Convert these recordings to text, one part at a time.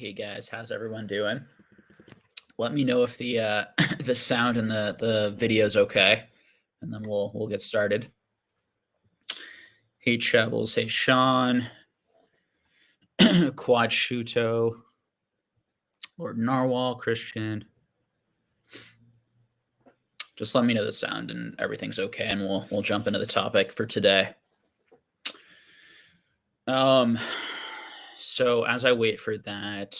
Hey guys, how's everyone doing? Let me know if the the sound and the video is okay, and then we'll get started. Hey Chevels, hey Sean, Quad Shuto, Lord Narwhal, Christian. Just let me know the sound and everything's okay, and we'll jump into the topic for today. So as I wait for that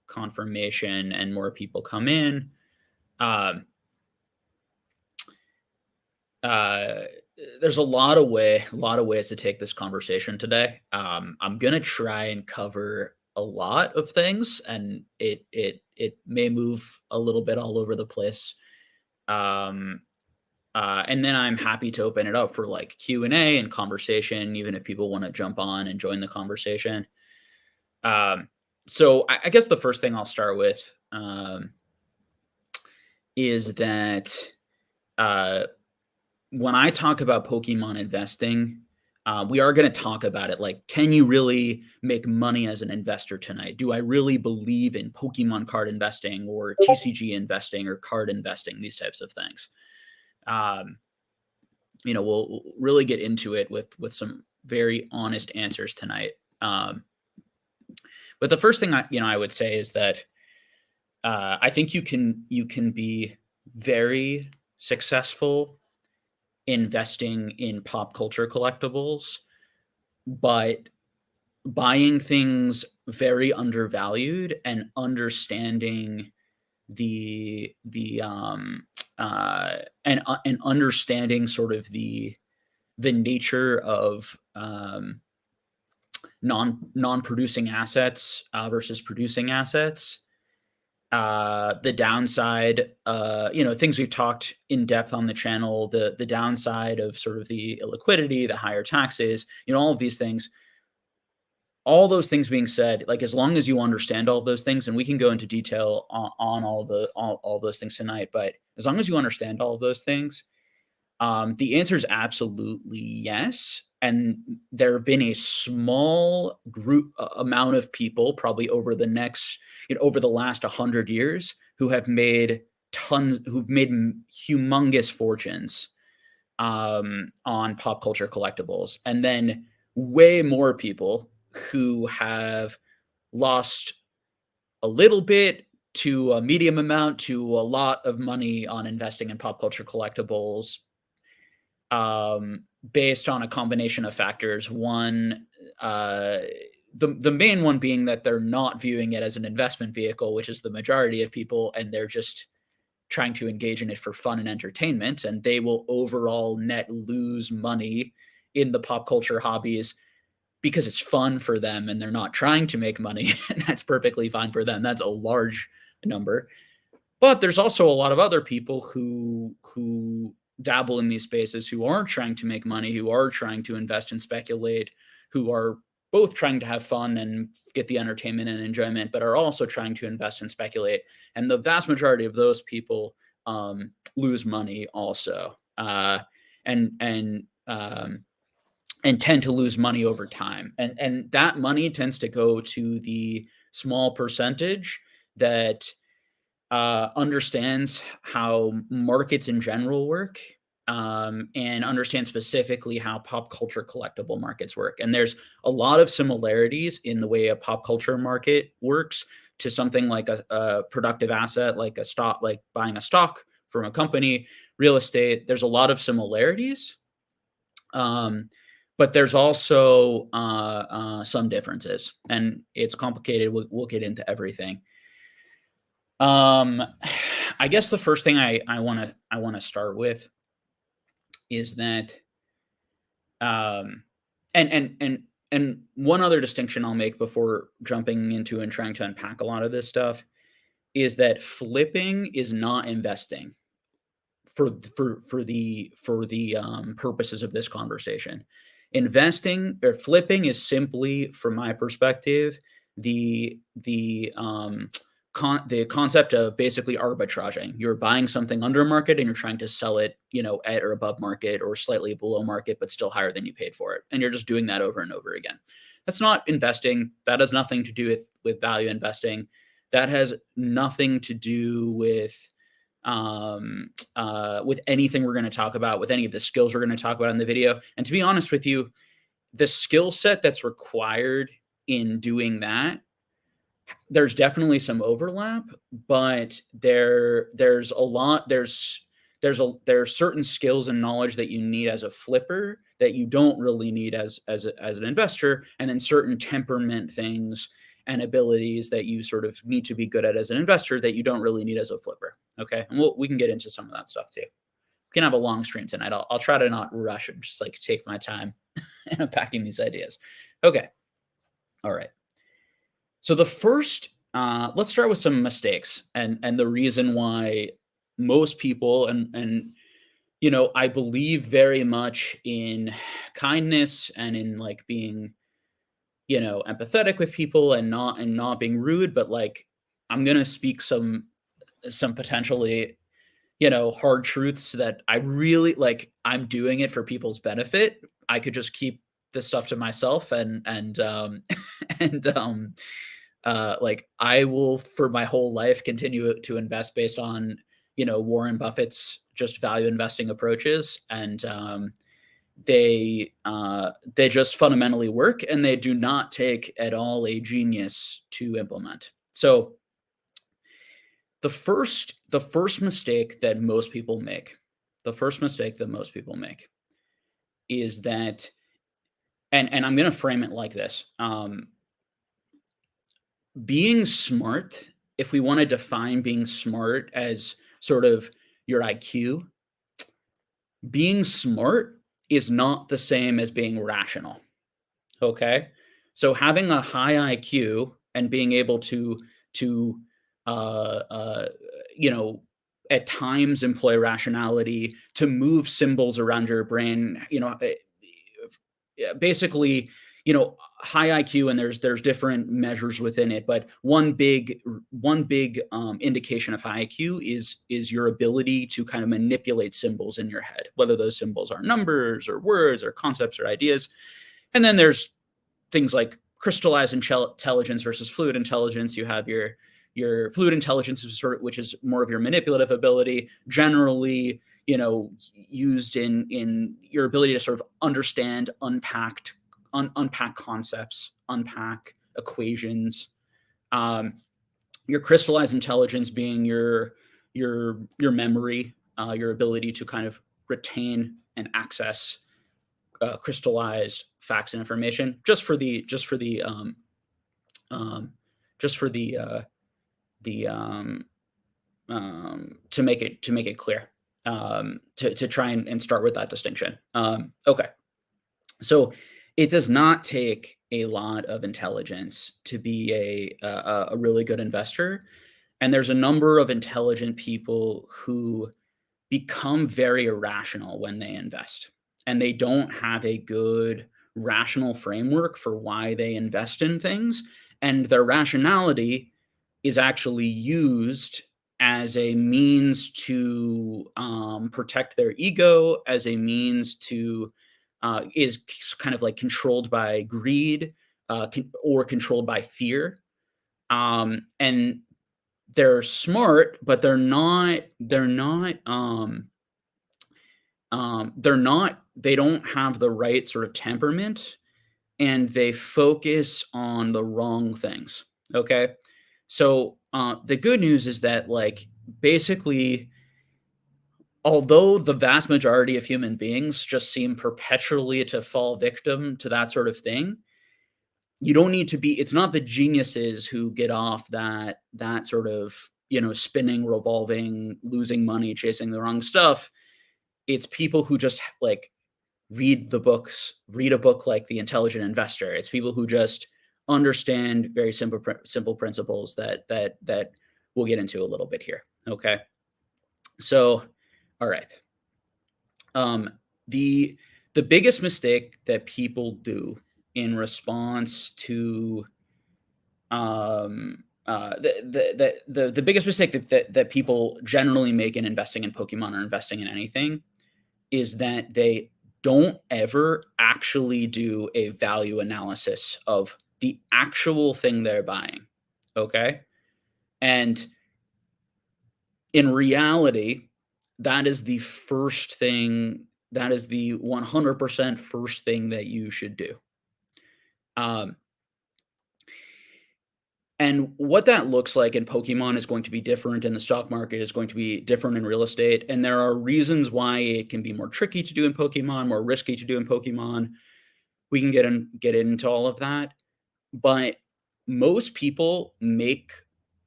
confirmation and more people come in, um, uh, there's a lot of ways to take this conversation today. I'm gonna try and cover a lot of things, and it may move a little bit all over the place. Um, and then I'm happy to open it up for like Q&A and conversation, even if people want to jump on and join the conversation. Um, so I guess the first thing I'll start with is that uh, when I talk about Pokemon investing, we are going to talk about it. Like, can you really make money as an investor tonight? Do I really believe in Pokemon card investing or TCG investing or card investing? These types of things. Um, we'll really get into it with some very honest answers tonight. But the first thing I would say is that I think you can be very successful investing in pop culture collectibles, but buying things very undervalued and understanding and understanding sort of the nature of non-producing assets versus producing assets, the downside, things we've talked in depth on the channel, the downside of sort of the illiquidity, the higher taxes, all of these things. All those things being said, like as long as you understand all of those things, and we can go into detail on all those things tonight, but as long as you understand all of those things, the answer is absolutely yes. And there have been a small group amount of people, probably over the last 100 years, who've made humongous fortunes on pop culture collectibles, and then way more people who have lost a little bit to a medium amount to a lot of money on investing in pop culture collectibles, based on a combination of factors. One, the main one being that they're not viewing it as an investment vehicle, which is the majority of people, and they're just trying to engage in it for fun and entertainment, and they will overall net lose money in the pop culture hobbies because it's fun for them and they're not trying to make money, and that's perfectly fine for them. That's a large number. But there's also a lot of other people who dabble in these spaces, who aren't trying to make money, who are trying to invest and speculate, who are both trying to have fun and get the entertainment and enjoyment, but are also trying to invest and speculate. And the vast majority of those people lose money also, and tend to lose money over time. And that money tends to go to the small percentage that understands how markets in general work, and understands specifically how pop culture collectible markets work. And there's a lot of similarities in the way a pop culture market works to something like a productive asset, like a stock, like buying a stock from a company, real estate. There's a lot of similarities, but there's also some differences, and it's complicated. We'll get into everything. I guess the first thing I want to start with is that, and one other distinction I'll make before jumping into and trying to unpack a lot of this stuff is that flipping is not investing for the purposes of this conversation. Investing or flipping is simply, from my perspective, the concept of basically arbitraging. You're buying something under market and you're trying to sell it, at or above market or slightly below market, but still higher than you paid for it. And you're just doing that over and over again. That's not investing. That has nothing to do with value investing. That has nothing to do with anything we're going to talk about, with any of the skills we're going to talk about in the video. And to be honest with you, the skill set that's required in doing that, there's definitely some overlap, but there's a lot there's certain skills and knowledge that you need as a flipper that you don't really need as an investor, and then certain temperament things and abilities that you sort of need to be good at as an investor that you don't really need as a flipper. Okay, and we can get into some of that stuff too. We can have a long stream tonight. I'll try to not rush and just like take my time unpacking these ideas. Okay, all right. So the first, let's start with some mistakes and the reason why most people and I believe very much in kindness and in like being empathetic with people and not being rude, but like I'm gonna speak some potentially hard truths that I really like. I'm doing it for people's benefit. I could just keep this stuff to myself and and like I will for my whole life continue to invest based on Warren Buffett's just value investing approaches, and they just fundamentally work, and they do not take at all a genius to implement. So the first mistake that most people make, the first mistake that most people make is that, and I'm going to frame it like this. Being smart, if we want to define being smart as sort of your IQ, being smart is not the same as being rational. Okay. So having a high IQ and being able to uh, uh, you know at times employ rationality to move symbols around your brain, yeah, basically, high IQ, and there's different measures within it, but one big indication of high IQ is your ability to kind of manipulate symbols in your head, whether those symbols are numbers or words or concepts or ideas. And then there's things like crystallized intelligence versus fluid intelligence. You have your fluid intelligence, which is more of your manipulative ability, generally, used in your ability to sort of understand, unpack concepts, unpack equations. Um, your crystallized intelligence being your memory, your ability to kind of retain and access crystallized facts and information, um, just for the to make it clear, to try and start with that distinction. Okay, so it does not take a lot of intelligence to be a really good investor, and there's a number of intelligent people who become very irrational when they invest, and they don't have a good rational framework for why they invest in things, and their rationality is actually used as a means to protect their ego, as a means to is kind of like controlled by greed, or controlled by fear, and they're smart, but they don't have the right sort of temperament, and they focus on the wrong things. Okay. So the good news is that, like, basically, although the vast majority of human beings just seem perpetually to fall victim to that sort of thing, you don't need to be, it's not the geniuses who get off that sort of, spinning, revolving, losing money, chasing the wrong stuff. It's people who just like read a book like The Intelligent Investor. It's people who just understand very simple principles that we'll get into a little bit here. Okay. So, all right. Um, the the biggest mistake that people do in response to the biggest mistake that people generally make in investing in Pokemon or investing in anything is that don't ever actually do a value analysis of the actual thing they're buying, okay? And in reality, that is the first thing, that is the 100% first thing that you should do. Um, and what that looks like in Pokemon is going to be different in the stock market, is going to be different in real estate, and there are reasons why it can be more tricky to do in Pokemon, more risky to do in Pokemon. We can get into all of that. But most people make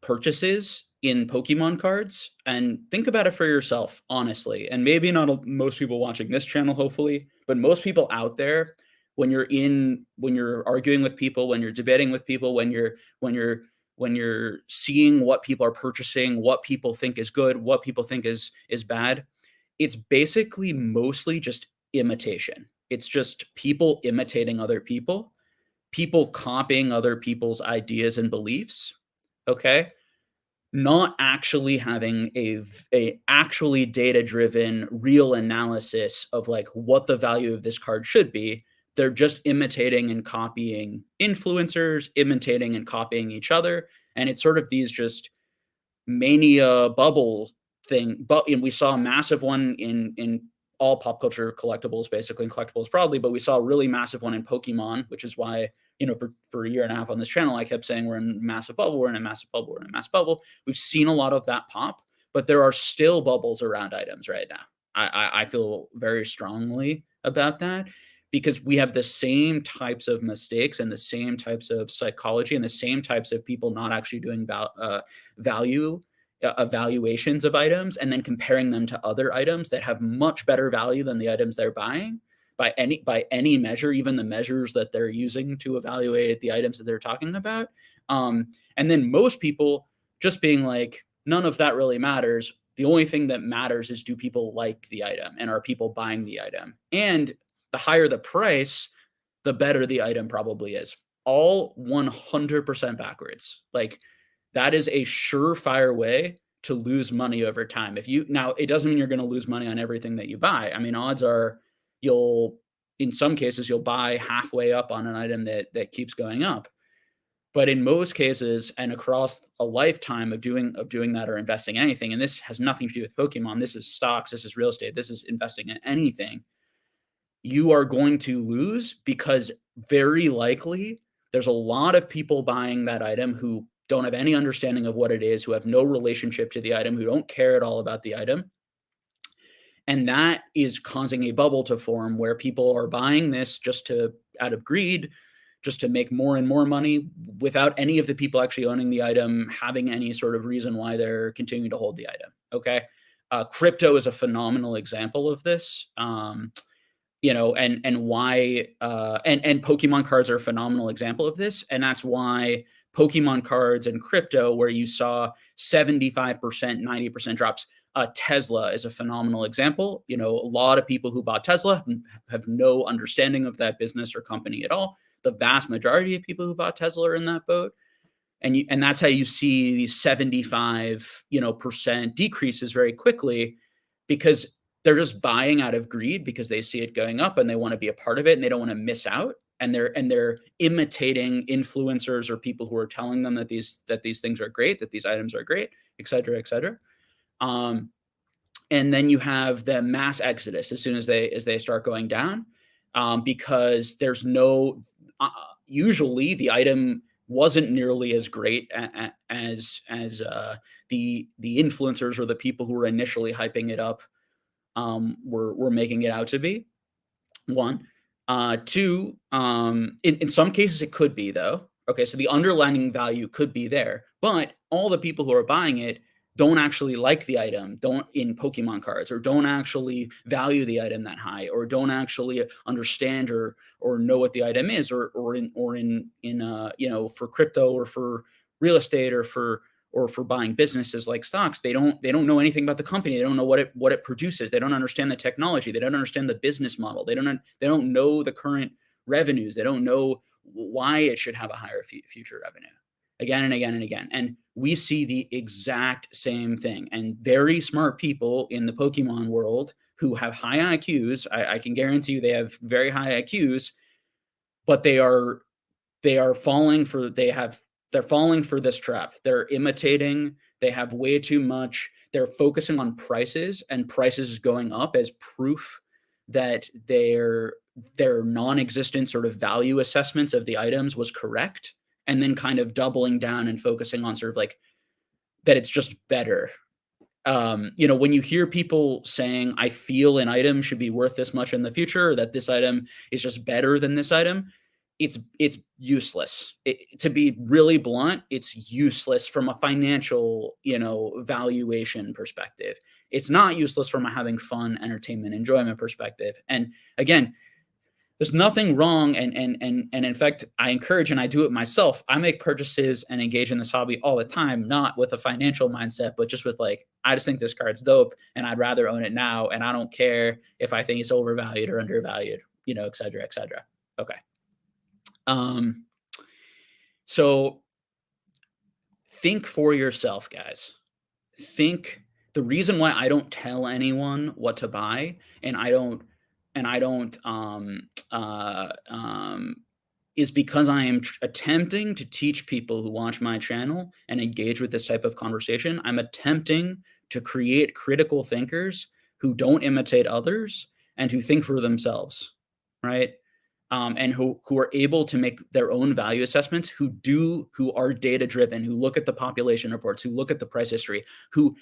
purchases in Pokemon cards, and think about it for yourself, honestly. And maybe not most people watching this channel, hopefully, but most people out there, when you're arguing with people, when you're debating with people, when you're when you're seeing what people are purchasing, what people think is good, what people think is bad, it's basically mostly just imitation. It's just people imitating other people, people copying other people's ideas and beliefs, okay? Not actually having a actually data-driven, real analysis of, like, what the value of this card should be. They're just imitating and copying influencers, imitating and copying each other, and it's sort of these just mania bubble thing, but and we saw a massive one in all pop culture collectibles, basically, and collectibles probably, but we saw a really massive one in Pokemon, which is why, for a year and a half on this channel, I kept saying we're in a massive bubble, we're in a massive bubble, we're in a massive bubble. We've seen a lot of that pop, but there are still bubbles around items right now. I feel very strongly about that because we have the same types of mistakes and the same types of psychology and the same types of people not actually doing value evaluations of items and then comparing them to other items that have much better value than the items they're buying by any measure, even the measures that they're using to evaluate the items that they're talking about. And then most people just being like, none of that really matters. The only thing that matters is, do people like the item and are people buying the item? And the higher the price, the better the item probably is. All 100% backwards. Like, that is a surefire way to lose money over time. If you now, it doesn't mean you're going to lose money on everything that you buy. I mean, odds are you'll, in some cases, you'll buy halfway up on an item that keeps going up. But in most cases, and across a lifetime of doing that or investing anything, and this has nothing to do with Pokemon, this is stocks, this is real estate, this is investing in anything, you are going to lose because very likely there's a lot of people buying that item who don't have any understanding of what it is, who have no relationship to the item, who don't care at all about the item. And that is causing a bubble to form where people are buying this just to, out of greed, just to make more and more money without any of the people actually owning the item having any sort of reason why they're continuing to hold the item. Okay. Crypto is a phenomenal example of this. And why and Pokemon cards are a phenomenal example of this, and that's why Pokemon cards and crypto, where you saw 75%, 90% drops. Tesla is a phenomenal example. A lot of people who bought Tesla have no understanding of that business or company at all. The vast majority of people who bought Tesla are in that boat, and that's how you see these 75 percent decreases very quickly, because they're just buying out of greed because they see it going up and they want to be a part of it and they don't want to miss out, and they're imitating influencers or people who are telling them that these things are great, that these items are great, et cetera, et cetera. um, and then you have the mass exodus as soon as they start going down, because there's no usually the item wasn't nearly as great as the influencers or the people who were initially hyping it up were making it out to be. One. Two, in some cases it could be though. Okay, so the underlying value could be there, but all the people who are buying it don't actually like the item, don't in Pokemon cards, or don't actually value the item that high, or don't actually understand or know what the item is, or for crypto or for real estate or for buying businesses like stocks, they don't know anything about the company. They don't know what it produces. They don't understand the technology. They don't understand the business model. They don't know the current revenues. They don't know why it should have a higher future revenue. Again and again and again. And we see the exact same thing. And very smart people in the Pokemon world who have high IQs. I can guarantee you they have very high IQs, but they are falling for they're falling for this trap. They're imitating, they have way too much. They're focusing on prices and prices going up as proof that their non-existent sort of value assessments of the items was correct, and then kind of doubling down and focusing on sort of like that it's just better. When you hear people saying, "I feel an item should be worth this much in the future," or that this item is just better than this item, it's useless. To be really blunt, it's useless from a financial, valuation perspective. It's not useless from a having fun, entertainment, enjoyment perspective. And again, there's nothing wrong, and in fact, I encourage and I do it myself. I make purchases and engage in this hobby all the time, not with a financial mindset, but just with like, I just think this card's dope and I'd rather own it now, and I don't care if I think it's overvalued or undervalued, et cetera, et cetera. Okay. Um, so think for yourself, guys. Think the reason why I don't tell anyone what to buy, and I don't is because I am attempting to teach people who watch my channel and engage with this type of conversation. I'm attempting to create critical thinkers who don't imitate others and who think for themselves, right? And who are able to make their own value assessments, who are data driven, who look at the population reports, who look at the price history, who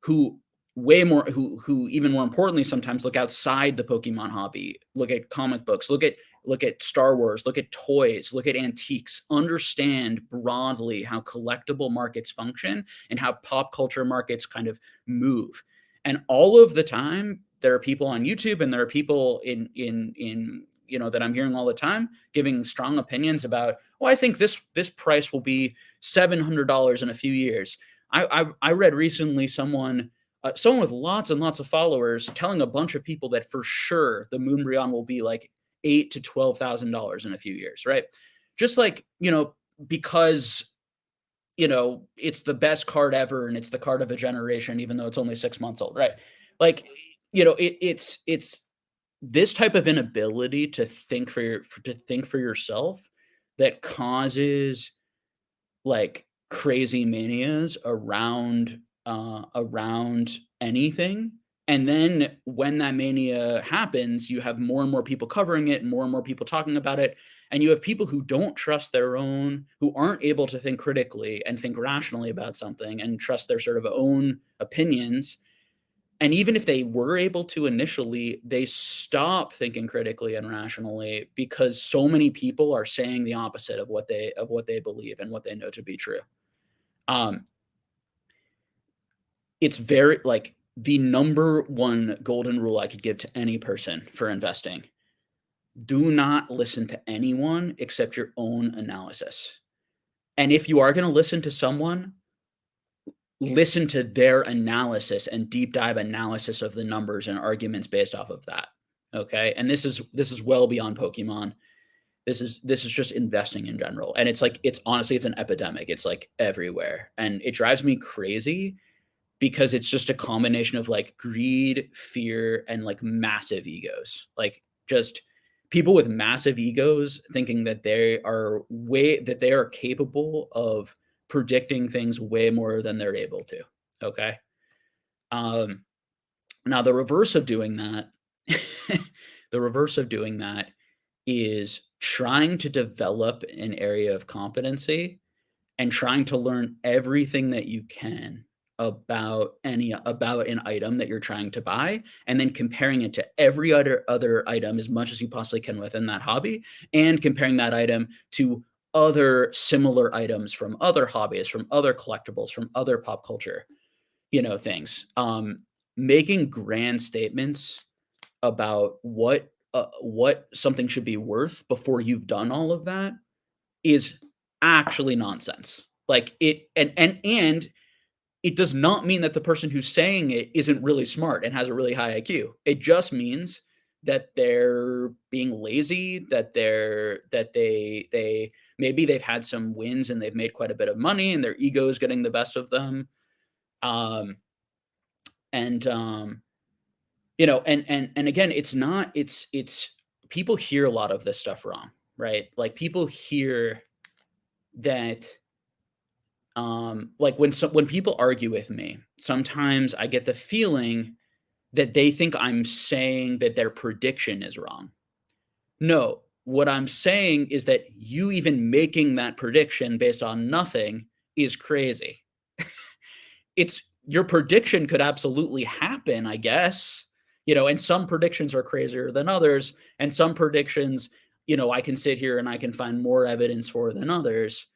who who even more importantly sometimes look outside the Pokemon hobby, look at comic books, look at Star Wars, look at toys, look at antiques, understand broadly how collectible markets function and how pop culture markets kind of move. And all of the time, there are people on YouTube and there are people in that I'm hearing all the time giving strong opinions about, oh, I think this price will be $700 in a few years. I read recently someone with lots and lots of followers telling a bunch of people that for sure the Moonbryon will be like $8,000 to $12,000 in a few years, right? Just like, because it's the best card ever and it's the card of a generation, even though it's only 6 months old, right? Like, it's this type of inability to think for yourself that causes like crazy manias around anything. And then when that mania happens, you have more and more people covering it and more people talking about it. And you have people who don't trust who aren't able to think critically and think rationally about something and trust their sort of own opinions. And even if they were able to initially, they stop thinking critically and rationally because so many people are saying the opposite of what they believe and what they know to be true. Um, it's very like the number one golden rule I could give to any person for investing: do not listen to anyone except your own analysis. And if you are going to listen to someone, listen to their analysis and deep dive analysis of the numbers and arguments based off of that. Okay. And this is well beyond Pokemon. This is just investing in general. And it's like, it's honestly, it's an epidemic. It's like everywhere. And it drives me crazy because it's just a combination of like greed, fear, and like massive egos. Like just people with massive egos thinking that they are capable of predicting things way more than they're able to. Okay. Um, Now the reverse of doing that, the reverse of doing that is trying to develop an area of competency and trying to learn everything that you can about an item that you're trying to buy, and then comparing it to every other item as much as you possibly can within that hobby, and comparing that item to other similar items from other hobbies, from other collectibles, from other pop culture, things. Making grand statements about what something should be worth before you've done all of that is actually nonsense. Like and it does not mean that the person who's saying it isn't really smart and has a really high IQ. It just means that they're being lazy, that they maybe they've had some wins and they've made quite a bit of money and their ego is getting the best of them. Um, and And again, it's people hear a lot of this stuff wrong, right? Like people hear that like when people argue with me, sometimes I get the feeling that they think I'm saying that their prediction is wrong. No, what I'm saying is that you even making that prediction based on nothing is crazy. It's your prediction could absolutely happen, I guess, and some predictions are crazier than others, and some predictions, I can sit here and I can find more evidence for than others.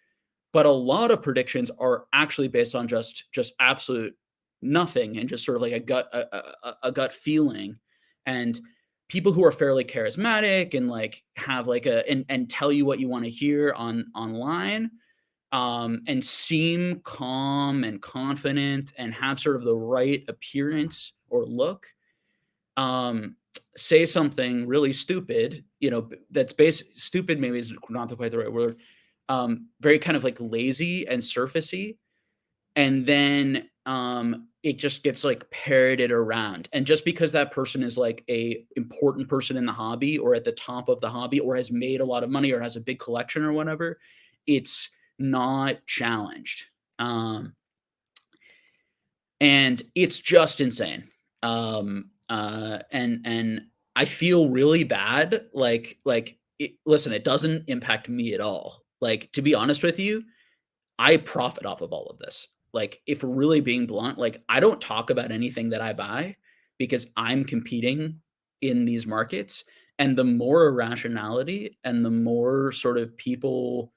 But a lot of predictions are actually based on just absolute nothing and just sort of like a gut feeling. And people who are fairly charismatic and like have like and tell you what you want to hear online, and seem calm and confident and have sort of the right appearance or look, um, say something really stupid, that's stupid maybe is not quite the right word, very kind of like lazy and surfacey, and then it just gets like parroted around. And just because that person is like a important person in the hobby or at the top of the hobby or has made a lot of money or has a big collection or whatever, it's not challenged. Um, and it's just insane. And I feel really bad. Listen, it doesn't impact me at all. Like to be honest with you, I profit off of all of this. Like, if we're really being blunt, like, I don't talk about anything that I buy because I'm competing in these markets. And the more irrationality and the more sort of people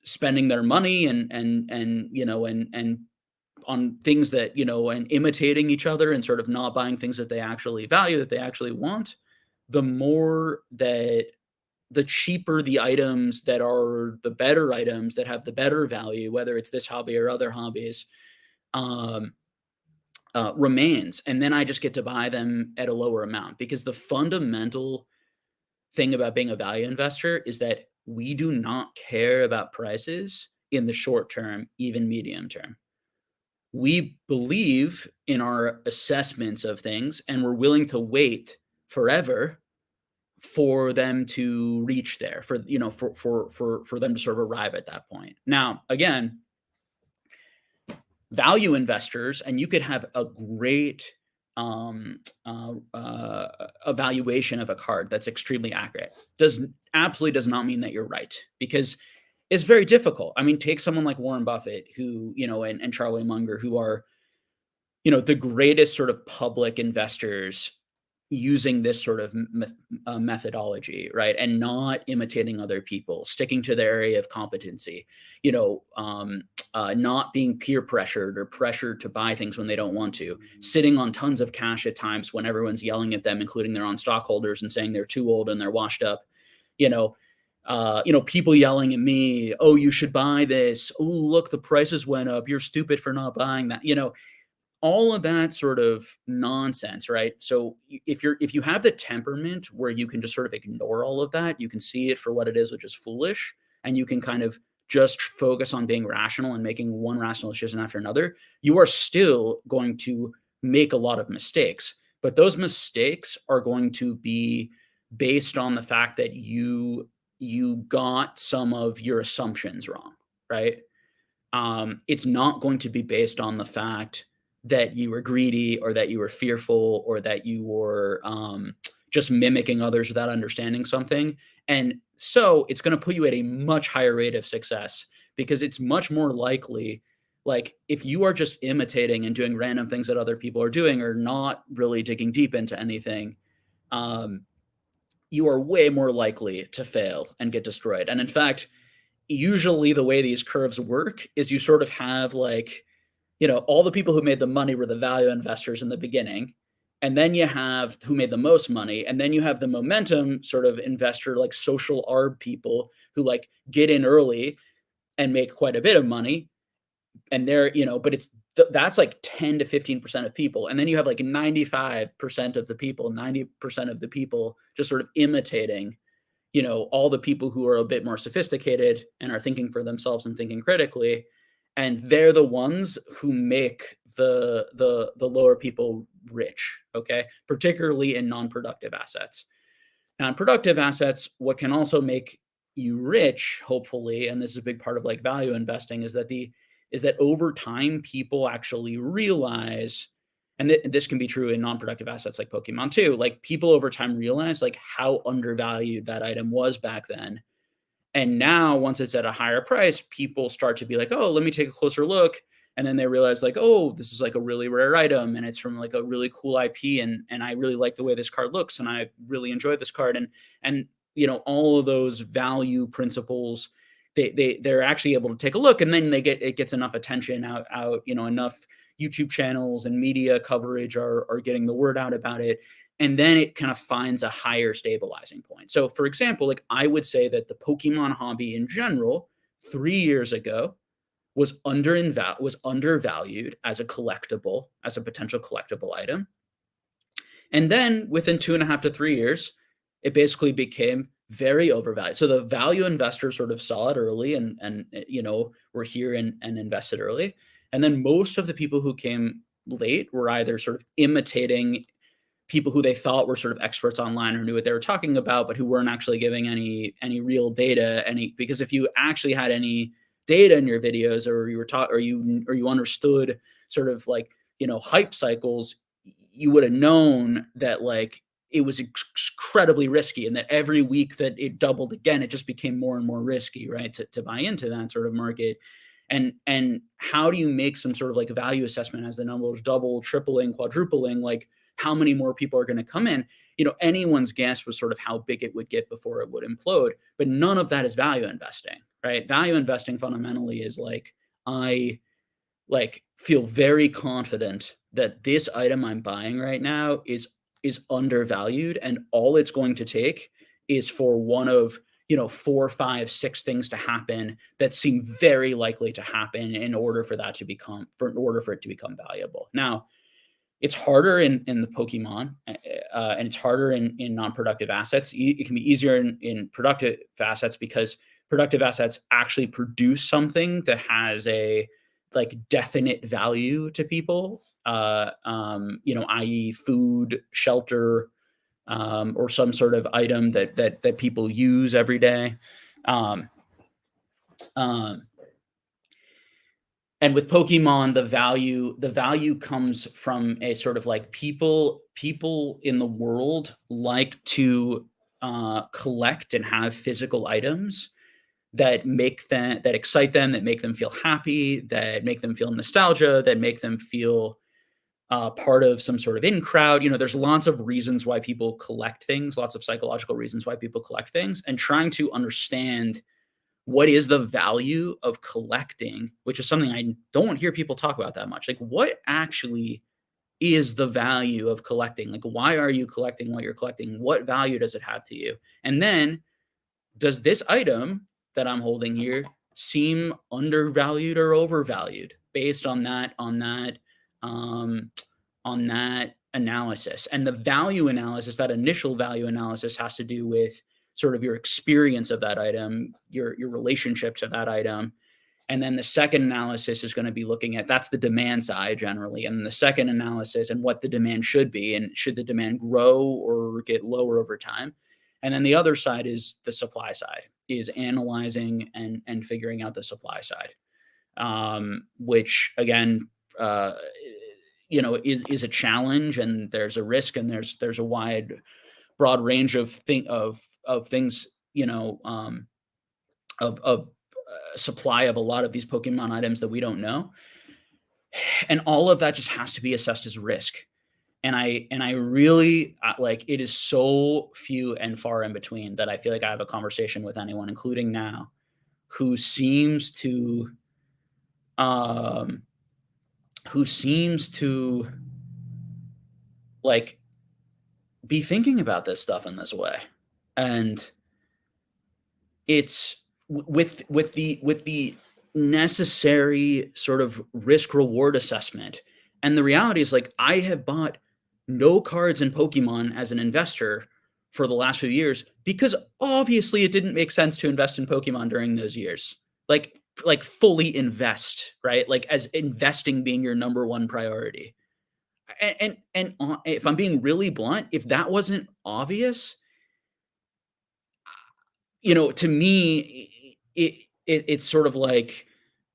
spending their money and on things that, and imitating each other and sort of not buying things that they actually value, that they actually want, the more that the cheaper the items that are the better items that have the better value, whether it's this hobby or other hobbies, um, remains. And then I just get to buy them at a lower amount because the fundamental thing about being a value investor is that we do not care about prices in the short term, even medium term. We believe in our assessments of things and we're willing to wait forever for them to reach there, for them to sort of arrive at that point. Now, again, value investors, and you could have a great evaluation of a card that's extremely accurate. Absolutely does not mean that you're right because it's very difficult. I mean, take someone like Warren Buffett, who and Charlie Munger, who are the greatest sort of public investors using this sort of methodology, right? And not imitating other people, sticking to their area of competency, not being peer pressured or pressured to buy things when they don't want to, sitting on tons of cash at times when everyone's yelling at them, including their own stockholders, and saying they're too old and they're washed up, you know, people yelling at me, oh, you should buy this. Oh, look, the prices went up. You're stupid for not buying that. All of that sort of nonsense, right? So if you have the temperament where you can just sort of ignore all of that, you can see it for what it is, which is foolish, and you can kind of just focus on being rational and making one rational decision after another, you are still going to make a lot of mistakes. But those mistakes are going to be based on the fact that you got some of your assumptions wrong, right? It's not going to be based on the fact that you were greedy or that you were fearful or that you were just mimicking others without understanding something. And so it's going to put you at a much higher rate of success because it's much more likely, like if you are just imitating and doing random things that other people are doing or not really digging deep into anything, um, you are way more likely to fail and get destroyed. And in fact, usually the way these curves work is you sort of have like, all the people who made the money were the value investors in the beginning. And then you have who made the most money. And then you have the momentum sort of investor, like social arb people who like get in early and make quite a bit of money. And but that's like 10 to 15% of people. And then you have like 95% of the people, 90% of the people just sort of imitating all the people who are a bit more sophisticated and are thinking for themselves and thinking critically. and they're the ones who make the lower people rich, okay? Particularly in non-productive assets. Now, in productive assets, what can also make you rich, hopefully, and this is a big part of like value investing, is that over time people actually realize, and this can be true in non-productive assets like Pokemon too. Like people over time realize like how undervalued that item was back then, and now once it's at a higher price, people start to be like, "Oh, let me take a closer look." And then they realize like, "Oh, this is like a really rare item and it's from like a really cool IP and I really like the way this card looks and I really enjoyed this card." And all of those value principles, they're actually able to take a look, and then it gets enough attention out, enough YouTube channels and media coverage are getting the word out about it, and then it kind of finds a higher stabilizing point. So, for example, like I would say that the Pokemon hobby in general, 3 years ago, was undervalued as a collectible, as a potential collectible item. And then within 2.5 to 3 years, it basically became very overvalued. So the value investors sort of saw it early and were here and invested early. And then most of the people who came late were either sort of imitating people who they thought were sort of experts online or knew what they were talking about, but who weren't actually giving any real data. Because if you actually had any data in your videos, or you were taught, or you understood sort of like hype cycles, you would have known that like it was incredibly risky, and that every week that it doubled again, it just became more and more risky, right? To buy into that sort of market. And how do you make some sort of like value assessment as the numbers double, tripling, quadrupling? Like how many more people are going to come in? Anyone's guess was sort of how big it would get before it would implode, but none of that is value investing, right? Value investing fundamentally is like, I like feel very confident that this item I'm buying right now is undervalued, and all it's going to take is for one of 4, 5, 6 things to happen that seem very likely to happen in order for it to become valuable. Now, it's harder in the Pokemon, and it's harder in non-productive assets. It can be easier in productive assets because productive assets actually produce something that has a like definite value to people, i.e., food, shelter, or some sort of item that people use every day. Um, um, and with Pokemon, the value comes from a sort of like people in the world like to collect and have physical items that excite them, that make them feel happy, that make them feel nostalgia, that make them feel part of some sort of in crowd. There's lots of reasons why people collect things, lots of psychological reasons why people collect things, and trying to understand what is the value of collecting, which is something I don't hear people talk about that much. Like, what actually is the value of collecting? Like, why are you collecting what you're collecting? What value does it have to you? And then, does this item that I'm holding here seem undervalued or overvalued based um, on that analysis? And the value analysis, that initial value analysis, has to do with sort of your experience of that item, your relationship to that item. And then the second analysis is going to be looking at, that's the demand side generally. And the second analysis, and what the demand should be, and should the demand grow or get lower over time. And then the other side is the supply side, is analyzing and figuring out the supply side, which again, uh, is a challenge, and there's a risk, and there's a broad range of things, of supply of a lot of these Pokemon items that we don't know, and all of that just has to be assessed as risk. And I really like, it is so few and far in between that I feel like I have a conversation with anyone, including now, who seems to um who seems to like be thinking about this stuff in this way. And it's with the necessary sort of risk reward assessment. And the reality is, like, I have bought no cards in Pokemon as an investor for the last few years because obviously it didn't make sense to invest in Pokemon during those years. Like, like fully invest, right? Like as investing being your number one priority. If I'm being really blunt, if that wasn't obvious, to me, it's sort of like,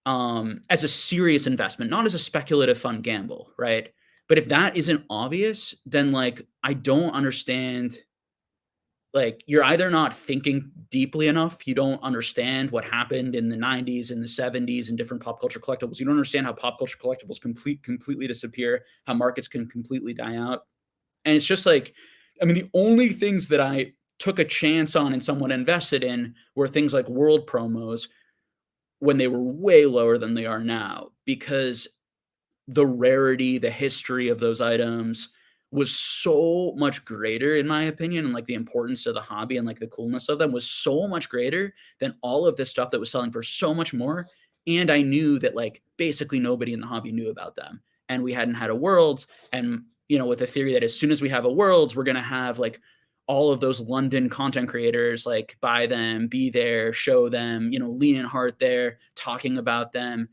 as a serious investment, not as a speculative fun gamble, right? But if that isn't obvious, then like I don't understand. Like you're either not thinking deeply enough, you don't understand what happened in the 90s and the 70s and different pop culture collectibles. You don't understand how pop culture collectibles completely disappear, how markets can completely die out. And it's just like, I mean, the only things that I took a chance on and someone invested in were things like world promos when they were way lower than they are now, because the rarity, the history of those items was so much greater in my opinion, and like the importance to the hobby and like the coolness of them was so much greater than all of this stuff that was selling for so much more. And I knew that like basically nobody in the hobby knew about them. And we hadn't had a worlds. And with the theory that as soon as we have a worlds, we're gonna have like all of those London content creators like buy them, be there, show them, lean in heart there, talking about them,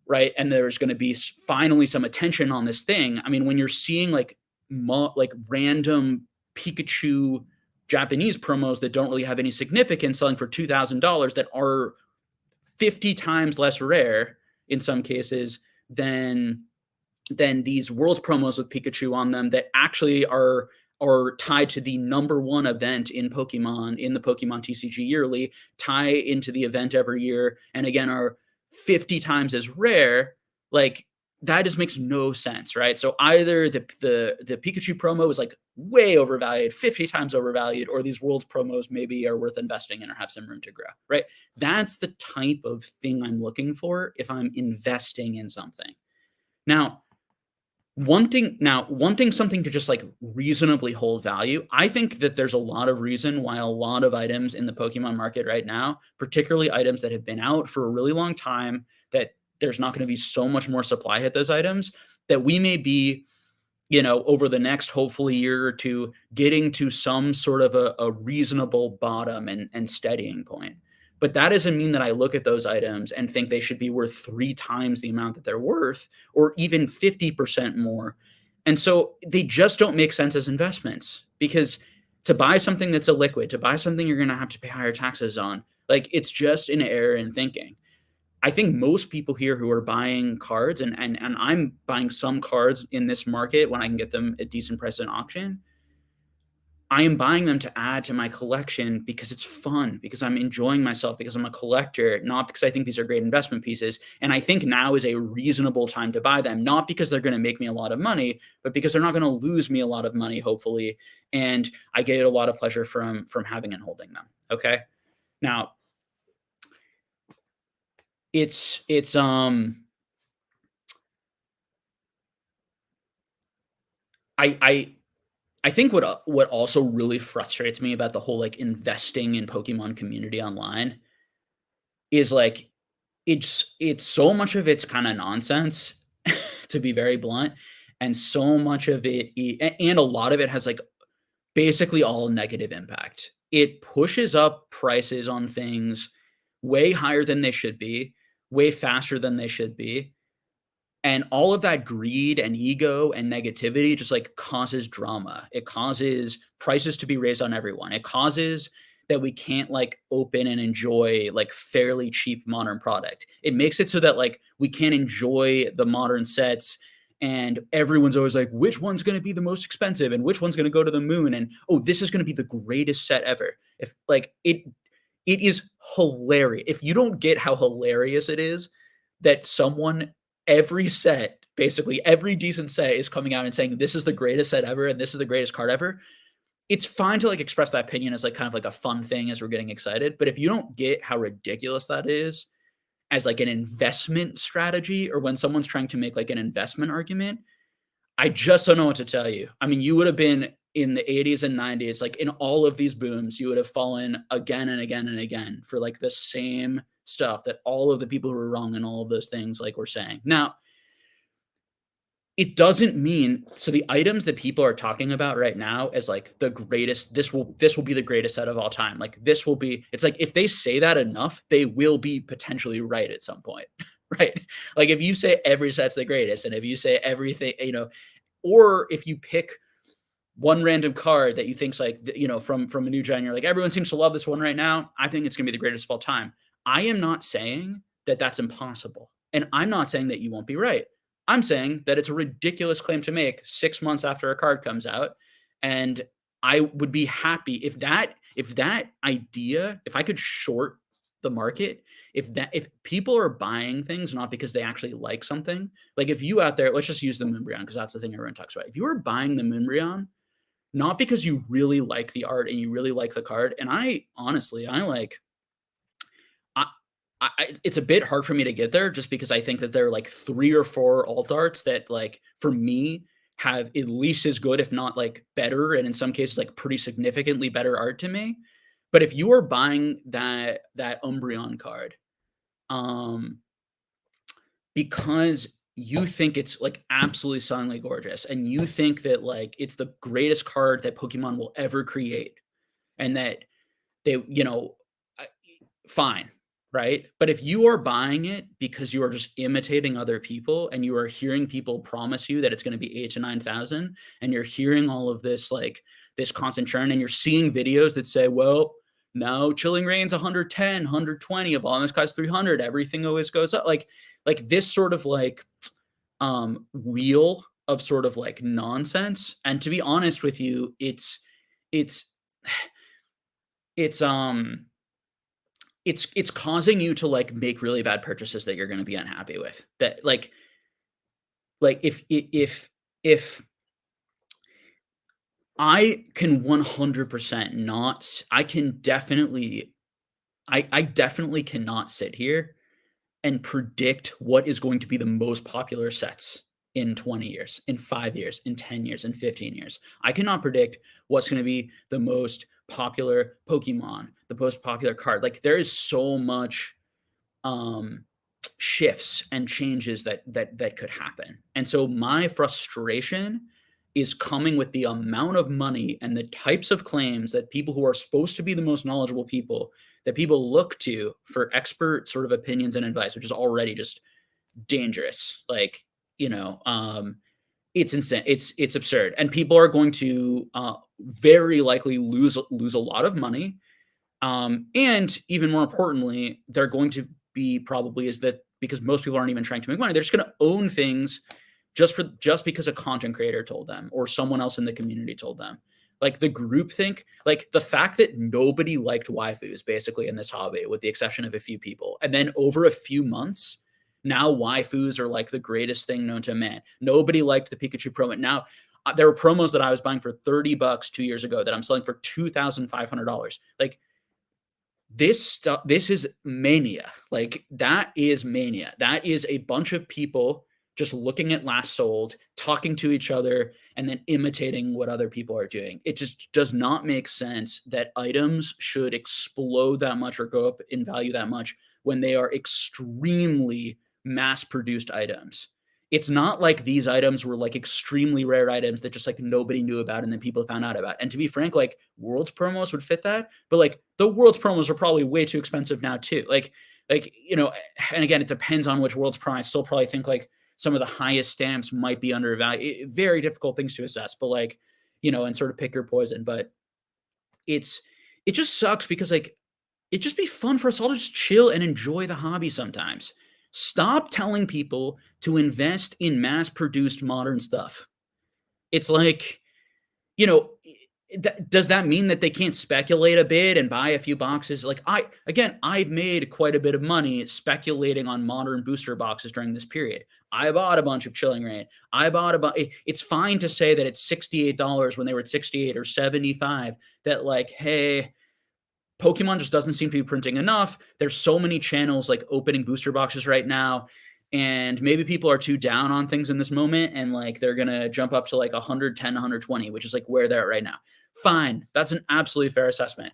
right? And there's going to be finally some attention on this thing. I mean, when you're seeing like like random Pikachu Japanese promos that don't really have any significance selling for $2,000 that are 50 times less rare in some cases than these world's promos with Pikachu on them that actually are tied to the number one event in Pokemon, in the Pokemon TCG yearly, tie into the event every year, and again are 50 times as rare, like that just makes no sense, right? So either the Pikachu promo is like way overvalued, 50 times overvalued, or these world's promos maybe are worth investing in or have some room to grow, right? That's the type of thing I'm looking for if I'm investing in something. Now, wanting something to just like reasonably hold value, I think that there's a lot of reason why a lot of items in the Pokemon market right now, particularly items that have been out for a really long time, that there's not going to be so much more supply hit those items, that we may be, over the next hopefully year or two, getting to some sort of a reasonable bottom and steadying point. But that doesn't mean that I look at those items and think they should be worth 3 times the amount that they're worth, or even 50% more. And so they just don't make sense as investments, because to buy something that's a liquid, to buy something you're going to have to pay higher taxes on, like it's just an error in thinking. I think most people here who are buying cards, and I'm buying some cards in this market when I can get them at decent price in auction, I am buying them to add to my collection because it's fun, because I'm enjoying myself, because I'm a collector, not because I think these are great investment pieces. And I think now is a reasonable time to buy them, not because they're going to make me a lot of money, but because they're not going to lose me a lot of money, hopefully. And I get a lot of pleasure from having and holding them. Okay. Now, it's I I think what also really frustrates me about the whole like investing in Pokemon community online is like it's so much of it's kind of nonsense, to be very blunt, and so much of it and a lot of it has like basically all negative impact. It pushes up prices on things way higher than they should be, way faster than they should be, and all of that greed and ego and negativity just like causes drama. It causes prices to be raised on everyone. It causes that we can't like open and enjoy like fairly cheap modern product. It makes it so that like we can't enjoy the modern sets, and everyone's always like, which one's going to be the most expensive and which one's going to go to the moon, and oh, this is going to be the greatest set ever. If like it is hilarious. If you don't get how hilarious it is that someone every set, basically every decent set is coming out and saying this is the greatest set ever and this is the greatest card ever. It's fine to like express that opinion as like kind of like a fun thing as we're getting excited. But if you don't get how ridiculous that is as like an investment strategy, or when someone's trying to make like an investment argument, I just don't know what to tell you. I mean, you would have been in the 80s and 90s, like in all of these booms, you would have fallen again and again and again for like the same stuff that all of the people who were wrong in all of those things like were saying. Now, it doesn't mean so the items that people are talking about right now as, like, the greatest this will be the greatest set of all time, like, this will be it's like, if they say that enough, they will be potentially right at some point, right? Like, if you say every set's the greatest, and if you say everything or if you pick one random card that you think's like, from a new gen, you're like, everyone seems to love this one right now. I think it's gonna be the greatest of all time. I am not saying that that's impossible. And I'm not saying that you won't be right. I'm saying that it's a ridiculous claim to make 6 months after a card comes out. And I would be happy if that idea, if I could short the market, if people are buying things not because they actually like something, like if you out there, let's just use the Moonbryon because that's the thing everyone talks about. If you are buying the Moonbryon not because you really like the art and you really like the card, and I honestly, I like I it's a bit hard for me to get there just because I think that there are, like, 3 or 4 alt arts that, like, for me, have at least as good, if not, like, better, and in some cases, like, pretty significantly better art to me. But if you are buying that Umbreon card, um, because you think it's, like, absolutely stunningly gorgeous, and you think that, like, it's the greatest card that Pokemon will ever create, and that they I fine, right? But if you are buying it because you are just imitating other people and you are hearing people promise you that it's gonna be 8 to 9,000, and you're hearing all of this, like, this constant churn, and you're seeing videos that say, "Well, now Chilling Reign's 110, 120, Evolving Skies 300, everything always goes up." Like this sort of like wheel of sort of like nonsense. And to be honest with you, it's it's it's causing you to like make really bad purchases that you're going to be unhappy with. That like if I can 100% not I can definitely I definitely cannot sit here and predict what is going to be the most popular sets in 20 years, in 5 years, in 10 years, in 15 years. I cannot predict what's going to be the most popular Pokemon, the most popular card. Like there is so much um shifts and changes that could happen. And so my frustration is coming with the amount of money and the types of claims that people who are supposed to be the most knowledgeable people that people look to for expert sort of opinions and advice, which is already just dangerous. Like, it's insane. It's absurd. And people are going to very likely lose a lot of money, and even more importantly, they're going to be probably is that because most people aren't even trying to make money, they're just going to own things just because a content creator told them or someone else in the community told them. Like the group think, like the fact that nobody liked waifus basically in this hobby, with the exception of a few people, and then over a few months, now waifus are like the greatest thing known to man. Nobody liked the Pikachu promo. Now there were promos that I was buying for $30 2 years ago that I'm selling for $2,500. Like this is mania. Like that is mania. That is a bunch of people just looking at last sold, talking to each other, and then imitating what other people are doing. It just does not make sense that items should explode that much or go up in value that much when they are extremely mass produced items. It's not like these items were like extremely rare items that just like nobody knew about and then people found out about. And to be frank, like Worlds promos would fit that, but like the Worlds promos are probably way too expensive now too. And again, it depends on which Worlds promo. I still probably think like some of the highest stamps might be undervalued. Very difficult things to assess, but like, and sort of pick your poison. But it's it just sucks because like it'd just be fun for us all to just chill and enjoy the hobby sometimes. Stop telling people to invest in mass produced modern stuff. It's like, you know, does that mean that they can't speculate a bit and buy a few boxes? Like I've made quite a bit of money speculating on modern booster boxes during this period. I bought a bunch of Chilling Reign. I bought a bunch. It's fine to say that it's $68 when they were at 68 or 75. That like, hey, Pokemon just doesn't seem to be printing enough. There's so many channels like opening booster boxes right now. And maybe people are too down on things in this moment and like they're going to jump up to like 110, 120, which is like where they're at right now. Fine. That's an absolutely fair assessment.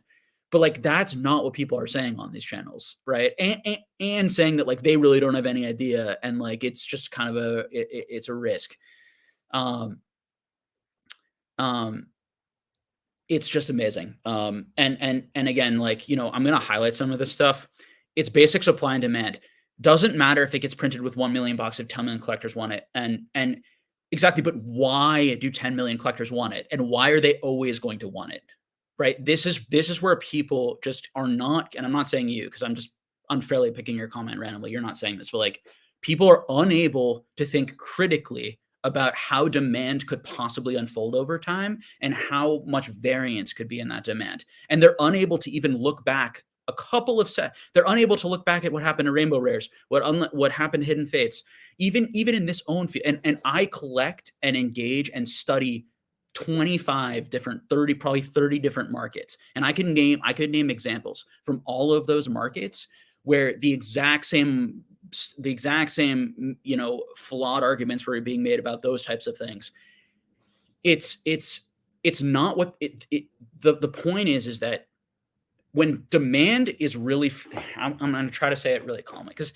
But like that's not what people are saying on these channels, right? And saying that like they really don't have any idea and like it's just kind of it's a risk. Um, um, it's just amazing. And again, like, I'm gonna highlight some of this stuff. It's basic supply and demand. Doesn't matter if it gets printed with 1 million bucks if 10 million collectors want it. And exactly, but why do 10 million collectors want it? And why are they always going to want it? Right? This is where people just are not, and I'm not saying you, because I'm just unfairly picking your comment randomly. You're not saying this, but like people are unable to think critically about how demand could possibly unfold over time and how much variance could be in that demand. And they're unable to even look back a couple of set. They're unable to look back at what happened to Rainbow Rares, what happened to Hidden Fates, even in this own field. And I collect and engage and study 25 different 30 probably 30 different markets, and I could name examples from all of those markets where the exact same flawed arguments were being made about those types of things. It's not what the point is that when demand is really I'm going to try to say it really calmly, because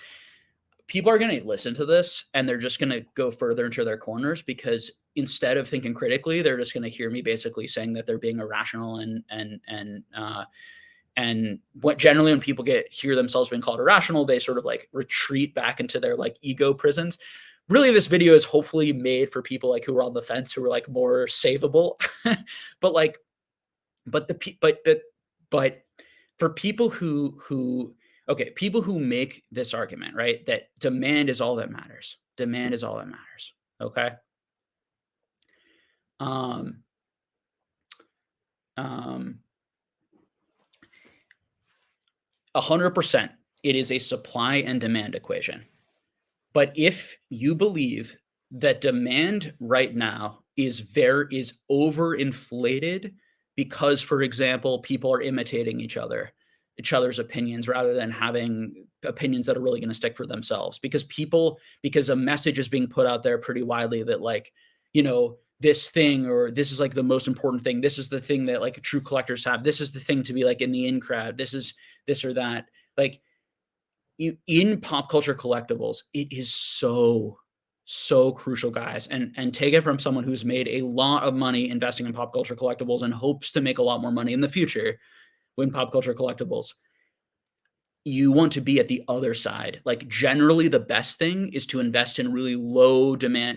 people are going to listen to this and they're just going to go further into their corners, because instead of thinking critically, they're just going to hear me basically saying that they're being irrational, and what generally when people hear themselves being called irrational, they sort of like retreat back into their like ego prisons. Really, this video is hopefully made for people like who are on the fence, who are like more savable. but like, but the but for people who okay, people who make this argument, right, that demand is all that matters. Demand is all that matters. Okay. Um, um, 100%, it is a supply and demand equation. But if you believe that demand right now is overinflated because, for example, people are imitating each other's opinions rather than having opinions that are really going to stick for themselves, because a message is being put out there pretty widely that like, this thing, or this is like the most important thing. This is the thing that like true collectors have. This is the thing to be like in the in crowd. This is this or that. Like, in pop culture collectibles, it is so crucial, guys. And take it from someone who's made a lot of money investing in pop culture collectibles and hopes to make a lot more money in the future when pop culture collectibles. You want to be at the other side. Like, generally, the best thing is to invest in really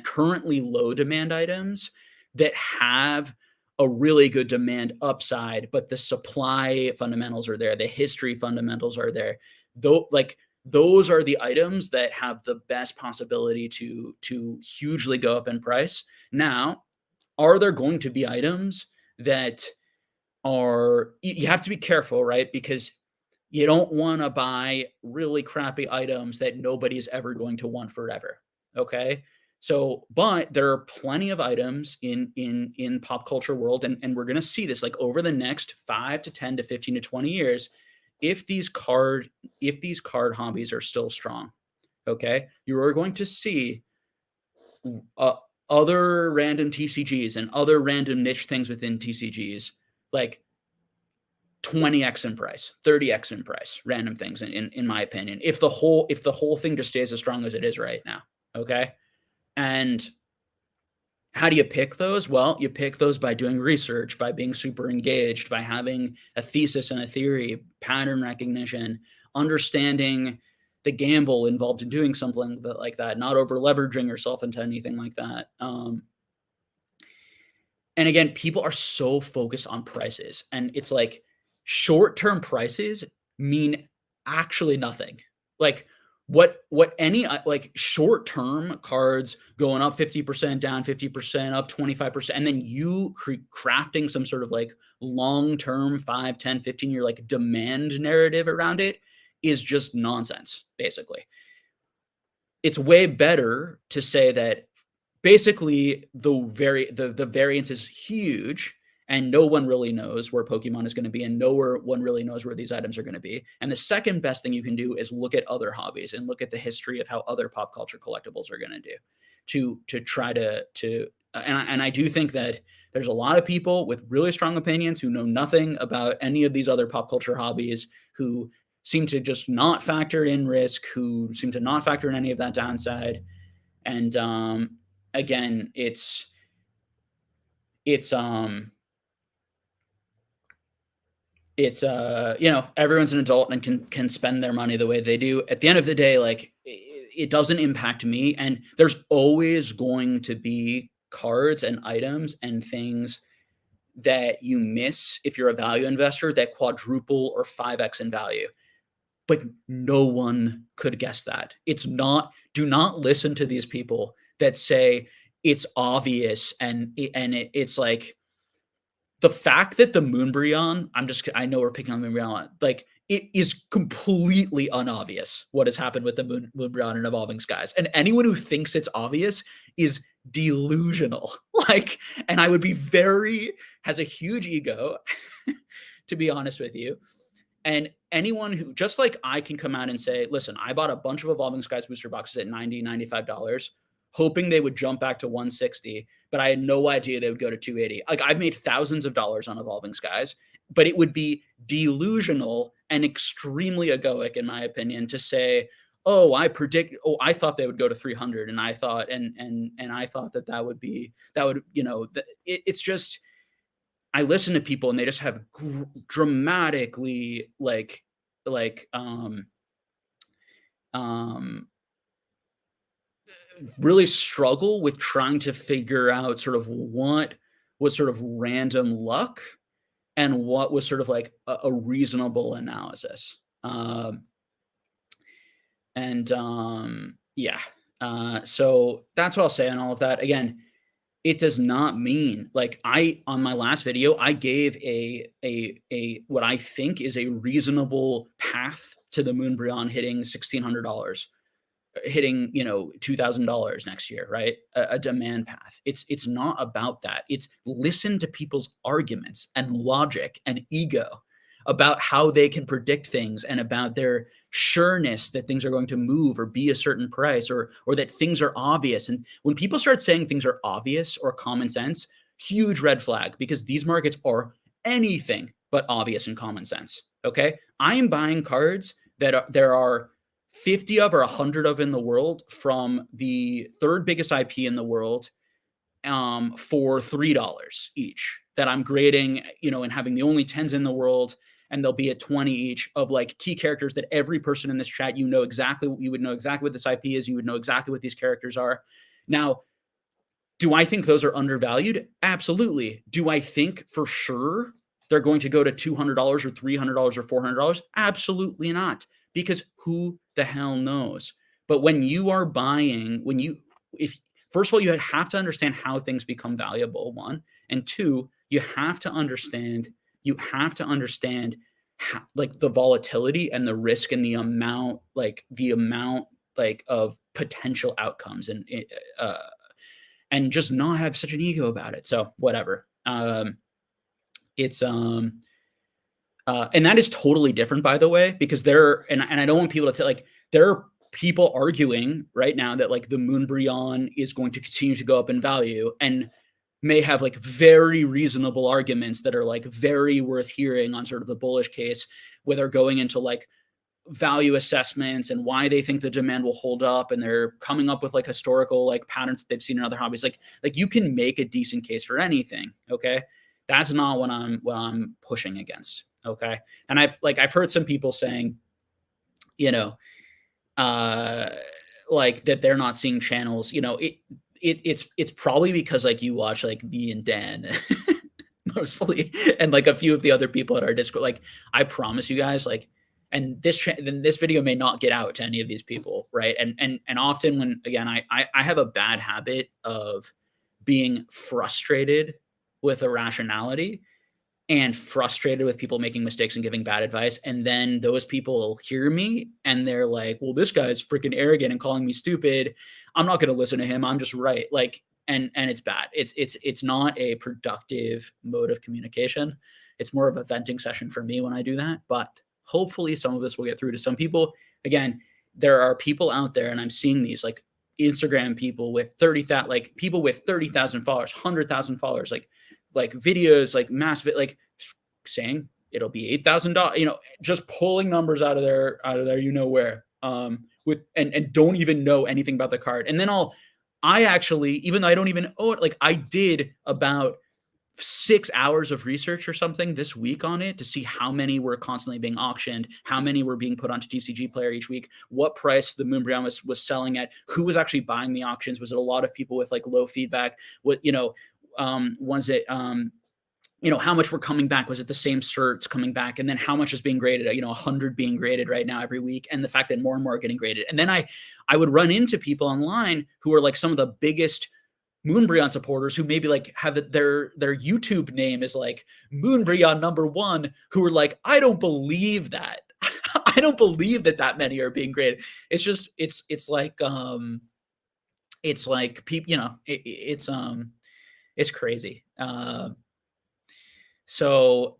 currently low demand items that have a really good demand upside, but the supply fundamentals are there, the history fundamentals are there. Though, like, those are the items that have the best possibility to hugely go up in price. Now, are there going to be items that you have to be careful, right? Because you don't want to buy really crappy items that nobody's ever going to want forever. Okay. So, but there are plenty of items in pop culture world, and we're gonna see this like over the next 5 to 10 to 15 to 20 years, if these card hobbies are still strong. Okay. You are going to see uh, other random TCGs and other random niche things within TCGs, like 20x in price, 30x in price, random things in my opinion. If the whole thing just stays as strong as it is right now. Okay. And how do you pick those? Well, you pick those by doing research, by being super engaged, by having a thesis and a theory, pattern recognition, understanding the gamble involved in doing something like that, not over leveraging yourself into anything like that. And again, people are so focused on prices, and it's like short-term prices mean actually nothing. Like, what any like short-term cards going up 50%, down 50%, up 25%, and then you crafting some sort of like long-term 5, 10, 15 year like demand narrative around it is just nonsense, basically. It's way better to say that basically the variance is huge, and no one really knows where Pokemon is going to be, and one really knows where these items are going to be. And the second best thing you can do is look at other hobbies and look at the history of how other pop culture collectibles are going to do to try to and I do think that there's a lot of people with really strong opinions who know nothing about any of these other pop culture hobbies, who seem to just not factor in risk, who seem to not factor in any of that downside. And again, it's, um it's, you know, everyone's an adult and can spend their money the way they do. At the end of the day, like, it doesn't impact me, and there's always going to be cards and items and things that you miss if you're a value investor that quadruple or 5x in value. But no one could guess that. It's not Do not listen to these people that say it's obvious it's like the fact that the Moonbryon, I know we're picking on Moonbryon, like, it is completely unobvious what has happened with the Moonbryon and Evolving Skies, and anyone who thinks it's obvious is delusional. Like, and I would be very has a huge ego, to be honest with you, and anyone who just like I can come out and say, listen, I bought a bunch of Evolving Skies booster boxes at $90, $95, hoping they would jump back to 160, but I had no idea they would go to 280. Like, I've made thousands of dollars on Evolving Skies, but it would be delusional and extremely egoic, in my opinion, to say, oh, I thought they would go to 300, and I thought, and I thought that would be, that would, it's just, I listen to people and they just have dramatically like um really struggle with trying to figure out sort of what was sort of random luck and what was sort of like a reasonable analysis. Yeah. So that's what I'll say on all of that. Again, it does not mean like I on my last video, I gave a what I think is a reasonable path to the Moonbryon hitting $1,600, hitting, $2,000 next year, right? A demand path. It's not about that. It's listen to people's arguments and logic and ego about how they can predict things and about their sureness that things are going to move or be a certain price or that things are obvious. And when people start saying things are obvious or common sense, huge red flag, because these markets are anything but obvious and common sense. Okay? I am buying cards there are 50 of or 100 of in the world from the third biggest IP in the world, for $3 each, that I'm grading, and having the only 10s in the world, and they'll be at 20 each, of like key characters that every person in this chat, you would know exactly what this IP is, you would know exactly what these characters are. Now, do I think those are undervalued? Absolutely. Do I think for sure they're going to go to $200 or $300 or $400? Absolutely not, because who the hell knows? But when you are buying, if first of all, you have to understand how things become valuable, one, and two, you have to understand how, like, the volatility and the risk and the amount like of potential outcomes, and just not have such an ego about it. So whatever. It's And that is totally different, by the way, because I don't want people to like, there are people arguing right now that like the Moonbryon is going to continue to go up in value and may have like very reasonable arguments that are like very worth hearing on sort of the bullish case, where they're going into like value assessments and why they think the demand will hold up, and they're coming up with like historical like patterns that they've seen in other hobbies. Like you can make a decent case for anything. Okay. That's not what I'm pushing against. Okay. And I've heard some people saying, you know, like that they're not seeing channels, it's probably because like you watch like me and Dan mostly, and like a few of the other people at our Discord. Like, I promise you guys, like, and this video may not get out to any of these people, right? And often when, again, I have a bad habit of being frustrated with irrationality and frustrated with people making mistakes and giving bad advice. And then those people hear me and they're like, well, this guy's freaking arrogant and calling me stupid. I'm not going to listen to him. I'm just right. Like, and it's bad. It's not a productive mode of communication. It's more of a venting session for me when I do that. But hopefully some of this will get through to some people. Again, there are people out there, and I'm seeing these like Instagram people with 30,000, like people with 30,000 followers, 100,000 followers, like videos, like massive, like saying it'll be $8,000, just pulling numbers out of there, where, with, and don't even know anything about the card. And then I actually, even though I don't even own it, like I did about 6 hours of research or something this week on it to see how many were constantly being auctioned, how many were being put onto TCG Player each week, what price the Moonbreon was selling at, who was actually buying the auctions. Was it a lot of people with like low feedback? What, was it, how much were coming back? Was it the same certs coming back? And then how much is being graded? 100 being graded right now every week. And the fact that more and more are getting graded. And then I would run into people online who are like some of the biggest Moonbreon supporters who maybe like have their YouTube name is like Moonbreon #1, who are like, I don't believe that. I don't believe that many are being graded. It's just, it's like people, it's crazy. So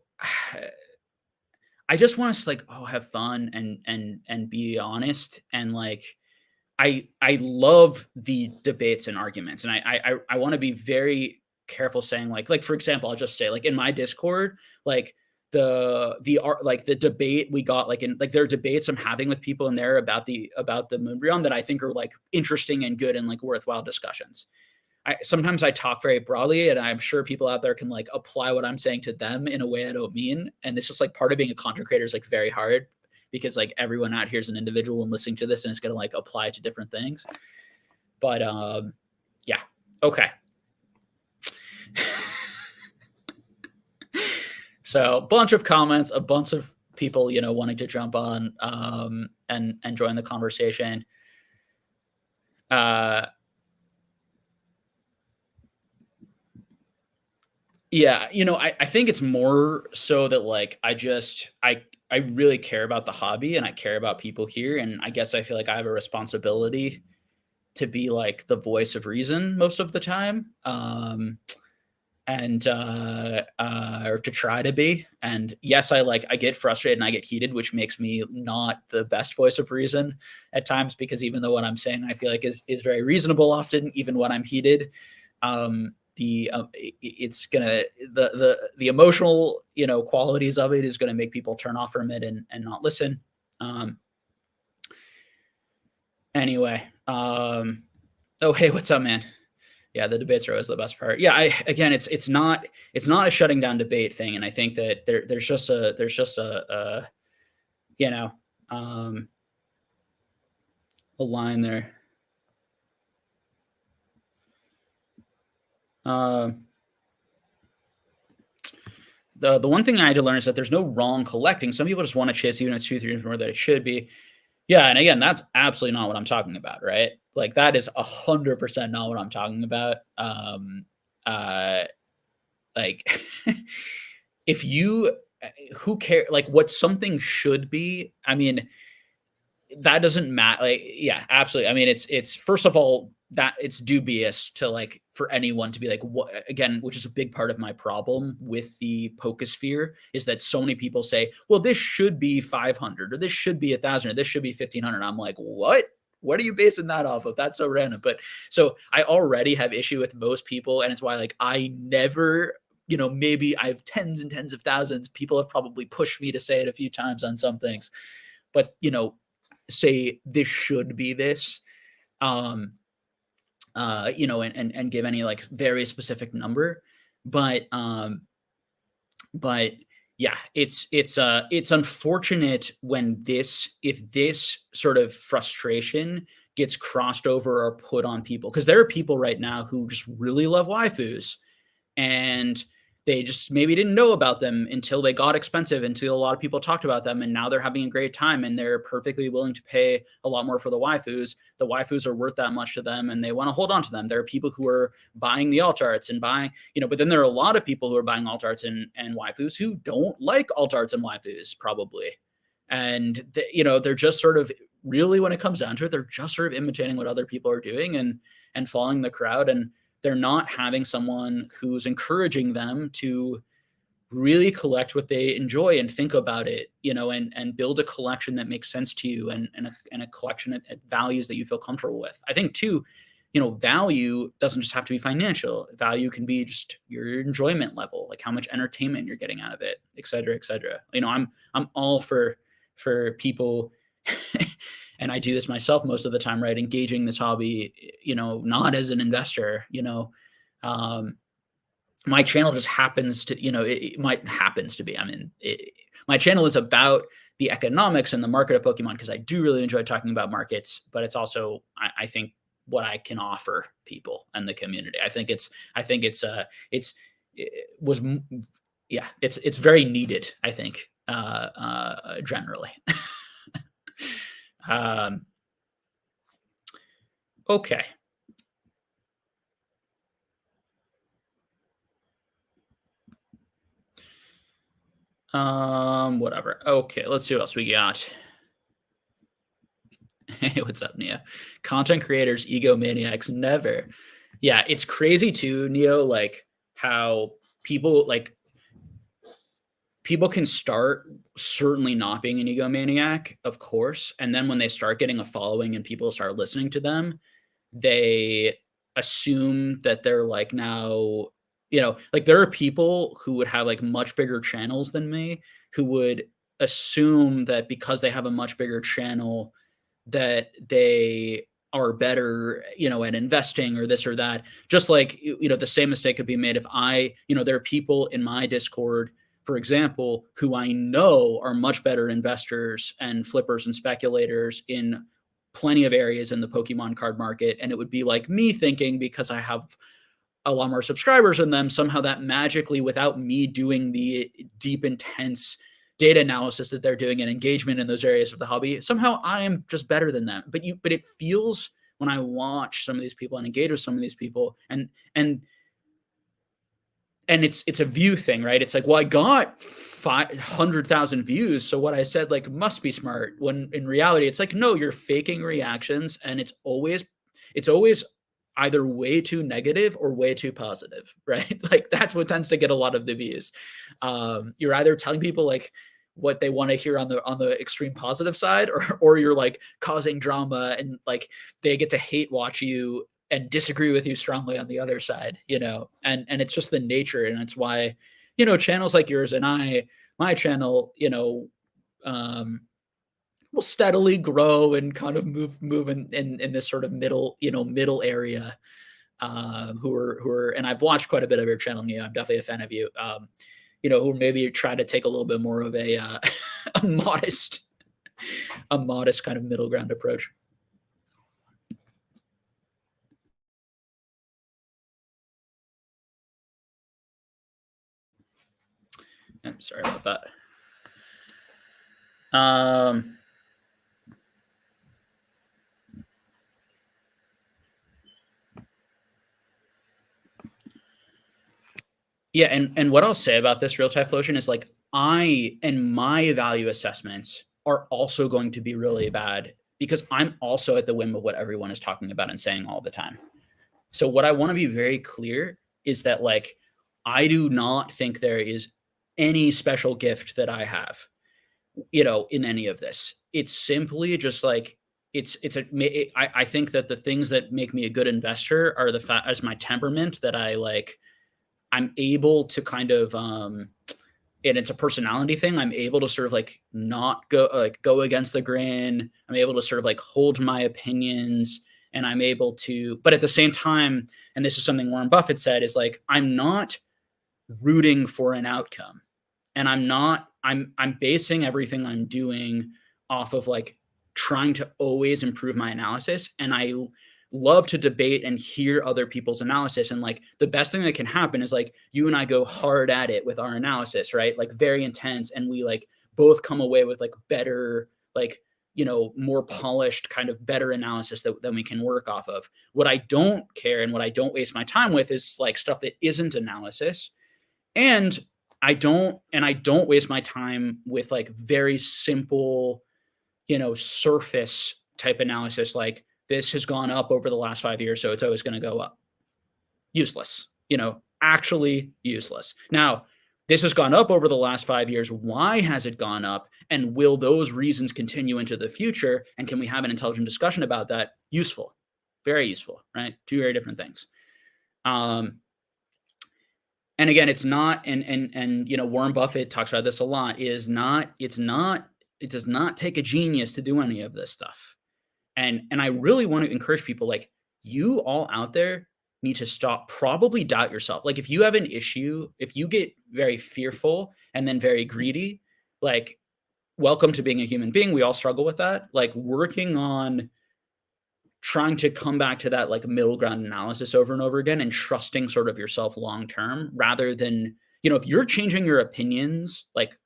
I just want us to like, have fun and be honest, and like I love the debates and arguments, and I want to be very careful saying like for example, I'll just say like in my Discord, like the debate we got, like in like there are debates I'm having with people in there about the Moonbreon that I think are like interesting and good and like worthwhile discussions. Sometimes I talk very broadly, and I'm sure people out there can like apply what I'm saying to them in a way I don't mean. And it's just like part of being a content creator is like very hard, because like everyone out here is an individual and listening to this, and it's going to like apply to different things. But yeah. Okay. So a bunch of comments, a bunch of people, wanting to jump on and join the conversation. Yeah, I think it's more so that like I really care about the hobby, and I care about people here, and I guess I feel like I have a responsibility to be like the voice of reason most of the time. And or to try to be. And yes, I get frustrated and I get heated, which makes me not the best voice of reason at times, because even though what I'm saying I feel like is very reasonable often, even when I'm heated, it's gonna the emotional qualities of it is gonna make people turn off from it and not listen. Anyway, oh hey, what's up, man? Yeah, the debates are always the best part. Yeah, again, it's not a shutting down debate thing, and I think that there's just a a line there. The one thing I had to learn is that there's no wrong collecting. Some people just want to chase even if it's 2-3 more than it should be. Yeah, and again, that's absolutely not what I'm talking about, right? Like that is 100% not what I'm talking about. Like if you who care like what something should be, I mean, that doesn't matter. Like, yeah, absolutely. I mean, it's first of all that it's dubious to like for anyone to be like what again, which is a big part of my problem with the Pocosphere is that so many people say, well, this should be 500 or this should be 1,000 or this should be 1,500. I'm like, what? What are you basing that off of? That's so random. But so I already have issue with most people, and it's why like I never, maybe I have tens and tens of thousands. People have probably pushed me to say it a few times on some things, but say this should be this, and give any like very specific number. But yeah, it's unfortunate when if this sort of frustration gets crossed over or put on people, because there are people right now who just really love waifus, and they just maybe didn't know about them until they got expensive, until a lot of people talked about them, and now they're having a great time and they're perfectly willing to pay a lot more for the waifus. The waifus are worth that much to them and they want to hold on to them. There are people who are buying the alt arts and buying, but then there are a lot of people who are buying alt arts and waifus who don't like alt arts and waifus probably. And they're just sort of really, when it comes down to it, they're just sort of imitating what other people are doing and following the crowd, and they're not having someone who's encouraging them to really collect what they enjoy and think about it, and build a collection that makes sense to you, and a collection at values that you feel comfortable with. I think too, value doesn't just have to be financial. Value can be just your enjoyment level, like how much entertainment you're getting out of it, et cetera, et cetera. I'm all for people and I do this myself most of the time, right? Engaging this hobby, not as an investor, um, my channel just happens to, it might happens to be. I mean, my channel is about the economics and the market of Pokemon because I do really enjoy talking about markets, but it's also, I think, what I can offer people and the community. I think it was, yeah, it's very needed. I think, generally. um, okay. Whatever. Okay, let's see what else we got. Hey, what's up, Neo? Content creators, egomaniacs, never. Yeah, it's crazy too, Neo, like how people like people can start certainly not being an egomaniac, of course. And then when they start getting a following and people start listening to them, they assume that they're like now, like there are people who would have like much bigger channels than me who would assume that because they have a much bigger channel that they are better, at investing or this or that. Just like, the same mistake could be made if there are people in my Discord, for example, who I know are much better investors and flippers and speculators in plenty of areas in the Pokemon card market. And it would be like me thinking because I have a lot more subscribers than them, somehow that magically, without me doing the deep, intense data analysis that they're doing and engagement in those areas of the hobby, somehow I am just better than them. But it feels when I watch some of these people and engage with some of these people, and it's a view thing, right? It's like, well, I got 500,000 views, so what I said like must be smart. When in reality, it's like, no, you're faking reactions, and it's always either way too negative or way too positive, right? Like that's what tends to get a lot of the views. You're either telling people like what they want to hear on the extreme positive side, or you're like causing drama and like they get to hate watch you and disagree with you strongly on the other side, and it's just the nature. And it's why, channels like yours and my channel, um, will steadily grow and kind of move in this sort of middle area. And I've watched quite a bit of your channel, Nia. I'm definitely a fan of you. Who maybe try to take a little bit more of a a modest kind of middle ground approach. I'm sorry about that. Yeah, and what I'll say about this real time floation is like I and my value assessments are also going to be really bad because I'm also at the whim of what everyone is talking about and saying all the time. So what I want to be very clear is that like I do not think there is any special gift that I have, in any of this. It's simply just like I think that the things that make me a good investor are the fact as my temperament that I'm able to kind of and it's a personality thing. I'm able to sort of like not go against the grain. I'm able to sort of like hold my opinions, and I'm able to, but at the same time, and this is something Warren Buffett said, is like I'm not rooting for an outcome, and I'm basing everything I'm doing off of like trying to always improve my analysis. And I love to debate and hear other people's analysis. And like the best thing that can happen is like you and I go hard at it with our analysis, right? Like very intense, and we like both come away with like better, like more polished, kind of better analysis than we can work off of. What I don't care and what I don't waste my time with is like stuff that isn't analysis. And I don't waste my time with like very simple, surface type analysis, like this has gone up over the last 5 years, so it's always going to go up. Useless, actually useless. Now, this has gone up over the last 5 years. Why has it gone up? And will those reasons continue into the future? And can we have an intelligent discussion about that? Useful, very useful, right? Two very different things. And again, it's not, and Warren Buffett talks about this a lot. It does not take a genius to do any of this stuff. And I really want to encourage people, like, you all out there need to stop, probably doubt yourself. Like, if you have an issue, if you get very fearful and then very greedy, like, welcome to being a human being. We all struggle with that. Like, working on trying to come back to that, like, middle ground analysis over and over again, and trusting sort of yourself long term, rather than, if you're changing your opinions like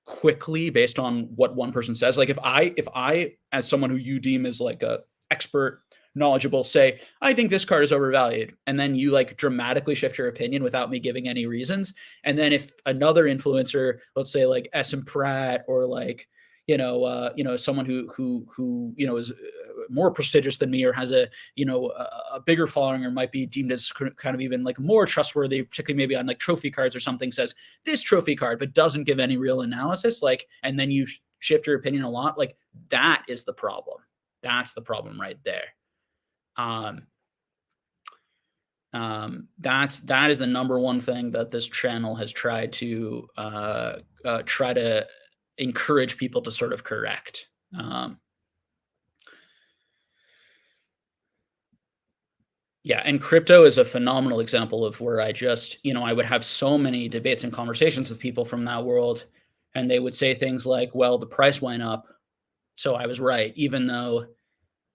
quickly based on what one person says. Like, if I as someone who you deem as like a expert, knowledgeable, say, I think this card is overvalued, and then you like dramatically shift your opinion without me giving any reasons. And then if another influencer, let's say like S and Pratt, or like, someone who is more prestigious than me, or has a bigger following, or might be deemed as kind of even like more trustworthy, particularly maybe on like trophy cards or something, says this trophy card, but doesn't give any real analysis, like, and then you shift your opinion a lot, like, that is the problem. That's the problem right there. Um, that is the number one thing that this channel has tried to try to encourage people to sort of correct. Um, yeah, and crypto is a phenomenal example of where I just, I would have so many debates and conversations with people from that world, and they would say things like, "Well, the price went up, so I was right," even though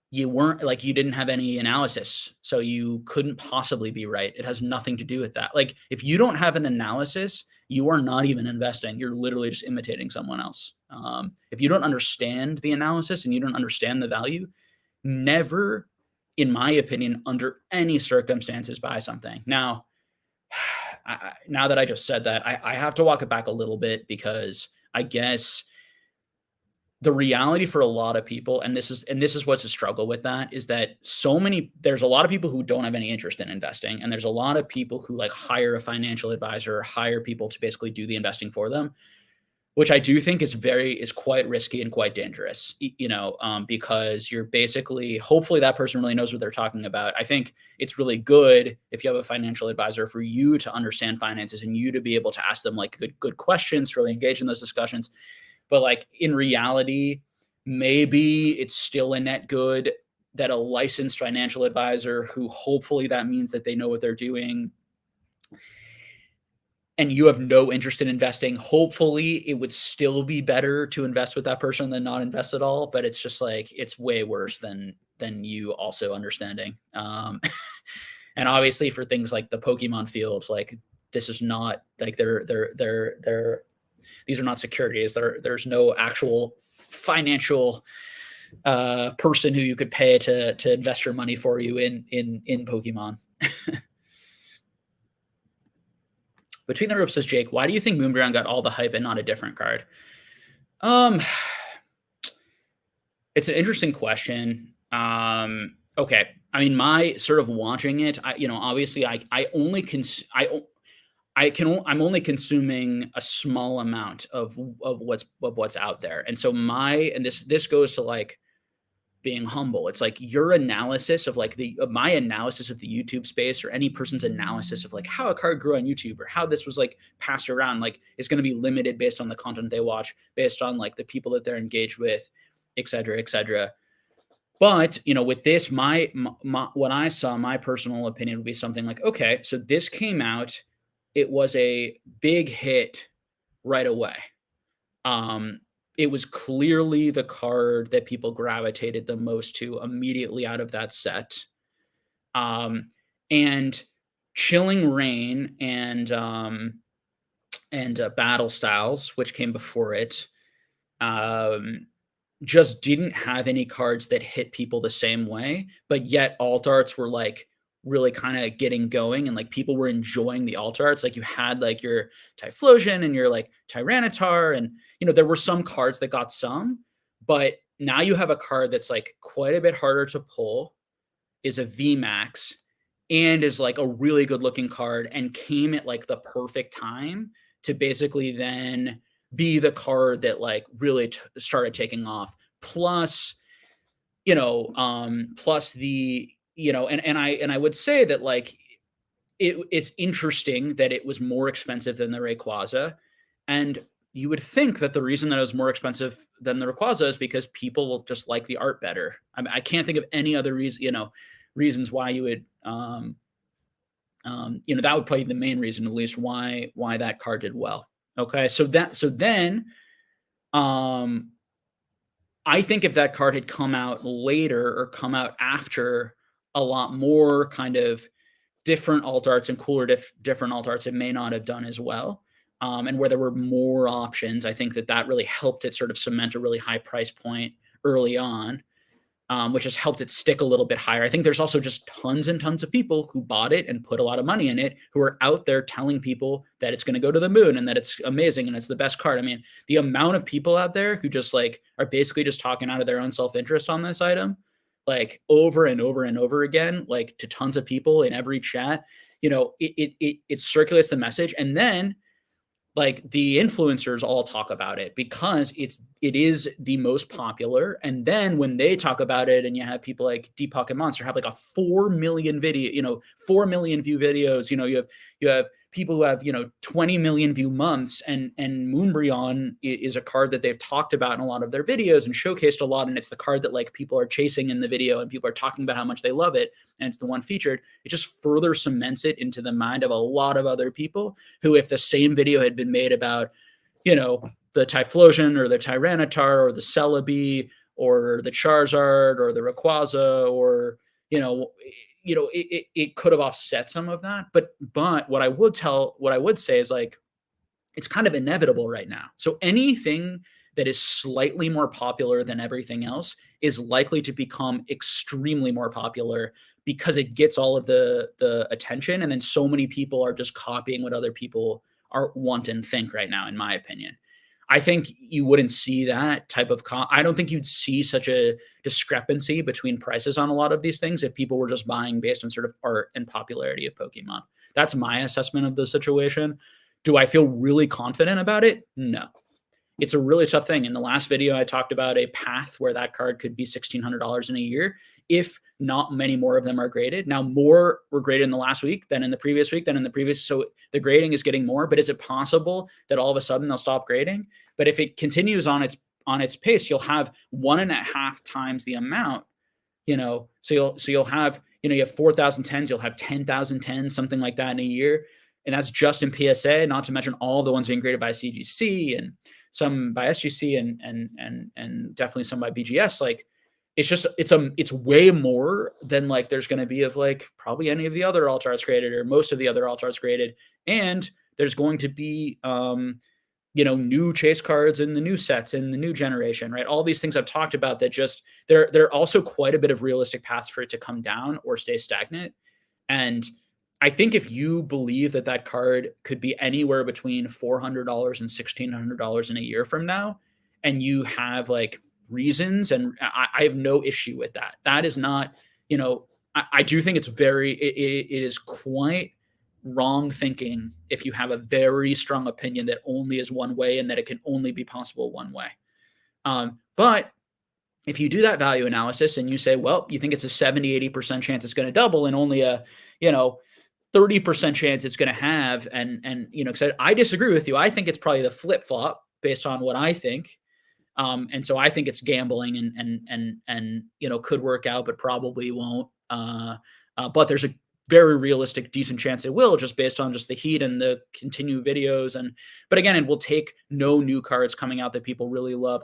you weren't, like, you didn't have any analysis, so you couldn't possibly be right. It has nothing to do with that. Like, if you don't have an analysis, you are not even investing. You're literally just imitating someone else. If you don't understand the analysis and you don't understand the value, never, in my opinion, under any circumstances, buy something. Now, now that I just said that, I have to walk it back a little bit, because I guess the reality for a lot of people, and this is what's a struggle with that, is that there's a lot of people who don't have any interest in investing, and there's a lot of people who like hire a financial advisor, or hire people to basically do the investing for them, which I do think is quite risky and quite dangerous. Because you're basically, hopefully that person really knows what they're talking about. I think it's really good if you have a financial advisor, for you to understand finances and you to be able to ask them like good questions, to really engage in those discussions. But like, in reality, maybe it's still a net good that a licensed financial advisor, who hopefully that means that they know what they're doing, and you have no interest in investing, hopefully it would still be better to invest with that person than not invest at all. But it's just like, it's way worse than you also understanding. And obviously for things like the Pokemon field, like, this is not like, these are not securities. There's no actual financial person who you could pay to invest your money for you in Pokemon. Between the Ropes says, Jake, why do you think Moonbrown got all the hype and not a different card? Um, it's an interesting question. Okay. I mean, my sort of watching it, obviously I'm only consuming a small amount of what's out there. And so this goes to like being humble. It's like your analysis of like my analysis of the YouTube space, or any person's analysis of like how a card grew on YouTube, or how this was like passed around, like, is going to be limited based on the content they watch, based on like the people that they're engaged with, et cetera, et cetera. But, with this, what I saw, my personal opinion would be something like, okay, so this came out, it was a big hit right away. It was clearly the card that people gravitated the most to immediately out of that set. And Chilling Reign and Battle Styles, which came before it, just didn't have any cards that hit people the same way. But yet alt arts were like really kind of getting going, and like people were enjoying the alt arts. Like, you had like your Typhlosion and your like Tyranitar, and there were some cards that got some, but now you have a card that's like quite a bit harder to pull, is a VMAX, and is like a really good looking card, and came at like the perfect time to basically then be the card that like really started taking off. Plus, plus the, and I would say that like it's interesting that it was more expensive than the Rayquaza. And you would think that the reason that it was more expensive than the Rayquaza is because people will just like the art better. I mean, I can't think of any other reason, reasons why you would, that would probably be the main reason, at least, why that card did well. Okay, so then, um, I think if that card had come out later or come out after a lot more kind of different alt arts and cooler different alt arts, it may not have done as well. And where there were more options, I think that that really helped it sort of cement a really high price point early on, which has helped it stick a little bit higher. I think there's also just tons and tons of people who bought it and put a lot of money in it, who are out there telling people that it's going to go to the moon and that it's amazing and it's the best card. I mean, the amount of people out there who just like are basically just talking out of their own self-interest on this item, like over and over and over again, like to tons of people in every chat, it circulates the message. And then like the influencers all talk about it because it is the most popular. And then when they talk about it, and you have people like Deep Pocket Monster have like a 4 million video, 4 million view videos, you have people who have 20 million view months, and Moonbryon is a card that they've talked about in a lot of their videos and showcased a lot, and it's the card that like people are chasing in the video and people are talking about how much they love it, and it's the one featured. It just further cements it into the mind of a lot of other people who, if the same video had been made about the Typhlosion or the Tyranitar or the Celebi or the Charizard or the Rayquaza, or it could have offset some of that. But what I would say is, like, it's kind of inevitable right now. So anything that is slightly more popular than everything else is likely to become extremely more popular because it gets all of the attention, and then so many people are just copying what other people want and think right now, in my opinion. I think you wouldn't see that type of I don't think you'd see such a discrepancy between prices on a lot of these things if people were just buying based on sort of art and popularity of Pokemon. That's my assessment of the situation. Do I feel really confident about it? No. It's a really tough thing. In the last video, I talked about a path where that card could be $1,600 in a year if not many more of them are graded. Now, more were graded in the last week than in the previous week, than in the previous. So the grading is getting more, but is it possible that all of a sudden they'll stop grading? But if it continues on its pace, you'll have 1.5 times the amount, so you'll have, you have 4,000 tens, you'll have 10,000 tens, something like that in a year. And that's just in PSA, not to mention all the ones being graded by CGC and some by SGC and definitely some by BGS. Like, it's way more than like there's going to be of like probably any of the other alt arts graded or most of the other alt arts graded. And there's going to be new chase cards in the new sets in the new generation, right? All these things I've talked about that just there are also quite a bit of realistic paths for it to come down or stay stagnant. And I think if you believe that that card could be anywhere between $400 and $1,600 in a year from now, and you have like reasons, and I have no issue with that. That is not, I do think it's it is quite wrong thinking if you have a very strong opinion that only is one way and that it can only be possible one way. But if you do that value analysis and you say, well, you think it's a 70-80% chance it's going to double and only a 30% chance it's going to have, and because I disagree with you. I think it's probably the flip flop based on what I think, and so I think it's gambling and could work out, but probably won't. But there's a very realistic, decent chance it will, just based on just the heat and the continued videos. But again, it will take no new cards coming out that people really love.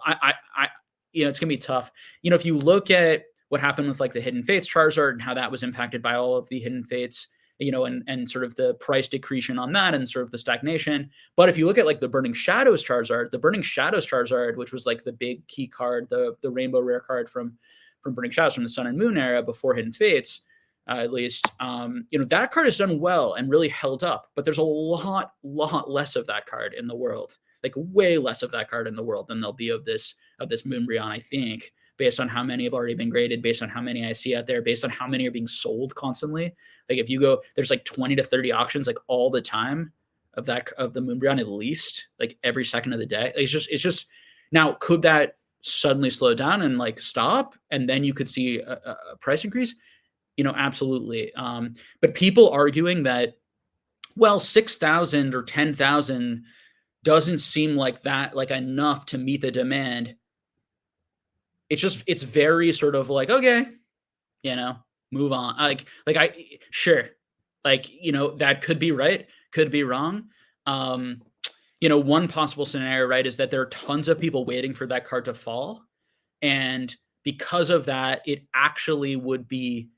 It's gonna be tough. If you look at what happened with like the Hidden Fates Charizard and how that was impacted by all of the Hidden Fates, and sort of the price decretion on that and sort of the stagnation. But if you look at like the Burning Shadows Charizard, which was like the big key card, the rainbow rare card from Burning Shadows from the Sun and Moon era before Hidden Fates, at least, that card has done well and really held up. But there's a lot less of that card in the world, like way less of that card in the world than there'll be of this Moonbryon, I think, based on how many have already been graded, based on how many I see out there, based on how many are being sold constantly. Like if you go, there's like 20 to 30 auctions like all the time of the Moonbryon, at least like every second of the day. It's just now, could that suddenly slow down and like stop, and then you could see a price increase? Absolutely. But people arguing that, well, 6,000 or 10,000 doesn't seem like that like enough to meet the demand. It's very sort of like, okay, you know, move on. Like I sure. Like, that could be right, could be wrong. Um, one possible scenario, right, is that there are tons of people waiting for that card to fall. And because of that, it actually could be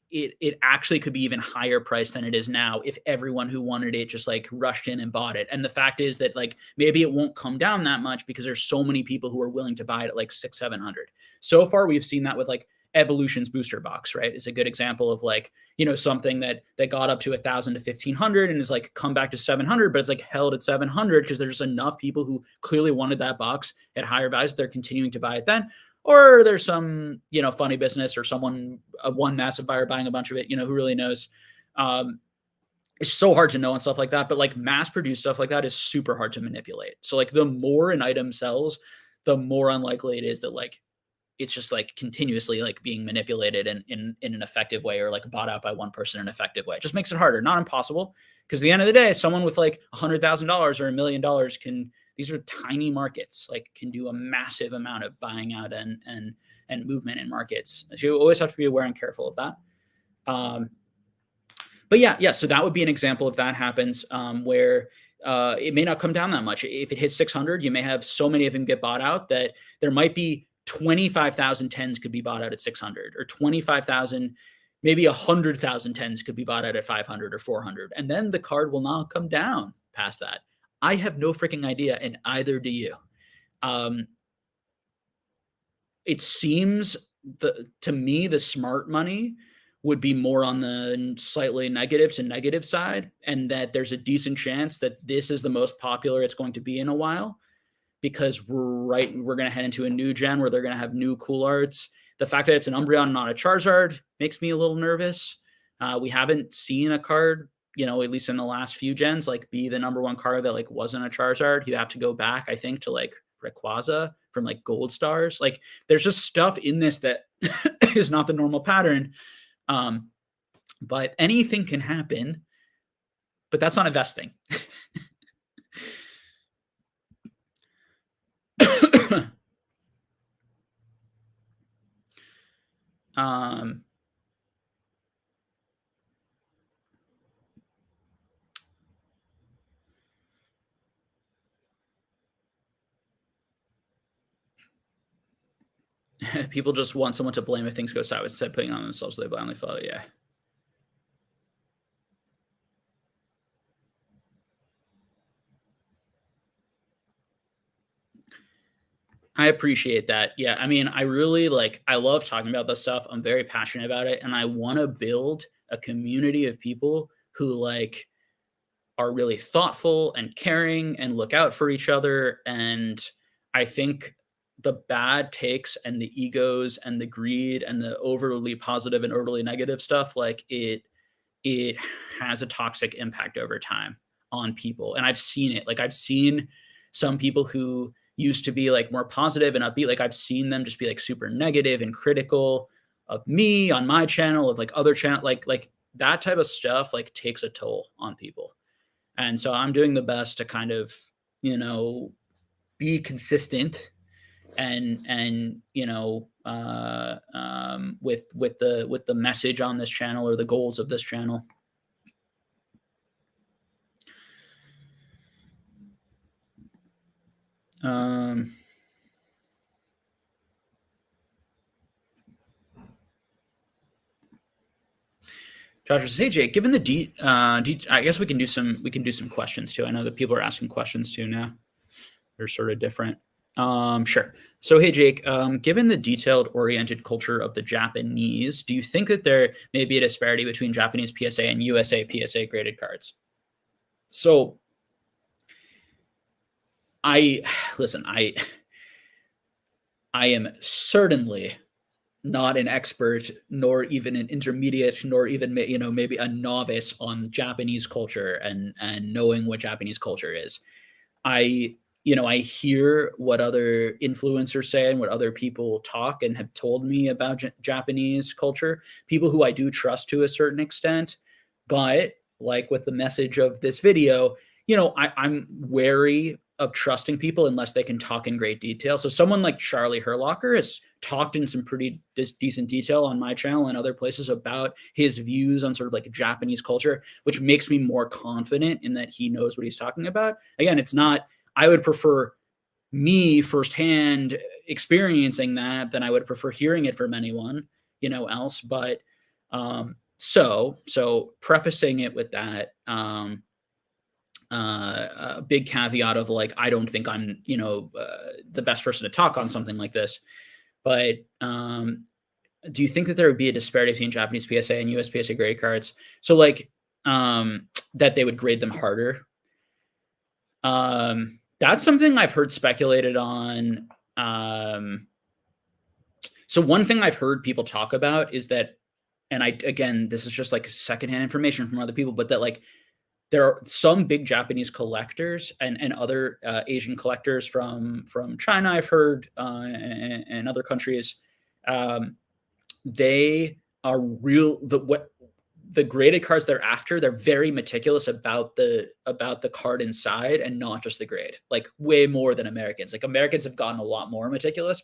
even higher price than it is now if everyone who wanted it just like rushed in and bought it. And the fact is that like maybe it won't come down that much because there's so many people who are willing to buy it at like 600-700. So far we've seen that with like Evolution's booster box, right? Is a good example of like, something that got up to 1,000 to 1,500 and is like come back to 700, but it's like held at 700 because there's enough people who clearly wanted that box at higher values. They're continuing to buy it then. Or there's some, funny business or someone, one massive buyer buying a bunch of it, who really knows. It's so hard to know and stuff like that. But like mass produced stuff like that is super hard to manipulate. So like the more an item sells, the more unlikely it is that like it's just like continuously like being manipulated in an effective way or like bought out by one person in an effective way. It just makes it harder, not impossible. Because at the end of the day, someone with like $100,000 or $1 million these are tiny markets, like can do a massive amount of buying out and movement in markets. So you always have to be aware and careful of that. But yeah. So that would be an example if that happens, where it may not come down that much. If it hits 600, you may have so many of them get bought out that there might be 25,000 tens could be bought out at 600, or 25,000, maybe 100,000 tens could be bought out at 500 or 400. And then the card will not come down past that. I have no freaking idea, and either do you. It seems to me the smart money would be more on the slightly negative to negative side, and that there's a decent chance that this is the most popular it's going to be in a while, because we're going to head into a new gen where they're going to have new cool arts. The fact that it's an Umbreon, not a Charizard, makes me a little nervous. We haven't seen a card, at least in the last few gens, like be the number one card that like wasn't a Charizard. You have to go back, I think, to like Rayquaza from like Gold Stars. Like there's just stuff in this that is not the normal pattern. But anything can happen, but that's not investing. People just want someone to blame if things go sideways instead of putting on themselves so they blindly follow. Yeah. I appreciate that. Yeah. I mean, I really I love talking about this stuff. I'm very passionate about it. And I want to build a community of people who are really thoughtful and caring and look out for each other. And I think the bad takes and the egos and the greed and the overly positive and overly negative stuff, it has a toxic impact over time on people. And I've seen it. Like I've seen some people who used to be like more positive and upbeat. Like I've seen them just be like super negative and critical of me on my channel, of like other channel, like that type of stuff like takes a toll on people. And so I'm doing the best to kind of, be consistent and with the message on this channel or the goals of this channel. Josh says, "Hey Jake, given the I guess we can do some questions too. I know that people are asking questions too now. They're sort of different. Sure. So, hey Jake, given the detailed-oriented culture of the Japanese, do you think that there may be a disparity between Japanese PSA and USA PSA graded cards?" So, I am certainly not an expert, nor even an intermediate, nor even maybe a novice on Japanese culture and knowing what Japanese culture is. I hear what other influencers say and what other people talk and have told me about Japanese culture, people who I do trust to a certain extent. But like with the message of this video, I'm wary of trusting people unless they can talk in great detail. So someone like Charlie Herlocker has talked in some pretty decent detail on my channel and other places about his views on sort of like Japanese culture, which makes me more confident in that he knows what he's talking about. Again, it's not, I would prefer me firsthand experiencing that than I would prefer hearing it from anyone, else. But so prefacing it with that, a big caveat of like, I don't think I'm, the best person to talk on something like this. But do you think that there would be a disparity between Japanese PSA and US PSA graded cards? So like, that they would grade them harder. That's something I've heard speculated on. So one thing I've heard people talk about is that, and again, this is just like secondhand information from other people, but that like there are some big Japanese collectors and other Asian collectors from China, I've heard, and other countries. They are real. The graded cards they're after, they're very meticulous about the card inside and not just the grade. Like way more than Americans. Like Americans have gotten a lot more meticulous,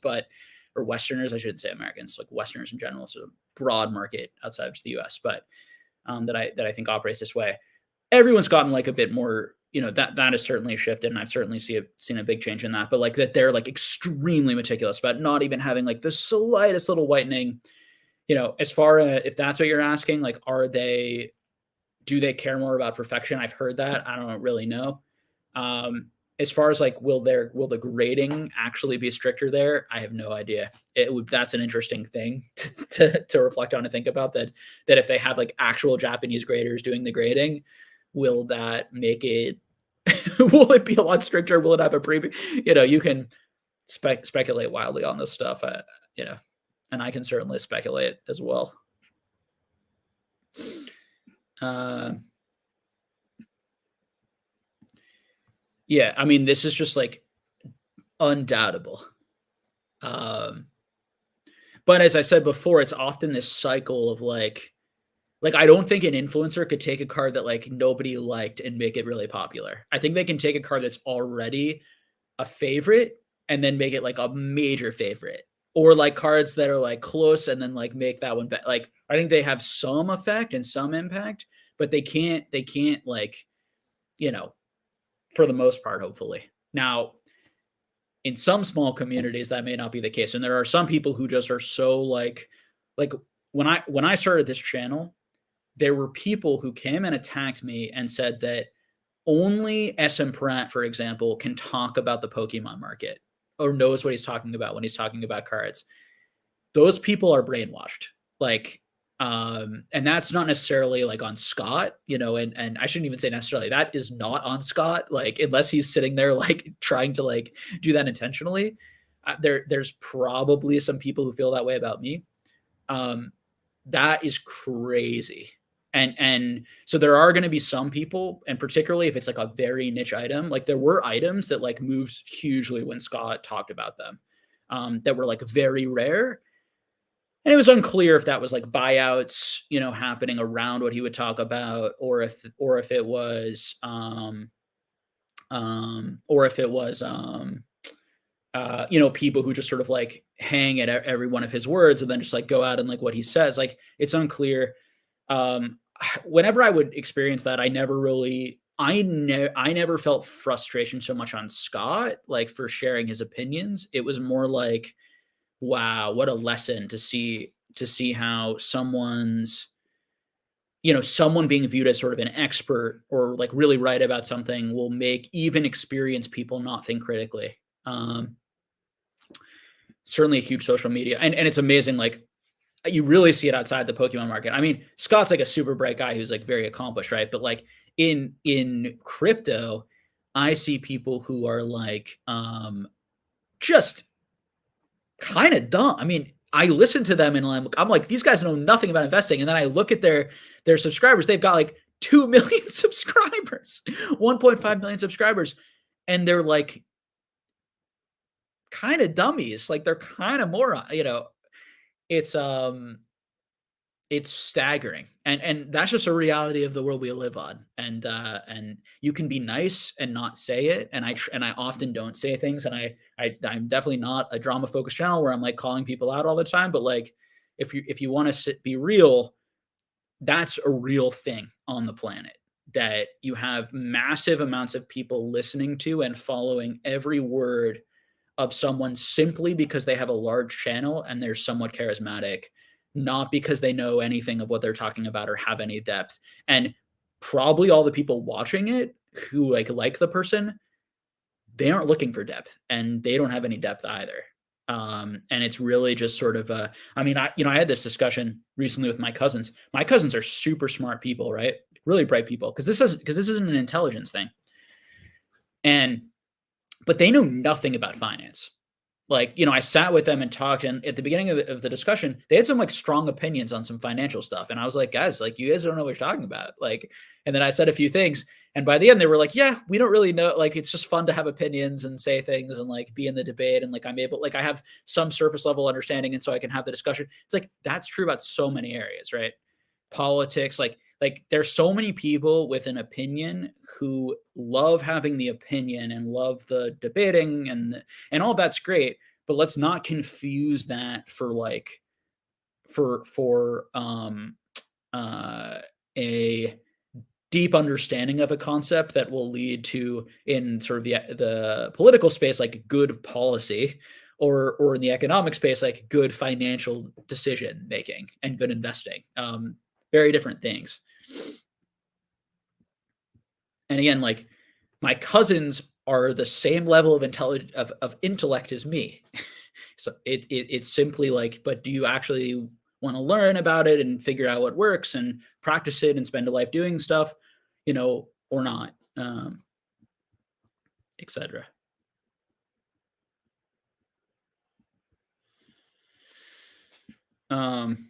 or Westerners, I shouldn't say Americans, like Westerners in general, so broad market outside of the US, but that I think operates this way. Everyone's gotten like a bit more, that has certainly shifted, and I've certainly seen a big change in that. But like that they're like extremely meticulous about not even having like the slightest little whitening. As far as if that's what you're asking, like, do they care more about perfection? I've heard that. I don't really know. As far as like, will the grading actually be stricter there? I have no idea. That's an interesting thing to reflect on and think about, that if they have like actual Japanese graders doing the grading, will that make it, will it be a lot stricter? Will it have a you can speculate wildly on this stuff, you know, and I can certainly speculate as well. Yeah, I mean, this is just like undoubtable. But as I said before, it's often this cycle of like I don't think an influencer could take a card that like nobody liked and make it really popular. I think they can take a card that's already a favorite and then make it like a major favorite, or like cards that are like close and then like make that one better. Like I think they have some effect and some impact, but they can't like, for the most part, hopefully. Now, in some small communities that may not be the case, and there are some people who just are so like when I started this channel, there were people who came and attacked me and said that only SM Pratt, for example, can talk about the Pokemon market or knows what he's talking about when he's talking about cards. Those people are brainwashed. Like, and that's not necessarily like on Scott, and I shouldn't even say necessarily, that is not on Scott, like unless he's sitting there like trying to like do that intentionally. There's probably some people who feel that way about me. That is crazy. And so there are going to be some people, and particularly if it's like a very niche item, like there were items that like moved hugely when Scott talked about them, that were like very rare. And it was unclear if that was like buyouts, happening around what he would talk about, or if it was, people who just sort of like hang at every one of his words and then just like go out and like what he says. Like it's unclear. Whenever I would experience that, I never felt frustration so much on Scott, like for sharing his opinions. It was more like, wow, what a lesson to see how someone being viewed as sort of an expert or like really right about something will make even experienced people not think critically. Certainly a huge social media. And it's amazing. Like you really see it outside the Pokemon market. I mean, Scott's like a super bright guy who's like very accomplished, right? But like in crypto, I see people who are like, just kind of dumb. I mean, I listen to them and I'm like, these guys know nothing about investing. And then I look at their subscribers. They've got like 2 million subscribers, 1.5 million subscribers. And they're like kind of dummies. Like they're kind of moron, it's it's staggering, and that's just a reality of the world we live on, and you can be nice and not say it, and I often don't say things, and I'm definitely not a drama-focused channel where I'm, like, calling people out all the time, but, like, if you wanna be real, that's a real thing on the planet, that you have massive amounts of people listening to and following every word of someone simply because they have a large channel and they're somewhat charismatic, not because they know anything of what they're talking about or have any depth. And probably all the people watching it who like the person, they aren't looking for depth and they don't have any depth either. And it's really just sort of I mean, I had this discussion recently with my cousins. My cousins are super smart people, right? Really bright people because this isn't an intelligence thing. And but they know nothing about finance. Like, I sat with them and talked, and at the beginning of the discussion, they had some, like, strong opinions on some financial stuff, and I was like, "Guys, like, you guys don't know what you're talking about." Like, and then I said a few things, and by the end, they were like, "Yeah, we don't really know, like, it's just fun to have opinions and say things and, like, be in the debate, and, like, I have some surface level understanding, and so I can have the discussion." It's like, that's true about so many areas, right? Politics, there's so many people with an opinion who love having the opinion and love the debating, and all that's great, but let's not confuse that for like for uh a deep understanding of a concept that will lead to, in sort of the political space, like good policy, or in the economic space, like good financial decision making and good investing. Very different things. And again, like, my cousins are the same level of intellect as me. So it's simply like, but do you actually want to learn about it and figure out what works and practice it and spend a life doing stuff, or not, etc. Um,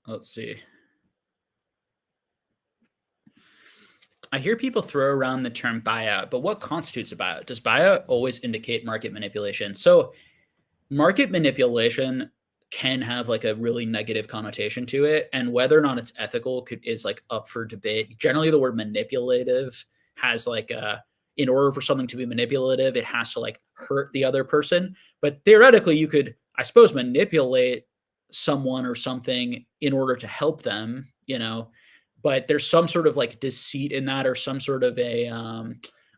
let's see. I hear people throw around the term buyout, but what constitutes a buyout? Does buyout always indicate market manipulation? So market manipulation can have, like, a really negative connotation to it, and whether or not it's ethical is, like, up for debate. Generally, the word manipulative has, like, a in order for something to be manipulative, it has to, like, hurt the other person, but theoretically, you could, I suppose, manipulate someone or something in order to help them, but there's some sort of, like, deceit in that, or some sort of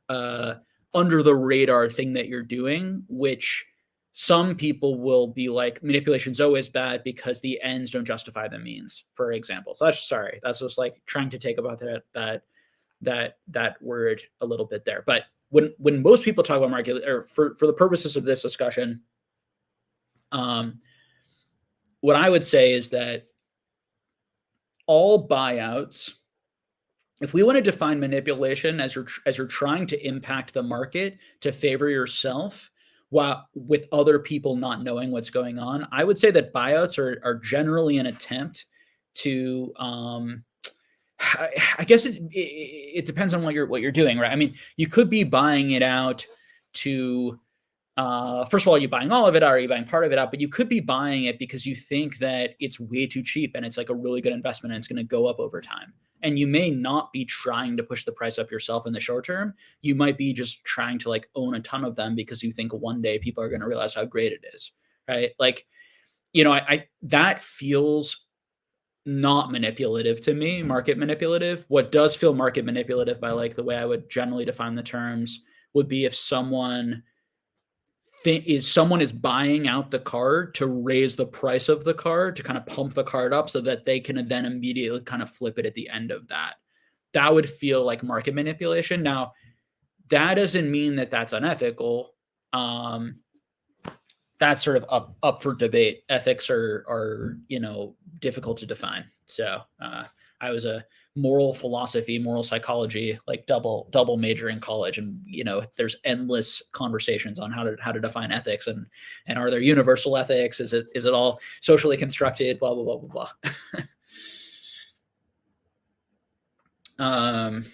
uh, under the radar thing that you're doing, which some people will be like, manipulation's always bad because the ends don't justify the means, for example. So that's just, like, trying to take about that word a little bit there. But when most people talk about market, or for the purposes of this discussion, um, what I would say is that all buyouts, if we want to define manipulation as you're trying to impact the market to favor yourself, while with other people not knowing what's going on, I would say that buyouts are generally an attempt to, I guess it depends on what you're doing, right? I mean, you could be buying it out to, first of all, are you buying all of it, or are you buying part of it out? But you could be buying it because you think that it's way too cheap and it's like a really good investment and it's going to go up over time. And you may not be trying to push the price up yourself in the short term. You might be just trying to, like, own a ton of them because you think one day people are going to realize how great it is, right? Like, I that feels not manipulative to me, market manipulative. What does feel market manipulative, by, like, the way I would generally define the terms, would be if someone is buying out the card to raise the price of the card, to kind of pump the card up so that they can then immediately kind of flip it at the end of that. That would feel like market manipulation. Now, that doesn't mean that that's unethical. Um, that's sort of up for debate. Ethics are difficult to define. So I was a moral philosophy, moral psychology, like double major in college, and there's endless conversations on how to define ethics, and are there universal ethics? Is it all socially constructed? Blah blah blah blah blah. um,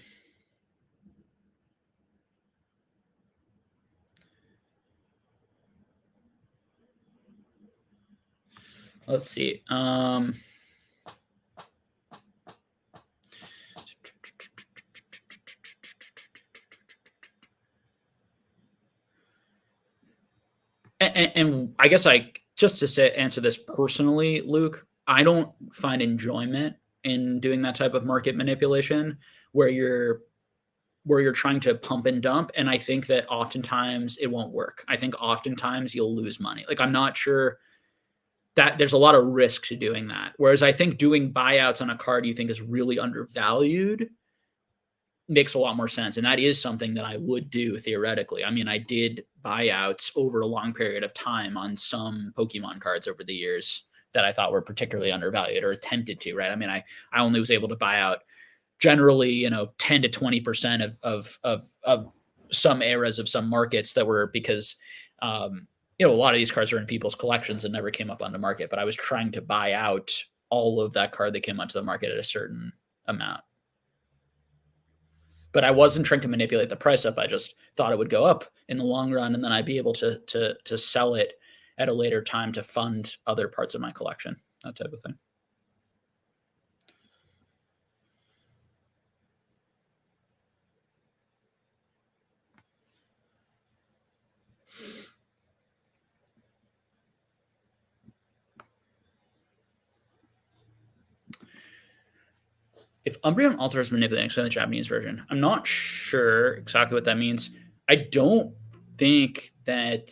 Let's see. And I guess just to say answer this personally, Luke, I don't find enjoyment in doing that type of market manipulation where you're trying to pump and dump. And I think that oftentimes it won't work. I think oftentimes you'll lose money. Like I'm not sure that there's a lot of risk to doing that. Whereas I think doing buyouts on a card you think is really undervalued makes a lot more sense. And that is something that I would do theoretically. I mean, I did buyouts over a long period of time on some Pokemon cards over the years that I thought were particularly undervalued or attempted to, right? I mean, I only was able to buy out generally, 10 to 20% of some eras of some markets that were because, a lot of these cards are in people's collections and never came up on the market, but I was trying to buy out all of that card that came onto the market at a certain amount. But I wasn't trying to manipulate the price up. I just thought it would go up in the long run, and then I'd be able to sell it at a later time to fund other parts of my collection, that type of thing. If Umbreon Altar is manipulating the Japanese version, I'm not sure exactly what that means. I don't think that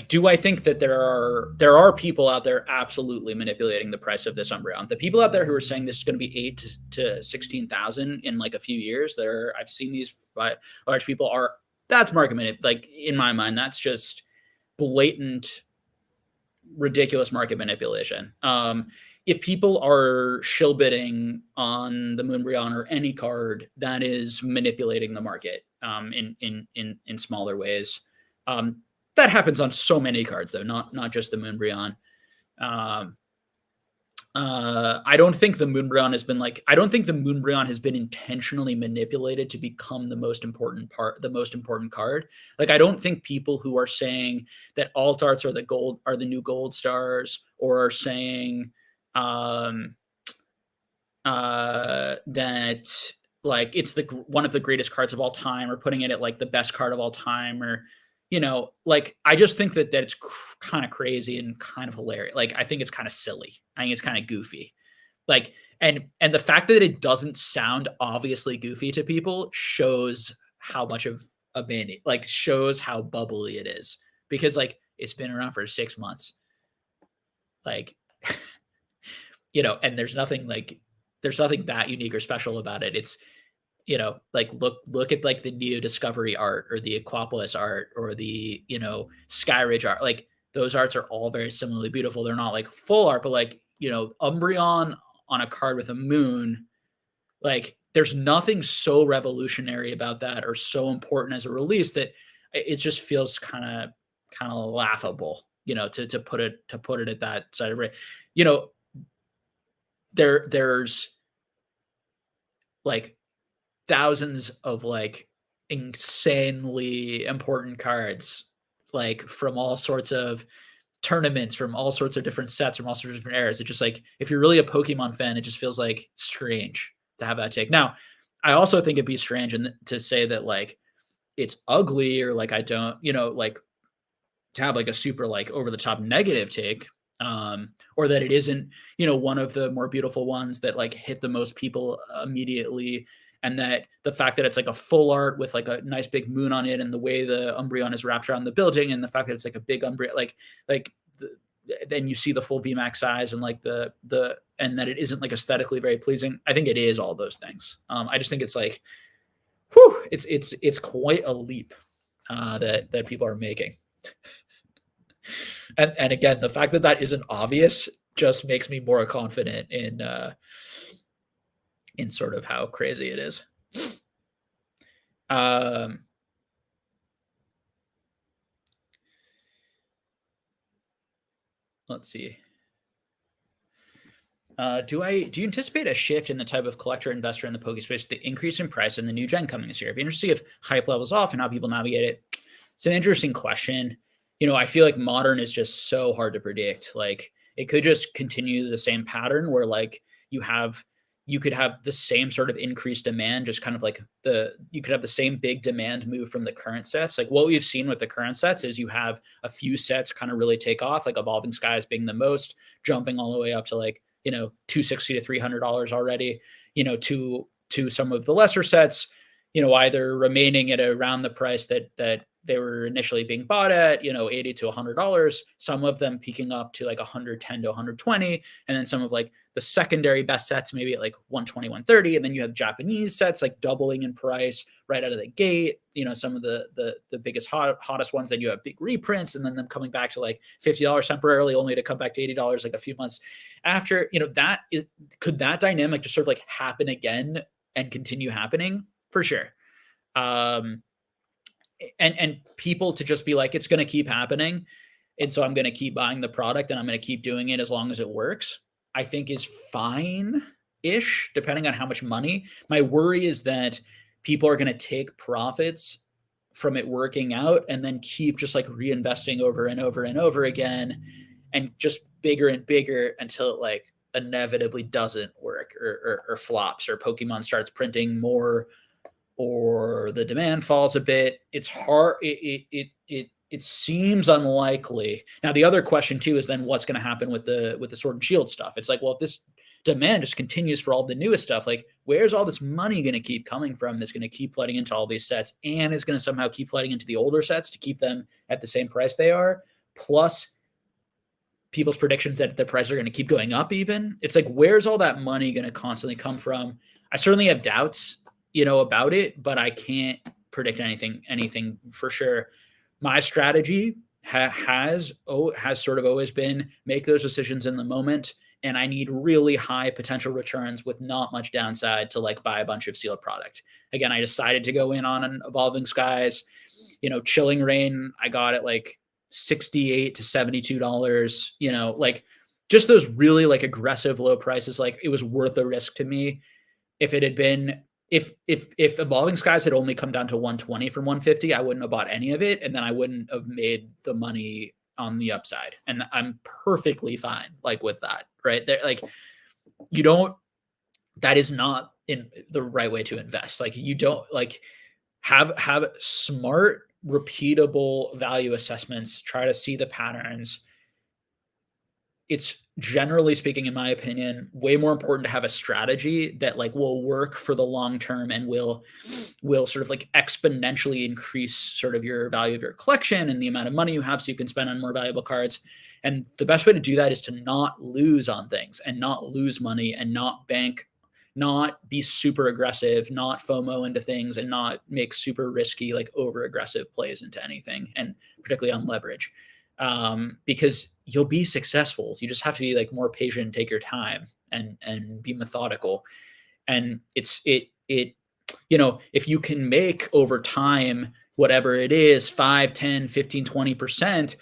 do I think that there are people out there absolutely manipulating the price of this Umbreon? The people out there who are saying this is going to be 8 to 16,000 in like a few years, I've seen these by large people that's market manip. Like in my mind, that's just blatant, ridiculous market manipulation. If people are shill bidding on the Moonbryon or any card, that is manipulating the market in smaller ways. That happens on so many cards, though, not just the Moonbryon. I don't think the Moonbryon has been I don't think the Moonbryon has been intentionally manipulated to become the most important card. Like, I don't think people who are saying that alt arts are the new gold stars, or are saying that it's one of the greatest cards of all time, or putting it at the best card of all time, or I just think that it's kind of crazy and kind of hilarious. I think it's kind of silly. I think it's kind of goofy. And the fact that it doesn't sound obviously goofy to people shows how much of a band, shows how bubbly it is, because it's been around for 6 months. And there's nothing that unique or special about it. It's, look at the Neo Discovery art, or the Aquapolis art, or the, Skyridge art. Those arts are all very similarly beautiful. They're not full art, but Umbreon on a card with a moon, there's nothing so revolutionary about that, or so important as a release, that it just feels kind of laughable, to put it at that side of it. There's thousands of insanely important cards, from all sorts of tournaments, from all sorts of different sets, from all sorts of different eras. It just if you're really a Pokemon fan, it just feels strange to have that take. Now, I also think it'd be strange to say that it's ugly, or I don't, to have a super over the top negative take, or that it isn't, one of the more beautiful ones that hit the most people immediately. And that the fact that it's a full art with a nice big moon on it, and the way the Umbreon is wrapped around the building, and the fact that it's a big Umbreon, then you see the full VMAX size, and and that it isn't aesthetically very pleasing. I think it is all those things. I just think it's it's quite a leap that people are making. And again, the fact that that isn't obvious just makes me more confident in sort of how crazy it is. Let's see. Do you anticipate a shift in the type of collector investor in the Poke space with the increase in price in the new gen coming this year? It'd be interesting if hype levels off and how people navigate it. It's an interesting question. I feel like modern is just so hard to predict. It could just continue the same pattern where like you have you could have the same sort of increased demand, just kind of like you could have the same big demand move from the current sets. Like what we've seen with the current sets is you have a few sets kind of really take off, like Evolving Skies being the most, jumping all the way up to like, 260 to $300 already, to some of the lesser sets, either remaining at around the price that they were initially being bought at, 80 to $100, some of them peaking up to like 110 to 120, and then some of like the secondary best sets maybe at like 120, 130, and then you have Japanese sets like doubling in price right out of the gate, some of the biggest hottest ones, then you have big reprints and then them coming back to like $50 temporarily only to come back to $80 like a few months after. Could that dynamic just sort of like happen again and continue happening? For sure. And people to just be like, it's going to keep happening, and so I'm going to keep buying the product and I'm going to keep doing it as long as it works, I think is fine ish, depending on how much money. My worry is that people are going to take profits from it working out and then keep just like reinvesting over and over and over again, and just bigger and bigger until it like inevitably doesn't work, or flops, or Pokemon starts printing more, or the demand falls a bit. It's hard. It seems unlikely. Now, the other question too is then what's going to happen with the Sword and Shield stuff? It's like, well, if this demand just continues for all the newest stuff, like where's all this money going to keep coming from that's going to keep flooding into all these sets, and is going to somehow keep flooding into the older sets to keep them at the same price they are, plus people's predictions that the prices are going to keep going up even? It's like, where's all that money going to constantly come from? I certainly have doubts, about it, but I can't predict anything for sure. My strategy has sort of always been make those decisions in the moment, and I need really high potential returns with not much downside to like buy a bunch of sealed product. Again, I decided to go in on an Evolving Skies, Chilling Reign. I got it like $68 to $72, like just those really like aggressive low prices. Like it was worth the risk to me. If it had been, if Evolving Skies had only come down to 120 from 150, I wouldn't have bought any of it, and then I wouldn't have made the money on the upside. And I'm perfectly fine like with that, right? There, like that is not in the right way to invest. Like you don't like have smart, repeatable value assessments, try to see the patterns. It's generally speaking, in my opinion, way more important to have a strategy that like will work for the long term and will sort of like exponentially increase sort of your value of your collection and the amount of money you have so you can spend on more valuable cards. And the best way to do that is to not lose on things and not lose money and not bank, not be super aggressive, not FOMO into things, and not make super risky, like over aggressive plays into anything, and particularly on leverage. Because you'll be successful. You just have to be like more patient, take your time, and be methodical. And if you can make over time, whatever it is, 5, 10, 15, 20%,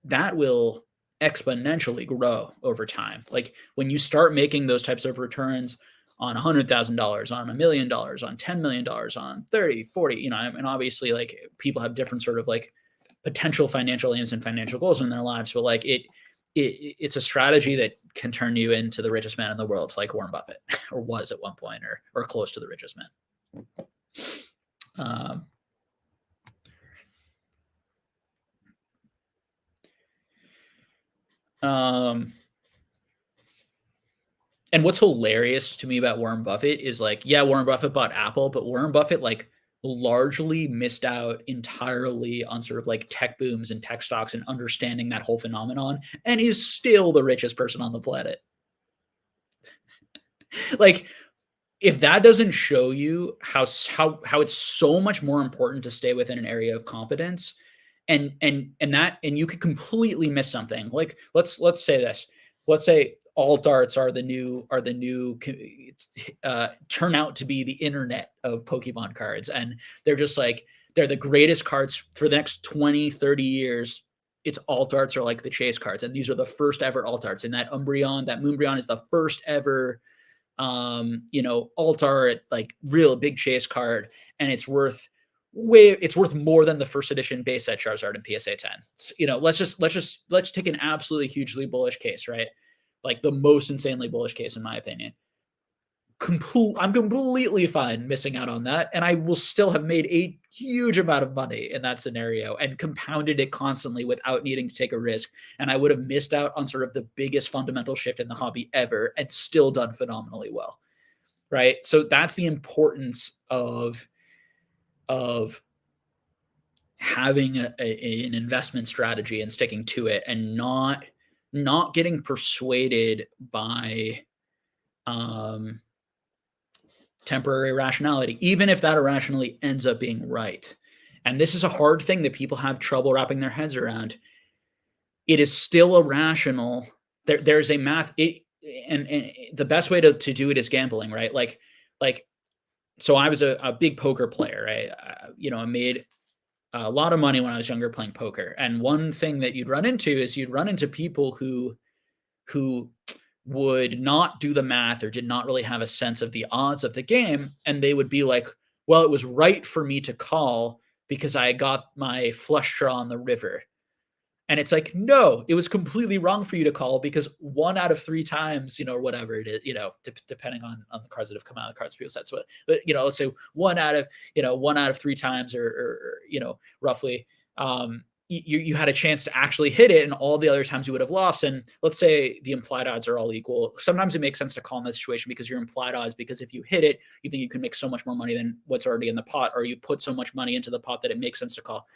that will exponentially grow over time. Like when you start making those types of returns on $100,000, on $1 million, on $10 million, on 30, 40, and obviously like people have different sort of like potential financial aims and financial goals in their lives, but like it's a strategy that can turn you into the richest man in the world, like Warren Buffett, or was at one point, or close to the richest man. And what's hilarious to me about Warren Buffett is like, yeah, Warren Buffett bought Apple, but Warren Buffett like largely missed out entirely on sort of like tech booms and tech stocks and understanding that whole phenomenon, and he's still the richest person on the planet. Like, if that doesn't show you how it's so much more important to stay within an area of competence, and you could completely miss something. Like let's say this. Let's say alt arts are the new turn out to be the internet of Pokemon cards, and they're just like they're the greatest cards for the next 20, 30 years. It's alt arts are like the chase cards, and these are the first ever alt arts. And that Moonbreon is the first ever alt art, like real big chase card, and it's worth it's worth more than the first edition base set Charizard and PSA 10. Let's take an absolutely hugely bullish case, right? Like the most insanely bullish case in my opinion. I'm completely fine missing out on that, and I will still have made a huge amount of money in that scenario and compounded it constantly without needing to take a risk. And I would have missed out on sort of the biggest fundamental shift in the hobby ever and still done phenomenally well, right? So that's the importance of having an investment strategy and sticking to it, and not getting persuaded by um, temporary rationality, even if that irrationality ends up being right. And this is a hard thing that people have trouble wrapping their heads around. It is still irrational. There's a math, and the best way to do it is gambling, right? Like, so I was a big poker player, right? I made a lot of money when I was younger playing poker. And one thing that you'd run into is you'd run into people who would not do the math or did not really have a sense of the odds of the game. And they would be like, well, it was right for me to call because I got my flush draw on the river. And it's like, no, it was completely wrong for you to call because 1 out of 3 times, or whatever it is, depending on the cards that have come out of the cards people set. So, but, let's say 1 out of 3 times or roughly, you had a chance to actually hit it, and all the other times you would have lost. And let's say the implied odds are all equal. Sometimes it makes sense to call in this situation because your implied odds, because if you hit it, you think you can make so much more money than what's already in the pot, or you put so much money into the pot that it makes sense to call.